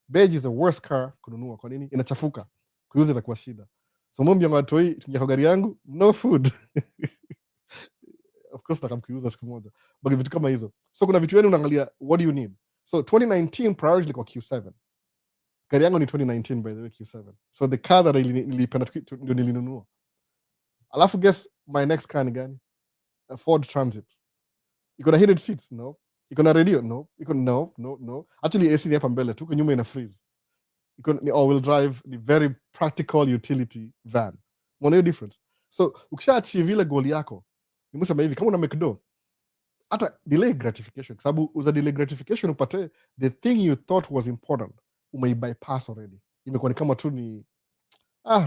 Beige is the worst car kununua. Kwa nini? Inachafuka. Kuuza itakuwa shida. So mimi yangu atoi tukia kwa gari yangu, no food. Of course nitakamkiuza siku moja. But vitu kama hizo. So kuna vitu yenu unaangalia what do you need? So 2019 priority ilikuwa Q7. Gari yangu ni 2019 by the way, Q7. So the car that nilipenda ndio nilinunua. Alafu guess my next car ni gani? A Ford Transit. Iko na heated seats? No. Iko na radio? No. No. Actually AC ni hapa mbele tu, nyuma ina freeze. Iko ni all-wheel drive, ni very practical utility van. Unaona hiyo difference? So ukisha achieve ile goal yako, nimesema hivi kama una make do, hata delay gratification, kwa sababu uza delay gratification upate the thing you thought was important, bypass already. Imekuwa ni kama tu ni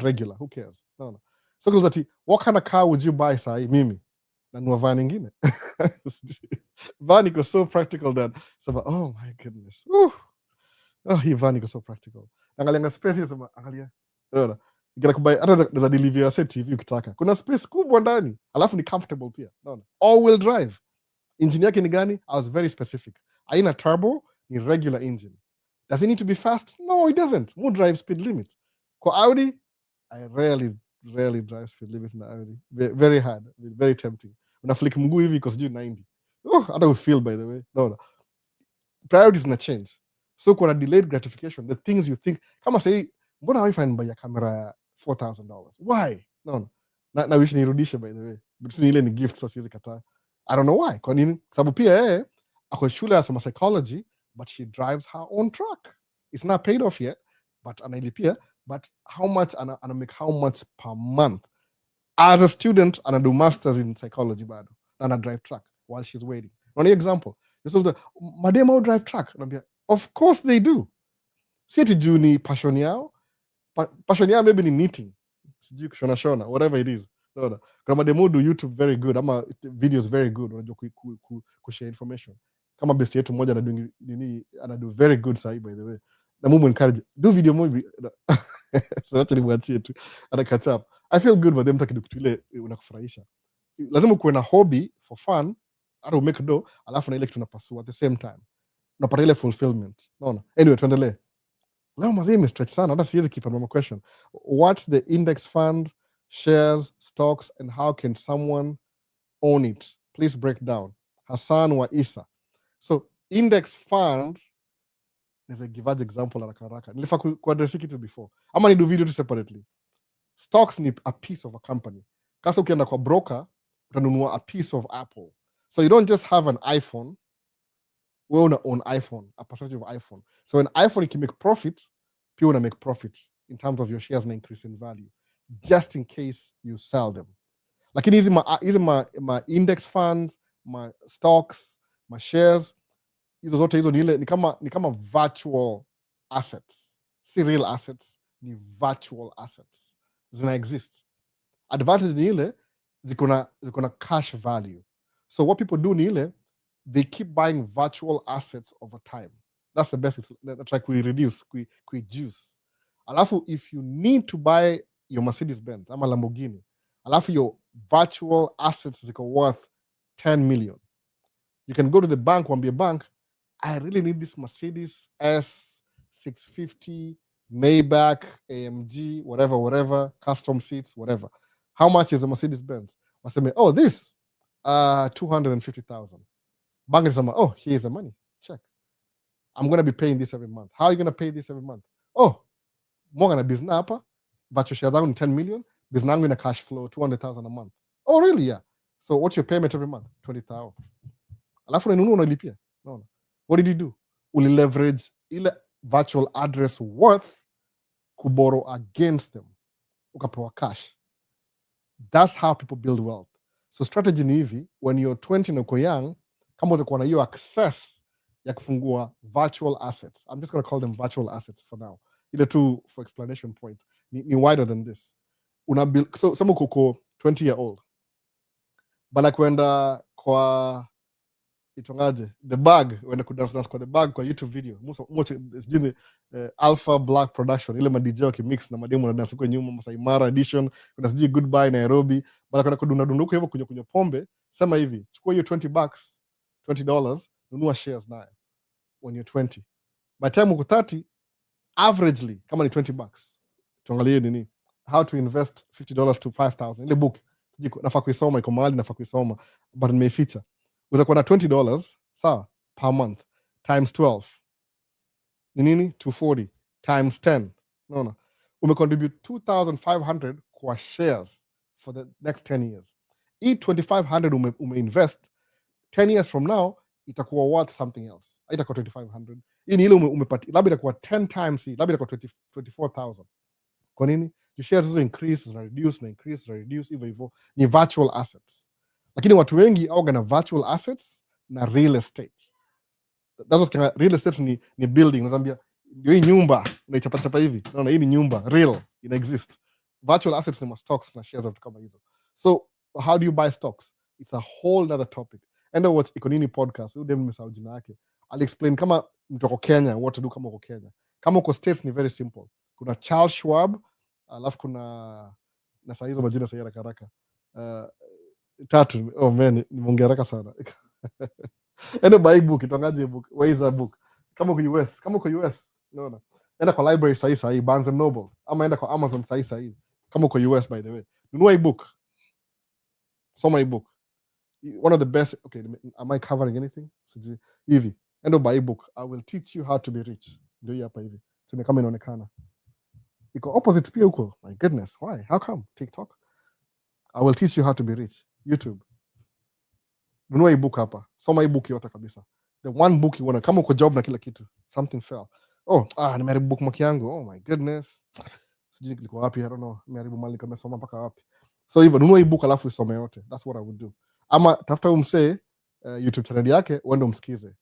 regular, who cares? No. So kuzati, what kind of car would you buy sai mimi? Nanua van nyingine. Van iko so practical that sema oh my goodness. Hii van iko so practical. Angalia space sema angalia. Unaona? Ingine kubai hata za delivery ya TV ukitaka. Kuna space kubwa ndani. Alafu ni comfortable pia. Unaona? All wheel drive. Engine yake ni gani? I was very specific. Haina turbo, ni regular engine. Does it need to be fast? No, it doesn't. Mo drive speed limit. Kwa Audi, I rarely drive speed limit in Audi. Very hard, very tempting. Una flick mguu hivi iko sijui 90. Hata you feel by the way. No. Priorities na change. So kuna delayed gratification, the things you think, kama say, mbona wifi nibuy camera ya $4,000? Why? No. Na wish nirudishe by the way. Between ile ni gift, so siwezi kataa. I don't know why. Kwa nini? Sababu pia ako shule ya some psychology, but she drives her own truck. It's not paid off yet, but anailipia. But how much ana make how much per month? As a student, ana do masters in psychology bado. Ana drive truck while she's waiting. One example. Mademo drive truck. Of course they do. Si ati juu ni passion yao. Passion yao maybe ni knitting. Sijui kushona, whatever it is. Unaona? Kuna mademu do YouTube very good ama videos very good, unajua kushare information. Kama best yetu mmoja anadu very good sahi by the way. Na mumu encourage do video movie. So acha nimwachie tu. Ana catch up. I feel good for them kitu ile unakufurahisha. Lazima kuwe na hobby for fun, hata make do, alafu na ile kitu unapasua at the same time. Unapata ile fulfillment. Unaona? Anyway, tuendelee. Leo mazee imestretch sana, hata siwezi keep on my question. What's the index fund, shares, stocks, and how can someone own it? Please break down. Hassan wa Isa. So index fund is a give example haraka haraka. Nilifaa kuaddress kitu before. Ama ni do video tu separately. Stocks ni a piece of a company. Kasa ukienda kwa broker, utanunua a piece of Apple. So you don't just have an iPhone, we own iPhone, a percentage of iPhone. So when iPhone can make profit, people want to make profit in terms of your shares and increase in value, just in case you sell them. Lakini hizi my index funds, my stocks, my shares, hizo zote hizo ni kama virtual assets. Si real assets, ni virtual assets. Zina exist. Advantage ni ile ziko na cash value. So what people do ni ile, they keep buying virtual assets over time. That's the best. That's like we reduce, we juice. Alafu, if you need to buy your Mercedes-Benz, ama Lamborghini, alafu your virtual assets ziko worth 10 million. You can go to the bank, wambie bank, I really need this Mercedes S650, Maybach, AMG, whatever, custom seats, whatever. How much is a Mercedes-Benz? Waseme, oh, this, 250,000. Bank is saying, oh, here's the money. Check. I'm going to be paying this every month. How are you going to pay this every month? Oh, more than a business hapa, virtual shares are 10 million, business in a cash flow 200,000 a month. Oh, really? Yeah. So what's your payment every month? 20,000. Alafu unanunua unalipia. No. What did you do? Uli leverage ile virtual address worth kuborrow against them. Ukapewa cash. That's how people build wealth. So strategy ni hivi, when you're 20 na uko young, kama utakuwa na hiyo access ya kufungua virtual assets. I'm just going to call them virtual assets for now. Ile tu for explanation point. Ni wider than this. So some uko 20-year-old. Bala kuenda kwa itongaje, the bag, uenda kudance kwa the bag kwa YouTube video. Sijini Alpha Black Production. Ile ma-DJ wakimix na mademu na dance kwa nyuma, Masai Mara edition. Kuna sijui Goodbye Nairobi. Bala kuenda kudunda hivyo kunywa pombe. Sema hivi, chukua hiyo $20, nunua shares nayo when you're 20. By time uko 30, averagely, kama ni $20, tuangalie nini, how to invest $50 to 5,000. Ile book, nafaa kuisoma, iko mahali nafaa kuisoma, but nimeificha. Utakuwa na $20, sawa, per month, times 12. Ni nini? 240, times 10. Unaona? Umecontribute 2,500 kwa shares for the next 10 years. Hii 2,500 umeinvest 10 years from now, itakuwa worth something else. Haitakuwa 2,500. Hii ni ile umepata, labda itakuwa 10 times hii, labda itakuwa 24,000. Kwa nini? Your shares hizo increase na reduce na increase na reduce, hivyo ni virtual assets. Lakini watu wengi au na virtual assets na real estate. That's what real estate ni building. Unazambia ndio hii nyumba unaichapa hivi. Unaona hii ni nyumba real, ina exist. Virtual assets ni stocks na shares of kama hizo. So how do you buy stocks? It's a whole other topic. And watch Ikonini podcast, huyu dem nimesahau jina yake. I'll explain kama mtu uko Kenya, what to do kama uko Kenya. Kama uko States ni very simple. Kuna Charles Schwab, alafu kuna na saa hizo majina sahihi haraka. Tatu, oh man, nimeongea haraka sana. Enda buy book, itangaje book. Where is that book? Kama uko US, unaona. Enda kwa library sahihi, Barnes and Noble, ama enda kwa Amazon sahihi. Kama uko US by the way. Nunua book. Soma hii book. One of the best. Okay, am I covering anything? Hivi, endo buy book. I will teach you how to be rich. Ndio hii hapa hivi. Tuna kama inaonekana. Iko opposite pia huko. My goodness, why? How come? TikTok? I will teach you how to be rich. YouTube. Nunua hii book hapa. Soma hii book yote kabisa. The one book you wanna, kama uko job na kila kitu. Something fell. Oh, nimeharibu bookmark yangu. Oh my goodness. Sijui liko wapi, I don't know. Nimeharibu mali kama soma mpaka wapi. So hivyo nunua hii book alafu isome yote. That's what I would do. Ama tafuta umsee YouTube channel yake uende umsikize.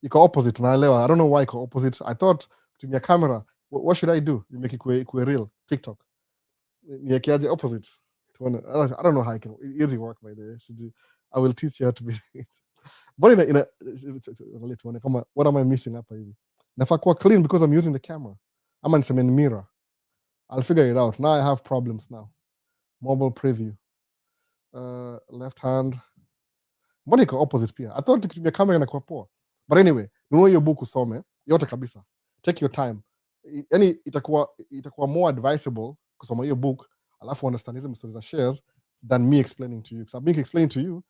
Iko opposite, naelewa. I don't know why iko opposite. I thought kutumia camera, what should I do? You make it kwe real TikTok. Niekeaje opposite. I don't know how I can easy work by the way. I will teach you how to be but what am I missing hapa hivi? Nafaa kuwa clean because I'm using the camera. Ama niseme ni mirror. I'll figure it out. Now I have problems now. Mobile preview. Left hand. Mbona iko opposite pia? I thought tukitumia camera inakuwa poa. But anyway, nunua hiyo book usome yote kabisa. Take your time. Yani itakuwa more advisable kusoma hiyo book alafu understand hizo stories za shares than me explaining to you. Because I'm being explained to you.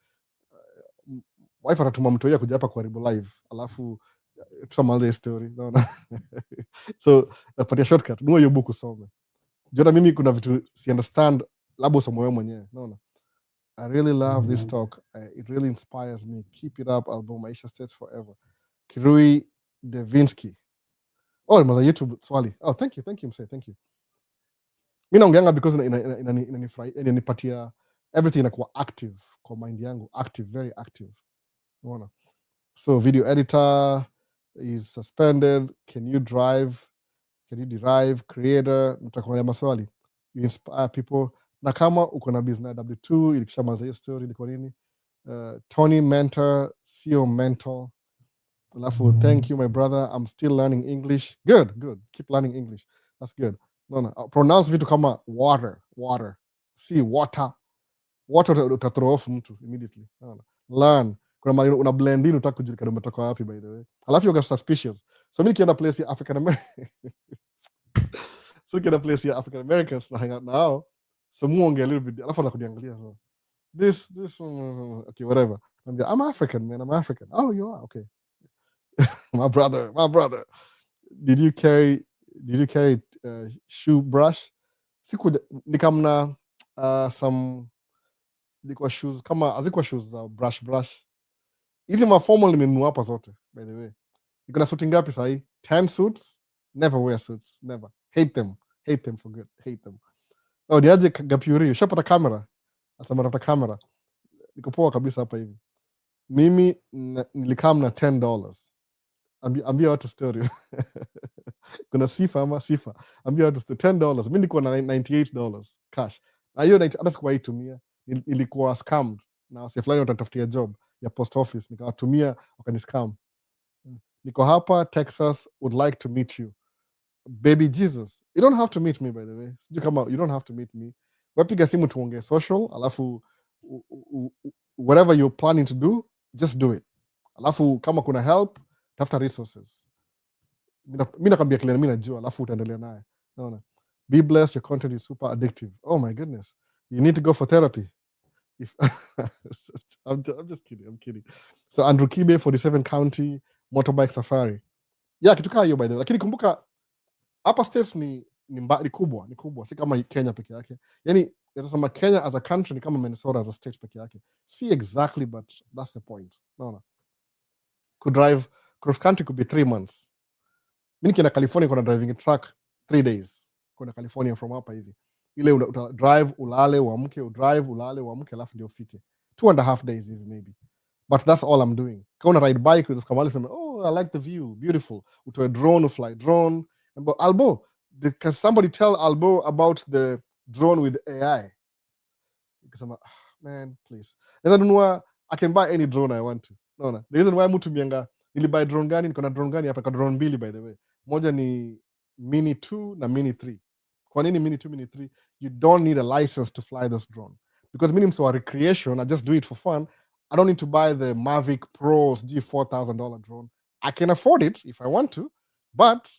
Wife atatuma mtu yeye kuja hapa kuharibu live alafu tutamaliza story. No. So napatia shortcut. Nunua hiyo book usome. Jona mimi kuna vitu si understand labda usome wewe mwenyewe. No. I really love this talk. It really inspires me. Keep it up, album. Maisha stays forever. Kirui Devinsky. Oh, mother YouTube swali. Oh, thank you, Msee. Thank you. Mimi naongeanga because inanipatia everything inakuwa active kwa mind yangu. Active, very active. Unaona? So video editor is suspended. Can you derive? Creator. Nitakuwa maswali. You inspire people. Na kama uko na business W2 ilikishamaliza hiyo story ilikuwa nini? Tony mentor, CEO mentor. Alafu thank you my brother, I'm still learning English. Good. Keep learning English. That's good. No. Pronounce vitu kama water. See water. Water utathrow off mtu immediately. No. Learn. Kuna mali una blend in utaka kujulikana umetoka wapi by the way. Alafu you get suspicious. So mimi kienda place ya African American. So kienda place ya African Americans na hang out now. So muongea a little bit. Alafu anakudiangalia. This okay, whatever. I'm African, man. I'm African. Oh, you are? Okay. my brother. Did you carry shoe brush? Nikamna some ilikuwa shoes kama azikuwa shoes za brush. Hizi maformal nimenunua hapa zote by the way. Niko na suti ngapi sahi? 10 suits. Never wear suits. Never. Hate them for good. Hate them. Oh, niaje Gapuri, ushapata kamera? Asema natafuta kamera. Niko poa kabisa hapa hivi. Mimi nilikam na $10. Ambia watu story. Kuna sifa. Ambia watu story. $10. Mimi nilikuwa na $98 cash. Na hiyo hata sikuwahi tumia. Nilikuwa scammed. Na wase fulani watatafutia job ya post office. Nikawatumia wakaniscam. Niko hapa Texas, would like to meet you. Baby Jesus. You don't have to meet me by the way. Sijui kama you don't have to meet me. Wapiga simu tuongee social, alafu whatever you're planning to do, just do it. Alafu kama kuna help, tafuta resources. Mimi nakwambia kile mimi najua, alafu utaendelea naye. Naona. Be blessed, your content is super addictive. Oh my goodness. You need to go for therapy. I'm just kidding. I'm kidding. So Andrew Kibe, 47 County, motorbike safari. Yeah, kitu kaa hiyo by the way. Lakini kumbuka hapa states ni kubwa. Si kama Kenya peke yake. Yaani nasema Kenya as a country ni kama Minnesota as a state peke yake. See exactly, but that's the point. Naona. Could drive cross country could be 3 months. Mimi nikienda California kuna driving a truck 3 days. Kuna California from hapa hivi. Ile uta drive ulale uamke, udrive ulale uamke alafu ndio ufike. 2.5 days hivi maybe. But that's all I'm doing. Kama ride bike with Kamali say, "Oh, I like the view. Beautiful." Utoe drone, fly drone. But Albo, can somebody tell Albo about the drone with AI? Because I'm like, man, please. I can buy any drone I want to. No. The reason why mtu mianga nilibuy drone gani, niko na drone gani hapa, drone mbili by the way. Moja ni Mini 2 na Mini 3. Kwa nini Mini 2, Mini 3? You don't need a license to fly this drone. Because mimi mso recreation, I just do it for fun. I don't need to buy the Mavic Pro's $4,000 drone. I can afford it if I want to, but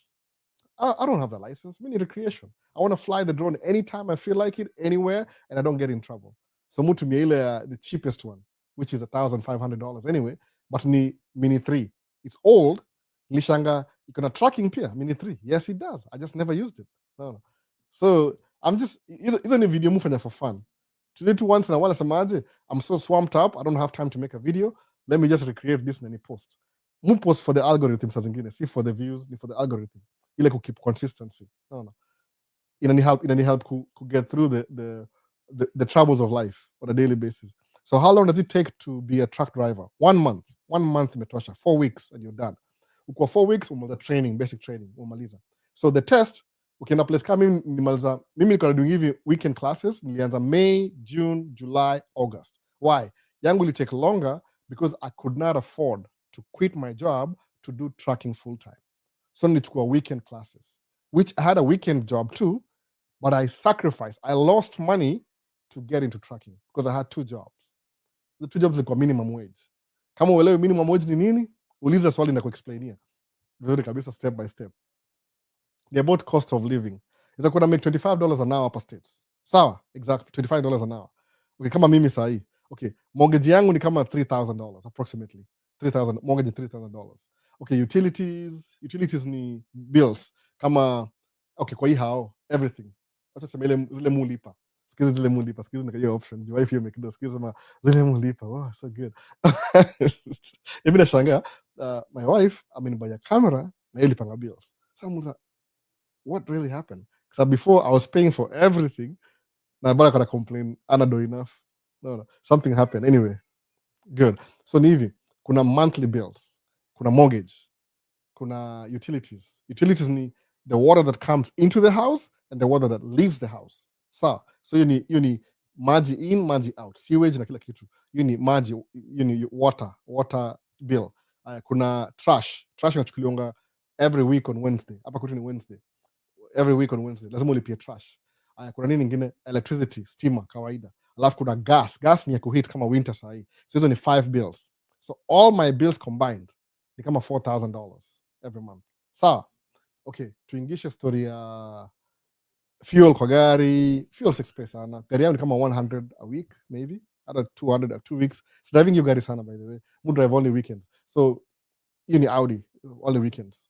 I don't have the license. Mini recreation. I want to fly the drone anytime I feel like it, anywhere, and I don't get in trouble. So mutu miele the cheapest one, which is $1,500 anyway, but ni Mini 3. It's old. Lishanga, ikona tracking pia, Mini 3. Yes, it does. I just never used it. No. So I'm just, isn't a video mufanya for fun. Today to once in a while, I'm so swamped up, I don't have time to make a video. Let me just recreate this and then post. Mu post for the algorithm sa zingine, see for the views, for the algorithm. Ile ku keep consistency. No. Inani help ku get through the troubles of life on a daily basis. So how long does it take to be a truck driver? 1 month. 1 month imetosha. 4 weeks and you're done. Uko 4 weeks umaliza training, basic training, umaliza. So the test ukienda place kama mimi nimaliza, mimi niko doing hivi weekend classes, nilianza May, June, July, August. Why? Yangu will take longer because I could not afford to quit my job to do tracking full time. So nilichukua weekend classes, which I had a weekend job too, but I sacrificed. I lost money to get into tracking because I had 2 jobs. The 2 jobs zilikuwa minimum wage. Kama uelewe minimum wage ni nini, uliza swali na kuexplainia vizuri kabisa, step by step. They're about cost of living. Is kuna make $25 an hour hapa States. Sawa, exactly, $25 an hour. Okay, kama mimi sahi. Okay, mortgage yangu ni kama $3,000 approximately. 3,000 mortgage $3,000. Okay, utilities ni bills kama, okay, kwa hii hao everything. Acha sema ile zile mulipa. Sikiza zile mulipa, sikiza nika hiyo option. Jua hiyo make do, sikiza ma zile mulipa. Wow, so good. Mimi nashangaa, my wife amenibuy a camera na ile panga bills. Sasa what really happened? Because before I was paying for everything. Na bado kana complain, ana do enough. No. Something happened. Anyway, good. So ni hivi, kuna monthly bills, kuna mortgage, kuna utilities. Utilities ni the water that comes into the house and the water that leaves the house. So you need maji in, maji out, sewage na kila kitu. You need maji, you need water bill. Kuna trash inachukuliwa every week on Wednesday. Hapa kwetu ni Wednesday. Every week on Wednesday lazima ulipie trash. Kuna nini nyingine? Electricity, stima kawaida. Alafu kuna gas ni ya kuheat kama winter sahi. So hizo ni 5 bills. So all my bills combined ni kama $4,000 every month. Sawa? Okay, tuingishe story ya fuel kwa gari. Fuel si expensive sana. Gari yangu ni kama 100 a week maybe, hata 200 at 2 weeks. So driving you gari sana, by the way. Mu drive only weekends. So hiyo ni Audi only weekends.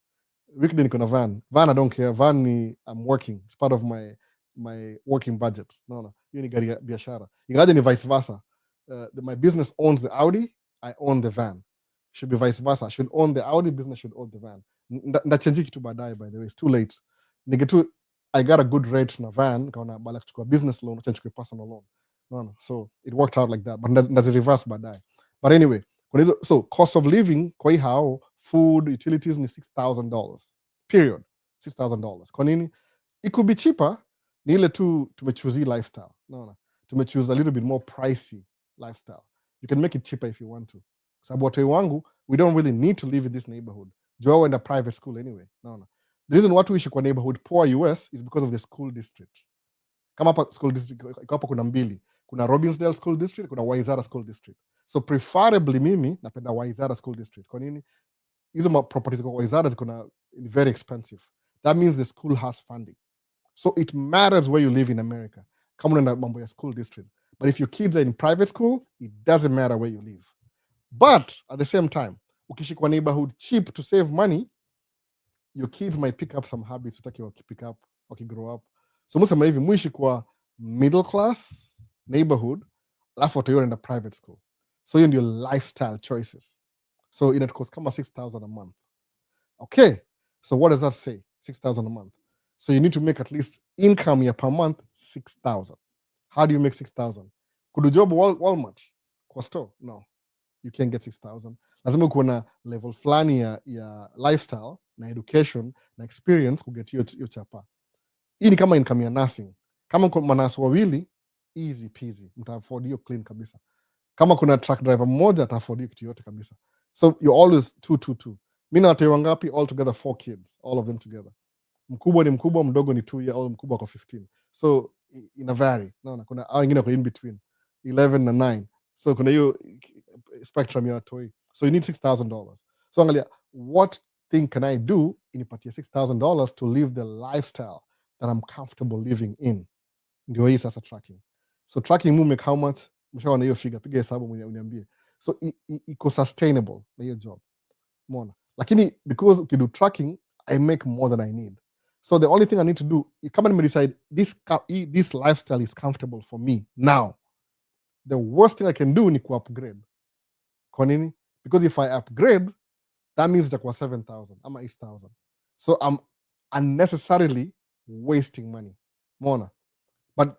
Weekday niko na van. I don't care. Van ni I'm working. It's part of my working budget. No. Hiyo ni gari ya biashara. Ingawaje ni vice versa. My business owns the Audi, I own the van. Should be vice versa. I should own the Audi, business should own the van. Ndachange kitu baadaye, by the way. It's too late. I got a good rate na van, kaona bala kuchukua business loan, acha nichukue personal loan. No. So it worked out like that. But ndazi reverse baadaye. But anyway, so cost of living kwa hii hao, food, utilities ni $6,000. Period. $6,000. Kwa nini? It could be cheaper, ni ile tu tumechoose lifestyle. No. Tumechoose a little bit more pricey lifestyle. You can make it cheaper if you want to. Sababu watu wangu, we don't really need to live in this neighborhood. Joao in a private school anyway. No. The reason watu ishi kwa neighborhood poor US is because of the school district. Kama hapa school district, hapa kuna mbili. Kuna Robbinsdale School District, kuna Waizara School District. So preferably mimi napenda Waizara School District. Kwa nini? Hizo properties kwa Waizara ziko very expensive. That means the school has funding. So it matters where you live in America. Kama unaenda mambo ya school district. But if your kids are in private school, it doesn't matter where you live. But at the same time, ukishi kwa neighborhood cheap to save money, your kids might pick up some habits utaki wakipick up, wakigrow up. So musema hivi, muishi kwa middle class neighborhood, alafu watayo in a private school. So hiyo ndio lifestyle choices. So it costs kama $6,000 a month. Okay, so what does that say? $6,000 a month. So you need to make at least income ya per month $6,000. How do you make $6,000? Could you job Walmart kwa store? No, you can't get $6,000. Lazima kuwa na level flani ya lifestyle na education na experience kuget hiyo chapa. Hii ni kama income ya nursing. Kama kwa manasi wawili, easy peasy, mta afford hiyo clean kabisa. Kama kuna truck driver mmoja ata afford hiyo kitu yote kabisa. So you're always 2. Mimi na watu wangapi? All together 4 kids, all of them together. Mkubwa ni mkubwa, mdogo ni 2 year old, mkubwa kwa 15. So ina vary. Naona kuna wengine kwa in between 11 na 9. So kuna hiyo spectrum ya watu. So you need $6,000. So angalia, what thing can I do inipatie $6,000 to live the lifestyle that I'm comfortable living in? Ndio hii sasa tracking. So tracking mu make how much? Mshaona hiyo figure, piga hesabu uniambie. So iko sustainable na hiyo job. Umeona? Lakini because ukido tracking, I make more than I need. So the only thing I need to do, kama nimedecide this lifestyle is comfortable for me now, the worst thing I can do ni ku-upgrade. Kwa nini? Because if I upgrade, that means itakuwa 7,000 ama 8,000. So I'm unnecessarily wasting money. Umeona? But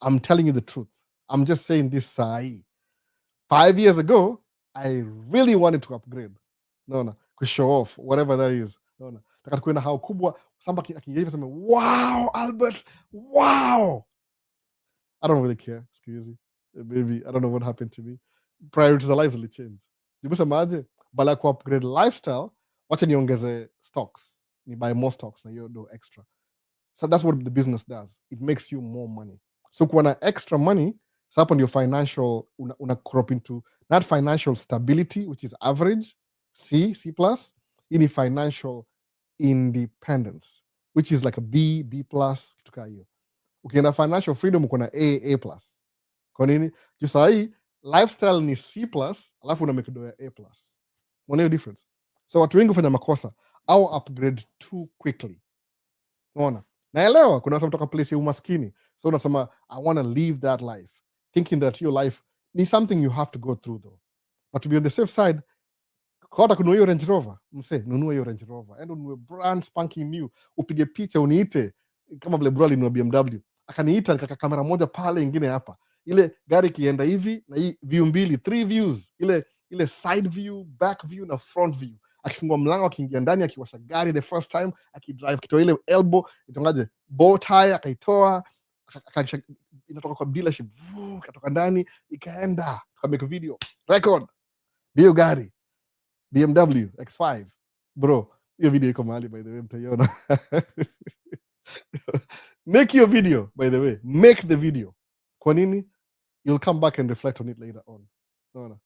I'm telling you the truth. I'm just saying this sahi. 5 years ago, I really wanted to upgrade. No, to show off, whatever that is. No. nataka tukuwe na hao kubwa, samba akiingia sema wow Albert, wow. I don't really care, excuse me. Maybe I don't know what happened to me. Priorities of lives will change. Nimesemaje? Bala ku upgrade lifestyle, wacha niongeze stocks. Ni buy more stocks na hiyo do extra. So that's what the business does. It makes you more money. So kuwa na extra money, so hapo ndio financial una crop into not financial stability, which is average, C+. Hii ni financial independence, which is like a B+, kitu kaa hiyo. Ukienda financial freedom uko na A+. Kwa nini? Juu saa hii lifestyle ni C+, alafu una make do ya A+. Unaona hiyo difference? So watu wengi hufanya makosa au upgrade too quickly. Unaona? Naelewa kuna watu wanatoka place ya umaskini. So unasema I want to live that life, thinking that your life is something you have to go through though. But to be on the safe side, kwa kununua hiyo Range Rover, nunua hiyo Range Rover. And ununue brand spanking new, upige picha uniite kama vile bro alinunua BMW. Akaniita nikaka kamera moja pale ingine hapa. Ile gari kienda hivi na hii view mbili, 3 views. Ile side view, back view na front view. Akifungua mlango akiingia ndani akiwasha gari the first time, akidrive kitoa ile elbow, itongaje bow tie akaitoa, inatoka kwa dealership, katoka ndani ikaenda, tukamake video, record. Hiyo gari BMW X5. Bro, hiyo video iko mahali by the way mtaiona. Make your video by the way. Make the video. Kwa nini? You'll come back and reflect on it later on. Unaona?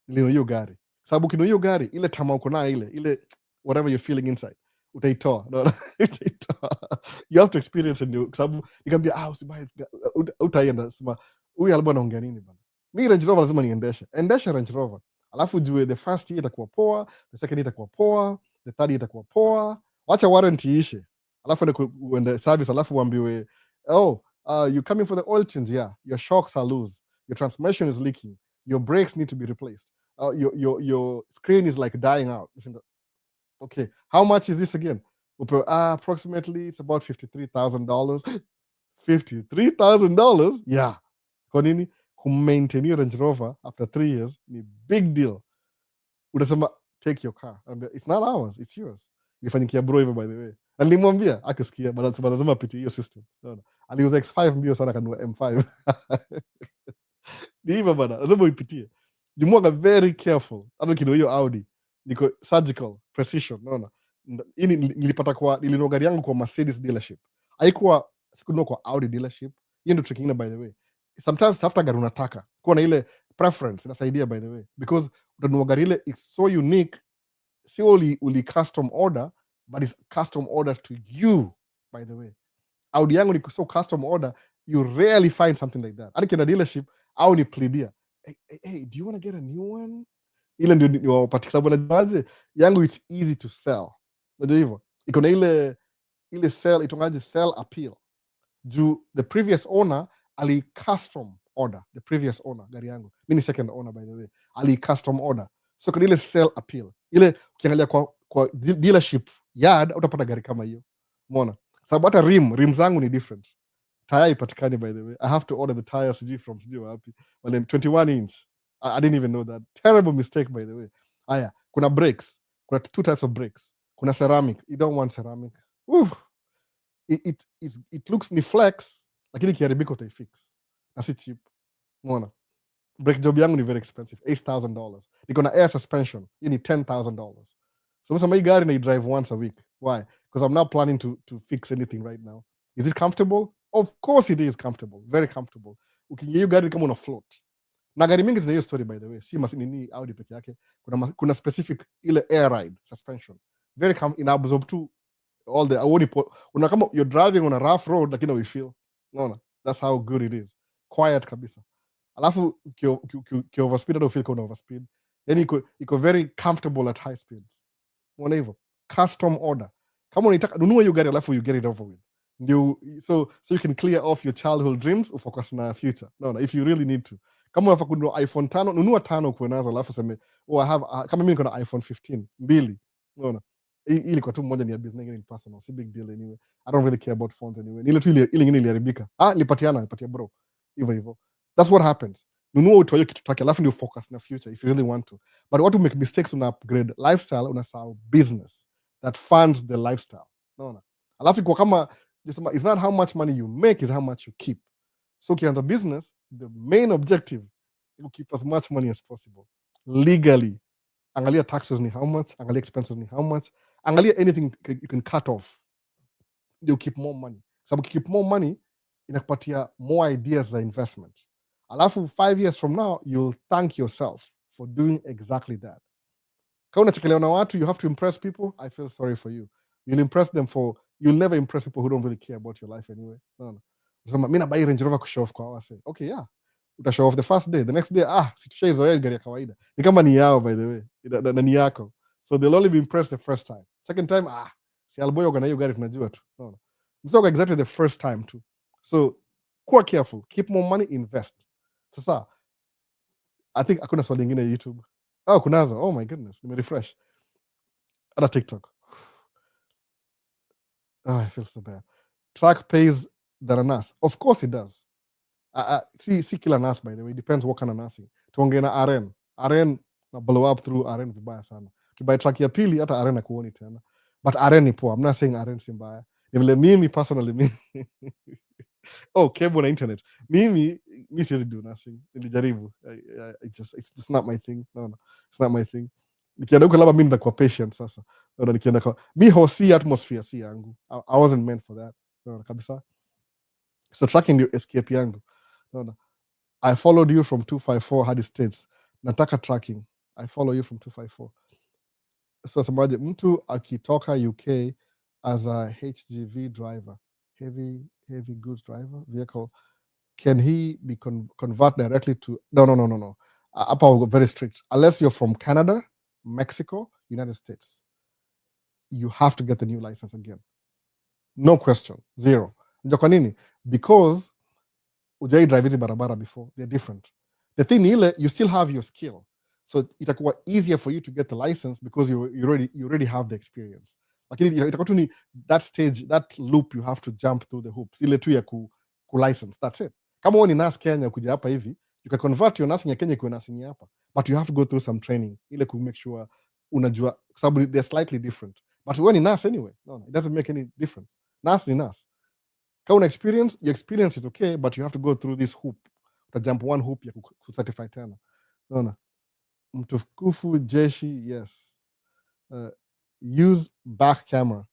Nilio hiyo gari. Sababu kino hiyo gari, ile tamaa uko nayo ile whatever you're feeling inside, utaitoa. Unaona? Utaitoa. You have to experience it. Sababu nikamwambia usibai utaenda sema huyu alikuwa anaongea nini bana. Mimi Range Rover lazima niendeshe. Endesha Range Rover. Alafu jue the first year itakuwa poa, the second year itakuwa poa, the third year itakuwa poa. Wacha warranty ishe. Alafu uende service, alafu uambiwe you coming for the oil change, yeah. Your shocks are loose. Your transmission is leaking. Your brakes need to be replaced. Your screen is like dying out. Okay, how much is this again? Approximately it's about $53,000. $53,000? Yeah. Kwa nini? Maintain your Range Rover after 3 years ni big deal. Unasema take your car. It's not ours, it's yours. Nifanyikia bro hivyo by the way. Na nilimwambia akisikia, bado lazima apite hiyo system. Unaona? Aliuza X5 mbio sana kanunua M5. Ni hivyo bana, lazima uipitie. Jumuaga very careful. Hata kidogo hiyo Audi niko surgical precision, unaona? Hii nilinunua gari yangu kwa Mercedes dealership. Haikuwa sikununua kwa Audi dealership. Hiyo ndio trick nyingine by the way. Sometimes tafuta gari unataka. Kuwa na ile preference inasaidia by the way, because utanunua gari ile is so unique, si uli custom order, but it's custom order to you by the way. Audi yangu ni so custom order, you rarely find something like that. Hadi kienda dealership au ni pleadia, hey, do you want to get a new one? Ile ndio niwapatia, sababu najuaje yangu it's easy to sell. Unajua hivyo, iko na ile sell, itongaje sell appeal. Juu the previous owner ali custom order, the previous owner gari yangu, mimi ni second owner by the way, ali custom order. So kuna ile sell appeal, ile ukiangalia kwa dealership yard utapata gari kama hiyo, umeona? Sababu hata rim zangu ni different. Tire ipatikani by the way, I have to order the tires from wapi, well in 21 inch. I didn't even know that. Terrible mistake by the way. Aya, kuna brakes, kuna 2 types of brakes. Kuna ceramic, you don't want ceramic. It looks ni flex, lakini kiharibika utaifix. Na si cheap. Umeona? Brake job yangu ni very expensive, $8,000. Niko na air suspension, hii ni $10,000. So msema hii gari na drive once a week. Why? Because I'm not planning to fix anything right now. Is it comfortable? Of course it is comfortable, very comfortable. Ukiingia hiyo gari kama una float. Na gari mingi zina hiyo story by the way, si nini Audi peke yake. Kuna specific ile air ride suspension. Very ina absorb to all the una kama you're driving on a rough road lakini we feel. Unaona? That's how good it is. Quiet kabisa. Alafu ki overspeed au feel kuna overspeed. Yani iko very comfortable at high speeds. Unaona hivyo? Custom order. Kama unataka nunua hiyo gari alafu you get it over with. So you can clear off your childhood dreams ufocus na future. No, if you really need to. Kama unataka kununua iPhone 5, nunua 5 kwa nazo alafu sema I have kama mimi niko na iPhone 15 mbili. Unaona? Ili kwa tu moja ni ya business, nyingine ni personal. Si big deal anyway. I don't really care about phones anyway. Ile tu ile nyingine iliharibika. Nilipatia bro. Hivyo. That's what happens. Nunua utoe kitu take alafu ndio focus na future if you really want to. But what to make mistakes una upgrade lifestyle, una sell business. that funds the lifestyle. No. Alafu kwa kama it's not how much money you make, is how much you keep. So ukianza business, the main objective is to keep as much money as possible legally. Angalia taxes ni how much, angalia expenses ni how much, angalia anything you can cut off. You keep more money. Sababu keep more money inakupatia more ideas za investment. Alafu 5 years from now, you'll thank yourself for doing exactly that. Kama unachekelewa na watu, you have to impress people, I feel sorry for you. You'll never impress people who don't really care about your life anyway. No. Unasema mimi nabai Range Rover kushow off kwa wase. Okay, yeah. Uta show off the first day, the next day situshaizoea gari ya kawaida. Ni kama ni yao, by the way. Na ni yako. So they'll only be impressed the first time. Second time, si alboyo kana hiyo gari tunajua tu. No. Msoko exactly the first time too. So kuwa careful, keep more money, invest. Sasa I think hakuna swali lingine YouTube. Kunazo. Oh my goodness, let me refresh. Hata TikTok. I feel so bad. Track pays than a nas. Of course it does. See kila nas, by the way. It depends what kind of nasi. Tuongee na RN. RN na blow up through RN vibaya sana. Kibai track ya pili hata RN hakuoni tena. But RN ni poa. I'm not saying RN si mbaya. Ni vile mimi personally cable na internet. Mimi siwezi do nothing. Nilijaribu. It's not my thing. No. It's not my thing. Nikienda huko labda mimi nitakuwa patient sasa. Nikienda kwa mi hosi atmosphere si yangu. I wasn't meant for that. Kabisa. So tracking ndio escape yangu. I followed you from 254 hadi States. Nataka tracking. I follow you from 254. So semaje, mtu akitoka UK as a HGV driver, heavy goods driver vehicle, can he be convert directly to no. Hapa very strict. Unless you're from Canada, Mexico, United States, you have to get the new license again. No question. Zero. Ndio kwa nini? Because ujai drive hizi barabara before, they're different. The thing ile, you still have your skill, so itakuwa easier for you to get the license because you already have the experience. Lakini itakuwa tu ni that stage, that loop you have to jump through the hoops ile tu ya ku license, that's it. Kama wewe ni nas Kenya kuja hapa hivi, you can convert your nursing ya Kenya kuwa nursing hapa, but you have to go through some training ile ku make sure unajua, sababu they're slightly different. But wewe ni nurse anyway, no, it doesn't make any difference. Nurse ni nurse. Kama una experience, your experience is okay, but you have to go through this hoop. Utajump one hoop ya kucertify tena. Naona mtukufu jeshi, yes. Use back camera.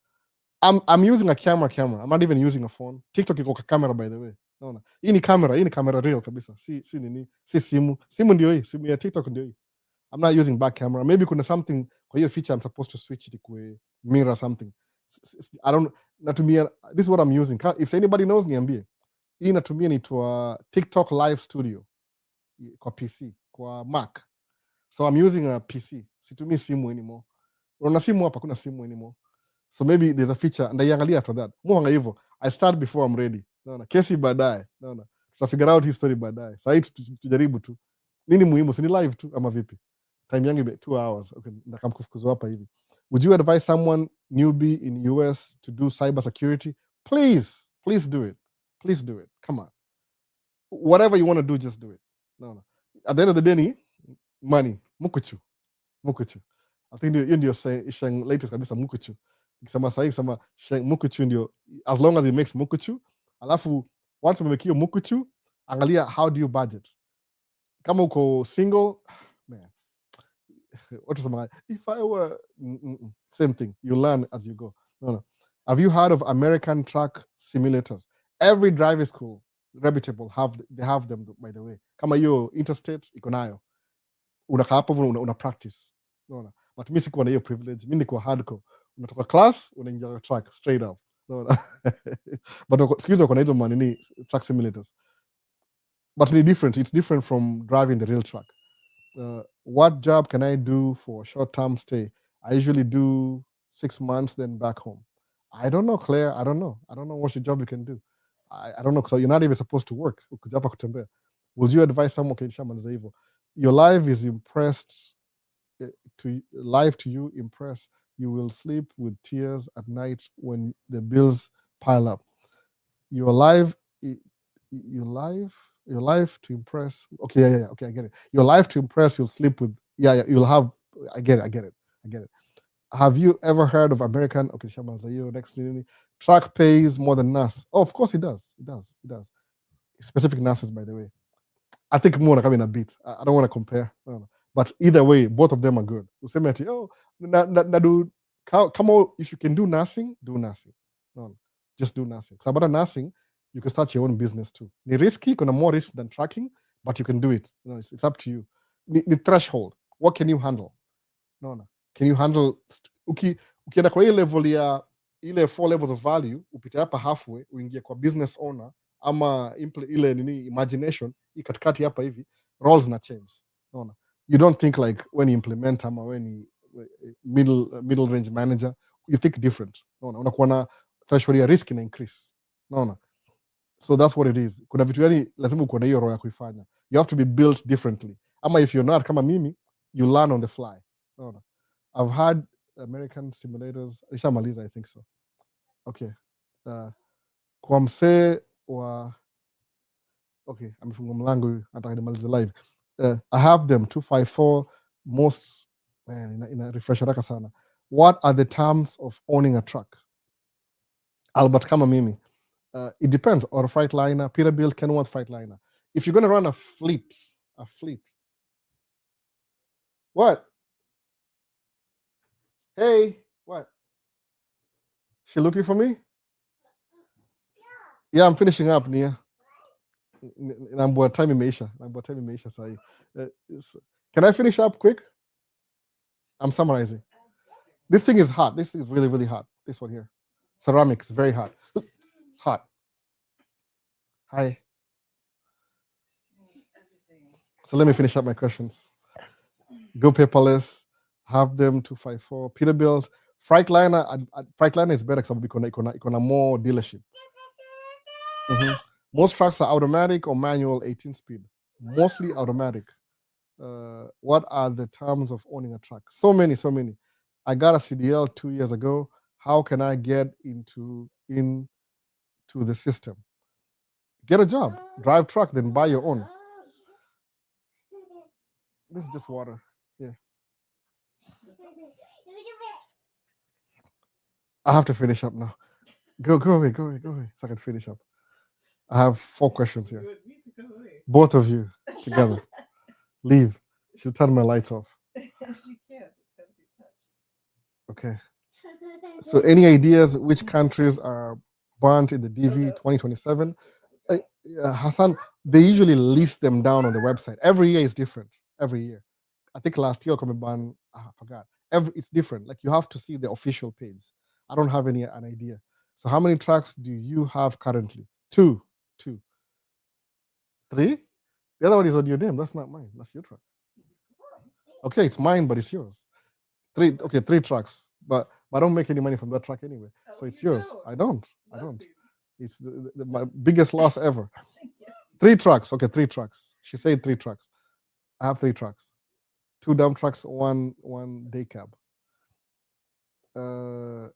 I'm using a camera. I'm not even using a phone. TikTok iko camera, by the way. Naona hii ni camera real kabisa. Si nini, si simu ndio hii, simu ya TikTok ndio hii. I'm not using back camera. Maybe kuna something kwa hiyo feature I'm supposed to switch it to mirror something. I don't natumia, this is what I'm using. If anybody knows, niambie. Hii natumia ni TikTok Live Studio kwa PC, kwa Mac. So I'm using a PC. Situmii simu anymore. Una simu hapa, kuna simu anymore. So maybe there's a feature and ndaiangalia after that. Muanga hivyo. I start before I'm ready. Naona kesi baadaye. Naona tutafigure out his story baadaye. Sasa tujaribu tu. Nini muhimu? Si ni live tu ama vipi? Time yangu 2 hours. Okay, ndakamkufukuzwa hapa hivi. Would you advise someone newbie in US to do cyber security? Please do it. Please do it. Come on. Whatever you want to do, just do it. No. At the end of the day, ni money. Mukuchu. I think hiyo ndio saying latest kabisa, mukuchu. Nikisema sahi sema mukuchu ndio, as long as it makes mukuchu. Alafu once umemekio mukuchu, angalia how do you budget. Kama uko single, man. What is my, if I were same thing, you learn as you go. No. Have you heard of American truck simulators? Every driving school reputable they have them, by the way. Kama hiyo interstate iko nayo, unakaa hapo una practice. Unaona, but mimi sikuwa na hiyo privilege. Mimi niko hardcore, unatoka class unaingia truck straight up. Unaona. But sikizo kuna hizo manini truck simulators, but it's different from driving the real truck. What job can I do for a short-term stay? I usually do 6 months, then back home. I don't know, Claire. I don't know what's your job you can do. I don't know, so you're not even supposed to work. Would you advise someone? Your life is impressed to you, impress. You will sleep with tears at night when the bills pile up. Your life to impress. Okay, I get it. Your life to impress, you'll sleep with, you'll have, I get it. Have you ever heard of American? Okay, Shamal Zayo next to me. Truck pays more than NAS. Oh, of course it does. It does. It does. Specific NASs, by the way. I think more like in a bit. I don't want to compare. No. But either way, both of them are good. Useme ati, oh, do come on, if you can do nursing, do nursing. No, just do nursing. So about nursing, you can start your own business too. Ni risky, kuna more risk than tracking, but you can do it. It's up to you. The threshold. What can you handle? No. Can you handle ukienda kwa hii level ya ile 4 levels of value, upite hapa halfway, uingie kwa business owner ama ile nini imagination, katikati hapa hivi, roles na change. Unaona? You don't think like when you implement ama when you middle range manager, you think different. Unaona? Unakuwa na threshold ya risk ina increase. Unaona? So that's what it is. Kuna vitu yani lazima uko na hiyo roho ya kuifanya. You have to be built differently. Ama if you're not kama mimi, you learn on the fly. Unaona? I've had American simulators. Ishamaliza, I think so. Okay. Kwa msee wa okay, amefunga mlango nataka nimalize live. I have them 254 most ina refresh haraka sana. What are the terms of owning a truck? Albert kama mimi. It depends. Or a Freightliner, Peterbilt, Kenworth Freightliner. If you're going to run a fleet. What? Hey, what? She looking for me? Yeah, I'm finishing up, Nia. Naambua time imeisha sahi. Can I finish up quick? I'm summarizing. This thing is hot. This thing is really, really hot. This one here. Ceramics, very hot. It's hot. Hi. So let me finish up my questions. Go paperless. Have them 254. Peterbilt. Freightliner. Freightliner is better because iko more dealership. Mm-hmm. Most trucks are automatic or manual 18 speed. Mostly automatic. What are the terms of owning a truck? So many. I got a CDL 2 years ago. How can I get into the system? Get a job, drive truck, then buy your own. This is just water. Yeah. I have to finish up now. Go away. So I can finish up. I have 4 questions here. Both of you together. Leave. She'll turn my lights off. She can't. It's got to be touched. Okay. So any ideas which countries are banned in the DV 2027? Hassan, they usually list them down on the website. Every year is different. Every year. I think last year come ban. I forgot. It's different. Like you have to see the official page. I don't have an idea. So how many tracks do you have currently? 2. 3? The other one is on your name. That's not mine. That's your truck. Okay, it's mine, but it's yours. 3. Okay, 3 tracks. But I don't make any money from that track anyway. So it's yours. I don't. It's my biggest loss ever. 3 tracks. Okay, 3 tracks. She said 3 tracks. I have 3 tracks. 2 dump trucks, one day cab.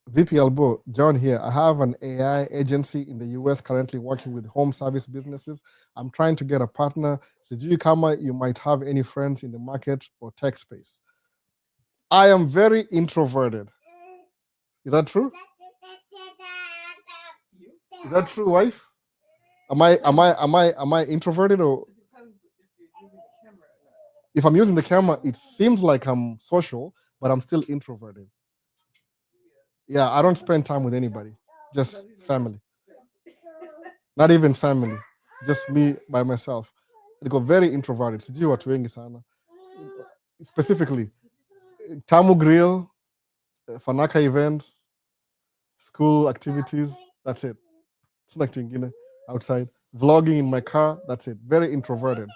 VP Albo, John here. I have an AI agency in the US currently working with home service businesses. I'm trying to get a partner. Sijui kama you might have any friends in the market or tech space. I am very introverted. Is that true? Is that true, wife? Am I introverted or? If I'm using the camera, it seems like I'm social, but I'm still introverted. Yeah, I don't spend time with anybody, just family. Not even family, just me by myself. I go very introverted. Sijui watu wengi sana. Specifically, Tamu Grill, Fanaka events, school activities. That's it. It's like to outside. Vlogging in my car. That's it. Very introverted.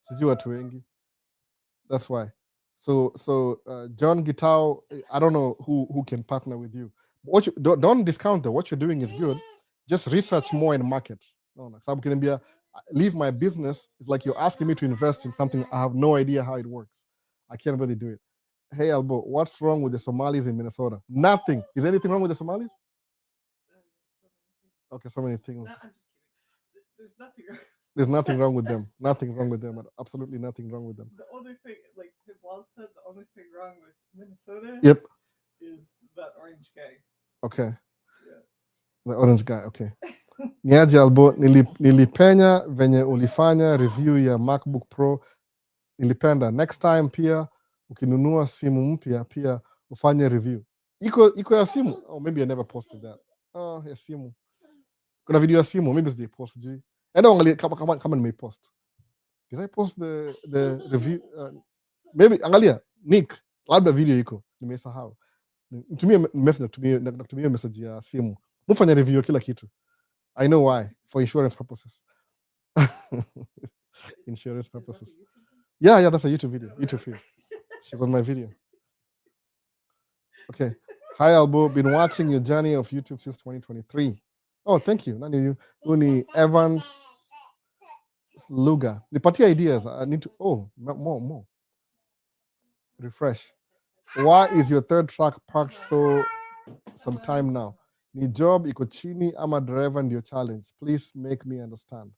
Sijui watu wengi. That's why. So John Gitao, I don't know who can partner with you. What you don't discount though. What you're doing is good. Just research more in the market. No, sababu kiniambia leave my business. It's like you're asking me to invest in something I have no idea how it works. I can't really do it. Hey Albo, what's wrong with the Somalis in Minnesota? Nothing. Is anything wrong with the Somalis? Okay, so many things. No, I'm just kidding. There's nothing wrong. There's nothing wrong with them. Nothing wrong with them. Absolutely nothing wrong with them. The only thing, like Tim Wall said, the only thing wrong with Minnesota Yep. is orange guy. Okay. Yeah. The orange guy, okay. Niaje Albo, nilipenya venye ulifanya review ya MacBook Pro. Nilipenda. Next time pia ukinunua simu mpya pia ufanye review. Iko ya simu? Oh, maybe I never posted that. Oh, ya simu. Kuna video ya simu, maybe they post G. Enda angalia kama nimepost. Did I post the review? Maybe angalia Nick, labda video iko nimesahau. Nitumie message, nakutumia message ya simu. Mufanya review ya kila kitu. I know why. For insurance purposes. Insurance purposes. Yeah, that's a YouTube video. YouTube feed. She's on my video. Okay. Hi, Albo. Been watching your journey of YouTube since 2023. Oh, thank you. Nani you? Uni Evans Luga. Nipatie ideas. I need to. Oh, more. Refresh. Why is your third track parked so some time now? Ni job iko chini ama driver ndio challenge. Please make me understand.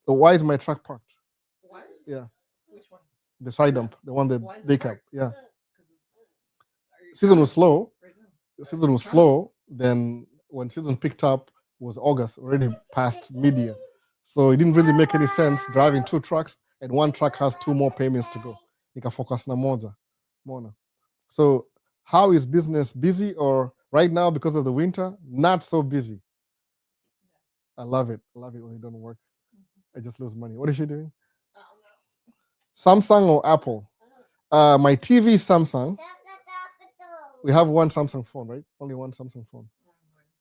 So why is my track parked? What? Yeah. Which one? The side dump, the one that Why is it they cap. parked? Yeah. Are you Season was slow. right now? The season was slow. Then when season picked up was August, already past mid-year. So it didn't really make any sense driving two trucks, and one truck has two more payments to go. Nika focus na moja. Mona. So how is business busy or right now because of the winter? Not so busy. I love it. I love it when it don't work. I just lose money. What is she doing? Samsung or Apple? My TV is Samsung. We have one Samsung phone, right? Only one Samsung phone.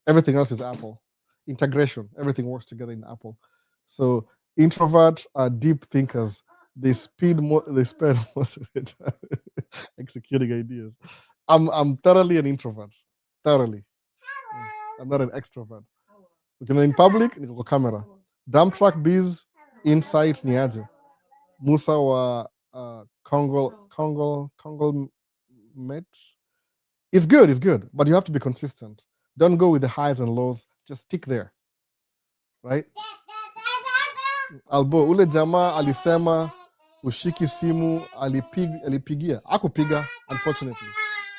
Everything else is Apple. Integration. Everything works together in Apple. So introverts are deep thinkers. They spend most of their time executing ideas. I'm thoroughly an introvert. Thoroughly. I'm not an extrovert. In public, niko kwa camera. Dump truck biz insight ni aje. Musa wa Congo met. It's good, but you have to be consistent. Don't go with the highs and lows. Just stick there, right? Albo, ule jamaa alisema ushiki simu alipigia. Akupiga, unfortunately.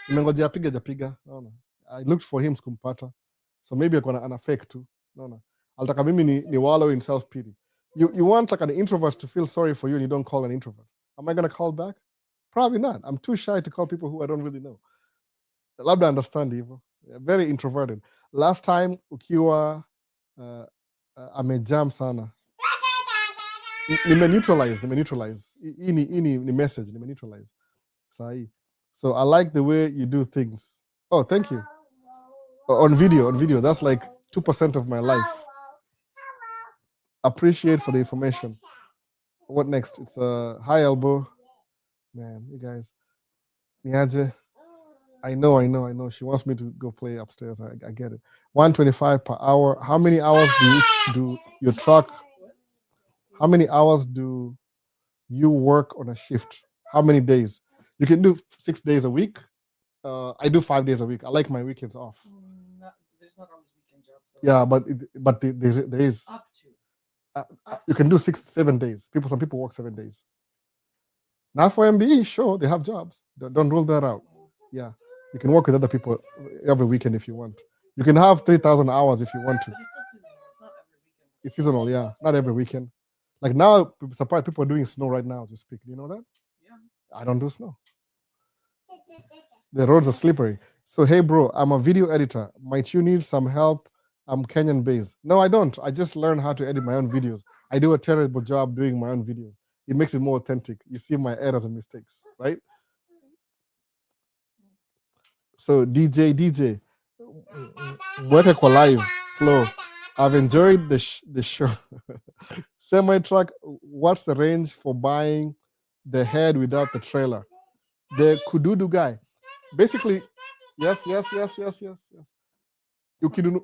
Nimengojea apige hajapiga. Naona. I looked for him sikumpata. So maybe akona ana fake too. Naona. Alitaka mimi ni wallow in self pity. You want like an introvert to feel sorry for you and you don't call an introvert. Am I going to call back? Probably not. I'm too shy to call people who I don't really know. Labda understand hivyo. Very introverted. Last time ukiwa amejam sana. Neutralize. Hii ni message, neutralize. Sahi. So I like the way you do things. Oh, thank you. On video. That's like 2% of my life. Appreciate for the information. What next? It's a high elbow. Man, you guys. Niaje. I know. She wants me to go play upstairs. I get it. 125 per hour. How many hours do your truck? How many hours do you work on a shift? How many days? You can do 6 days a week. I do 5 days a week. I like my weekends off. There's not always weekend jobs. Though. Yeah, but there is. Up to. You can do 6-7 days. Some people work 7 days. Not for MBE, sure, they have jobs. Don't rule that out. Yeah, you can work with other people every weekend if you want. You can have 3,000 hours if you want to. But it's still seasonal. It's not every weekend. It's seasonal, yeah, not every weekend. Like now, surprised people are doing snow right now to speak. Do you know that? Yeah. I don't do snow. The roads are slippery. So hey, bro, I'm a video editor. Might you need some help? I'm Kenyan based. No, I don't. I just learned how to edit my own videos. I do a terrible job doing my own videos. It makes it more authentic. You see my errors and mistakes, right? So DJ, work kwa live, slow. I've enjoyed the show. Semi truck. What's the range for buying the head without the trailer? The Kududu guy. Basically, yes. You can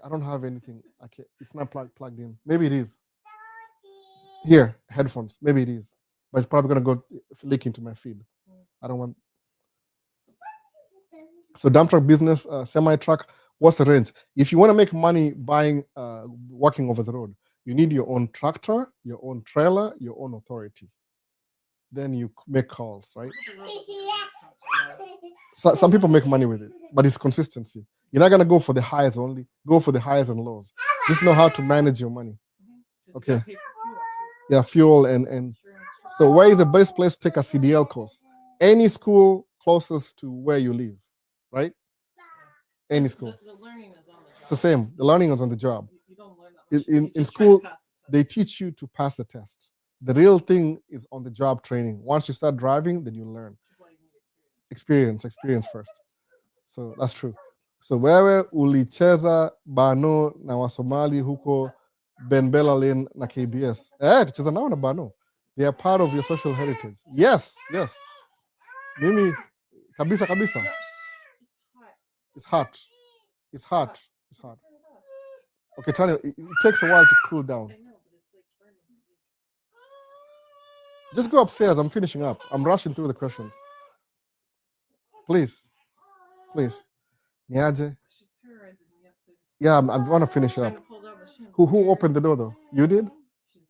I don't have anything. Okay, it's not plugged in. Maybe it is. Here, headphones. Maybe it is, but it's probably gonna go leak into my feed. I don't want. So dump truck business, semi truck. What's the range? If you want to make money buying, working over the road, you need your own tractor, your own trailer, your own authority. Then you make calls, right? some people make money with it, but it's consistency. You're not gonna go for the highs only. Go for the highs and lows. Just know how to manage your money. 'Cause you Okay. gotta pay for fuel, too. Yeah, fuel and Insurance. so where is the best place to take a CDL course? Any school closest to where you live, right? Any school. The learning is on the It's the job. same. The learning is on the job. You don't learn that much. You In just try to school, pass the they test. teach you to pass the test. The real thing is on the job training. Once you start driving, then you learn. Which is why you need experience. Experience first. So that's true. So wewe ulicheza bano na Wasomali huko Benbella Lane na KBS. Tucheza nao na bano. They are part of your social heritage. Yes. Mimi kabisa. Yeah, It's hot. It's hot. Turn it off. Okay, Tanya, it takes a while to cool down. I know, but it's like burning. Just go upstairs. I'm finishing up. I'm rushing through the questions. Please. Niaje? She's terrorizing me up there. Yeah, I want to finish Trying up. to pull down the shins. Who opened the door though? You did? She's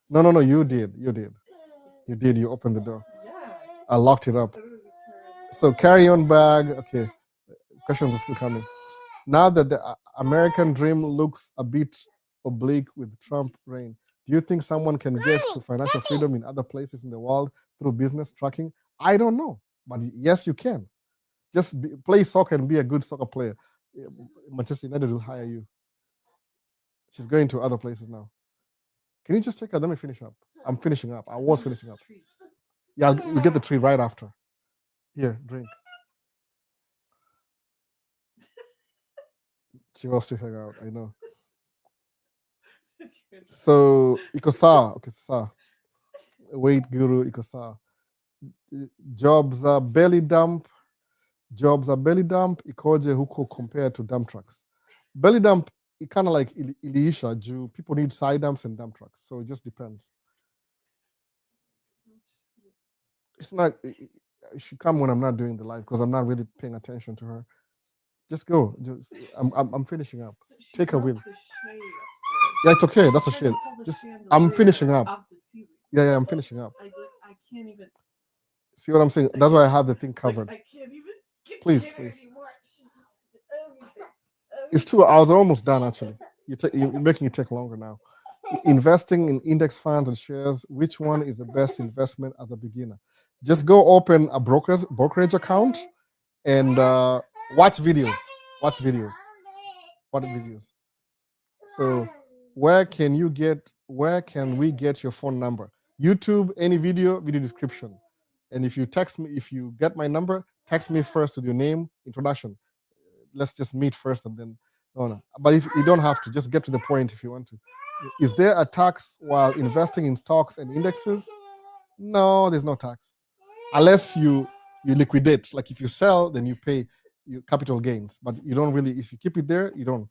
No, you did. You opened the door. yeah. I locked it up. Literally terrorizing. So carry-on bag. Okay, questions are still coming. Now that the American dream looks a bit oblique with Trump reign, do you think someone can get to financial freedom in other places in the world through business tracking? I don't know, but yes, you can. Just play soccer and be a good soccer player. Manchester United will hire you. She's going to other places now. Can you just take her? Let me finish up. I'm finishing up. I was finishing up. Tree. Yeah, we'll get the tree right after. Here, drink. She wants to hang out. I know. So ikosa, okay, sa. Wait, guru, ikosa. Jobs are belly dump. Ikoje huko compared to dump trucks. Belly dump, it kind of like iliisha. People need side dumps and dump trucks, so it just depends. It's not. It should come when I'm not doing the live because I'm not really paying attention to her. Just go. I'm finishing up. She Take a broke wheel. the shade upstairs. Yeah, it's okay. That's a Tried to shit. pull the Just chandelier I'm finishing up. off the ceiling. Yeah, I'm finishing up. I can't even. See what I'm saying? That's why I have the thing covered. I can't even get Please. anymore. Just everything. It's 2 hours. Almost done actually. You're making it take longer now. Investing in index funds and shares. Which one is the best investment as a beginner? Just go open a brokerage account and watch videos. Watch videos. So where can we get your phone number? YouTube, any video description. And if you get my number, text me first with your name, introduction. Let's just meet first and then no. But if you don't have to, just get to the point if you want to. Is there a tax while investing in stocks and indexes? No, there's no tax. Unless you liquidate. Like if you sell, then you pay your capital gains. But you don't really, if you keep it there, you don't.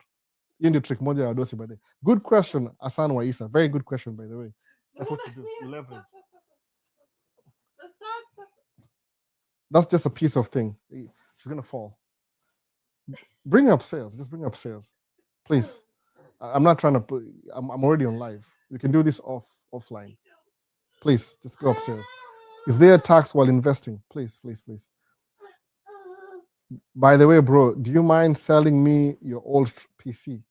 You need to trick moja ya dosi by the. Good question, Asan Waisa. Very good question, by the way. That's what you do. You leverage. Stop. That's just a piece of thing. She's gonna fall. Bring her upstairs. Just bring her upstairs, please. I'm not trying to put. I'm already on live. We can do this offline. Please, just go upstairs. Is there a tax while investing? Please. By the way, bro, do you mind selling me your old PC?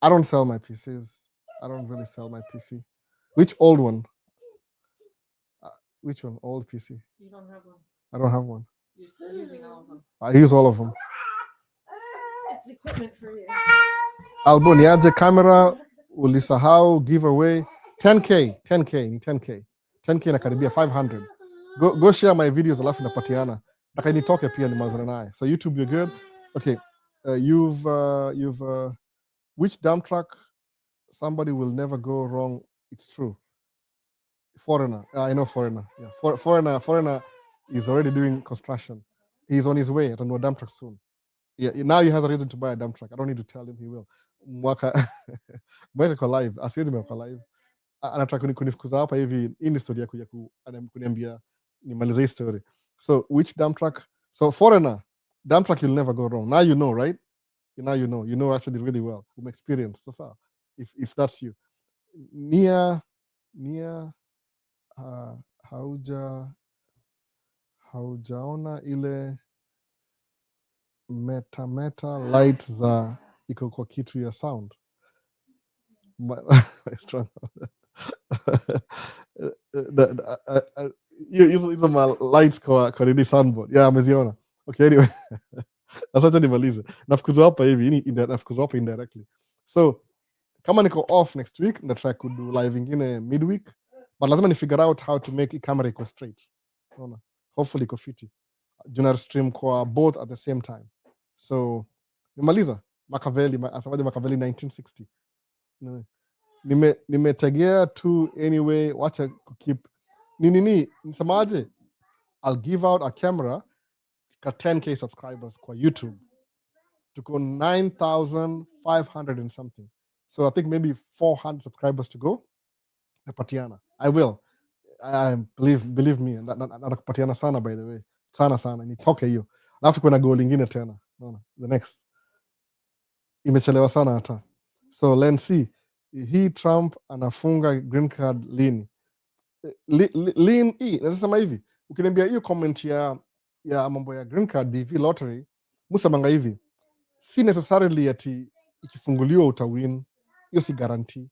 I don't sell my PCs. I don't really sell my PC. Which old one? Which one? Old PC? You don't have one. I don't have one. You're still using all of them. I use all of them. It's equipment for you. Albo niaje camera ulisahau giveaway 10k ni 10k nakaribia 500. Go share my videos alafu napatiana. Nataka nitoke pia nimalizane naye. So YouTube, you're good. Okay, you've which dump truck? Somebody will never go wrong. It's true. Foreigner. I know foreigner. Yeah, foreigner is already doing construction. He's on his way. I don't know dump truck soon. Yeah, now he has a reason to buy a dump truck. I don't need to tell him, he will. Mwaka kwa live. Asiwezi mwaka live. Anataka kunifukuza hapa hivi in story ya kuniambia nimalize hii story. So which dump truck? So foreigner, dump truck you'll never go wrong. Now you know, right? Now you know. You know actually really well from experience. Sasa, if that's you. Nia haujaona ile meta light za iko kwa kitu ya sound. Strong. Hizo ma lights kwa nini soundboard. Yeah, ameziona. Okay, anyway. Acha nimalize. Nafukuzwa hapa hivi, nafukuzwa hapa indirectly. So, kama niko off next week, ndatry kudu live ingine midweek, but lazima ni figure out how to make camera iko straight. Unaona? Hopefully iko fiti. Juna stream kwa both at the same time. So, nimaliza Machiavelli, asemaje Machiavelli 1960. Nimetegea tu anyway, wacha keep nisemaje, I'll give out a camera ka 10k subscribers kwa YouTube. Tuko 9,500 and something. So I think maybe 400 subscribers to go. Napatiana. I will. Believe me. Nakupatiana sana, by the way. Sana. Nitoke hiyo. Alafu kuna goal lingine tena. No. The next. Imechelewa sana hata. So let's see. Hii Trump anafunga green card lini? Lini hii. Nasema hivi. Ukiniambia hiyo comment ya mambo ya green card DV lottery, musemanga hivi. Si necessarily ati ikifunguliwa utawin, hiyo si guarantee.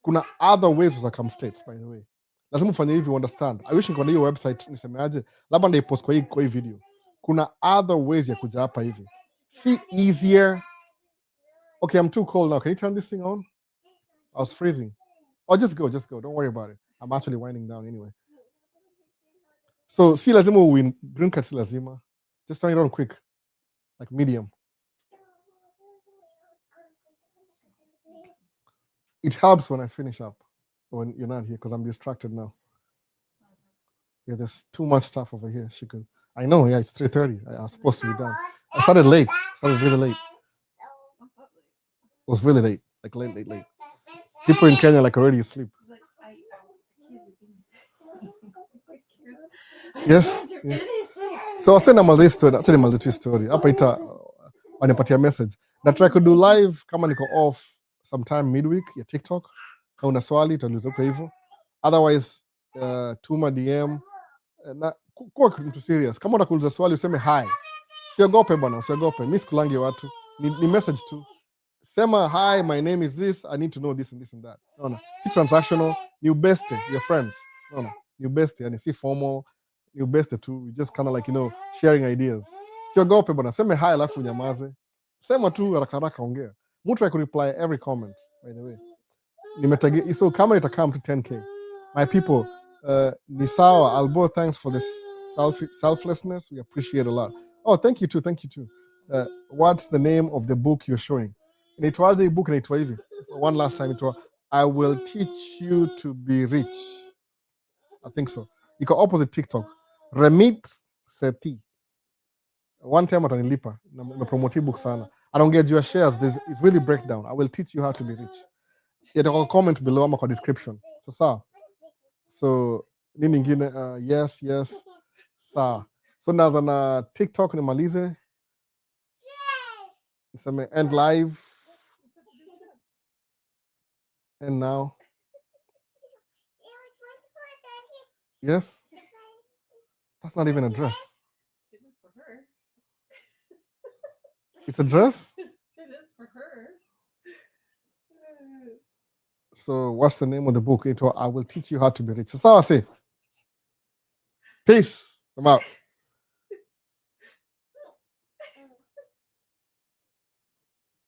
Kuna other ways za come states, by the way. Lazima ufanye hivi, understand. I wish niko na hiyo website nisemeaje, labda ndio post kwa hii video. Kuna other ways ya kuja hapa hivi. Si easier. Okay, I'm too cold now. Can you turn this thing on? I was freezing. Oh, just go. Don't worry about it. I'm actually winding down anyway. So, si lazima win green card, si lazima. Just turn it on quick. Like medium. It helps when I finish up, when you're not here, because I'm distracted now. Yeah, there's too much stuff over here. I know, yeah, it's 3:30. I was supposed to be done. I started late. Really late. It was really late. Like late. People in Kenya like already asleep. Yes. So I said namalize story. Actually namalize story. Hapa ita wanipatia message. Na try to do live kama niko off sometime midweek ya TikTok. Kama una swali utauliza huko hivyo. Otherwise tuma DM na kuwa mtu serious. Kama unakuuliza swali useme hi. Usiogope bwana, usiogope. Mimi sikulangi watu. Ni message tu. Sema hi, my name is this, I need to know this and this and that. No. Si transactional, ni ubeste, your friends. No. Ni ubeste, yani si formal, ni ubeste tu. We just kind of like, sharing ideas. Siogope bwana, sema hi alafu unyamaze. Sema tu haraka ongea. Mtu reply every comment, by the way. So camera itakam to 10k. My people, ni sawa, Albo, thanks for this selflessness. We appreciate a lot. Oh, thank you too. What's the name of the book you're showing? Inaitwaje book inaitwa hivi. One last time itwa I will teach you to be rich. I think so. Iko opposite TikTok. Remit Seti. One time atanilipa. Nimepromote book sana. Anaongea juu ya shares. It's really breakdown. I will teach you how to be rich. Yataka comment below ama kwa description. So sawa. So nini ingine? Yes. Sawa. So naanza na TikTok nimalize. Niseme end live. And now. Yes? That's not even a dress. It is for her. It's a dress? It is for her. So what's the name of the book? I will teach you how to be rich. So I say. Peace. I'm out.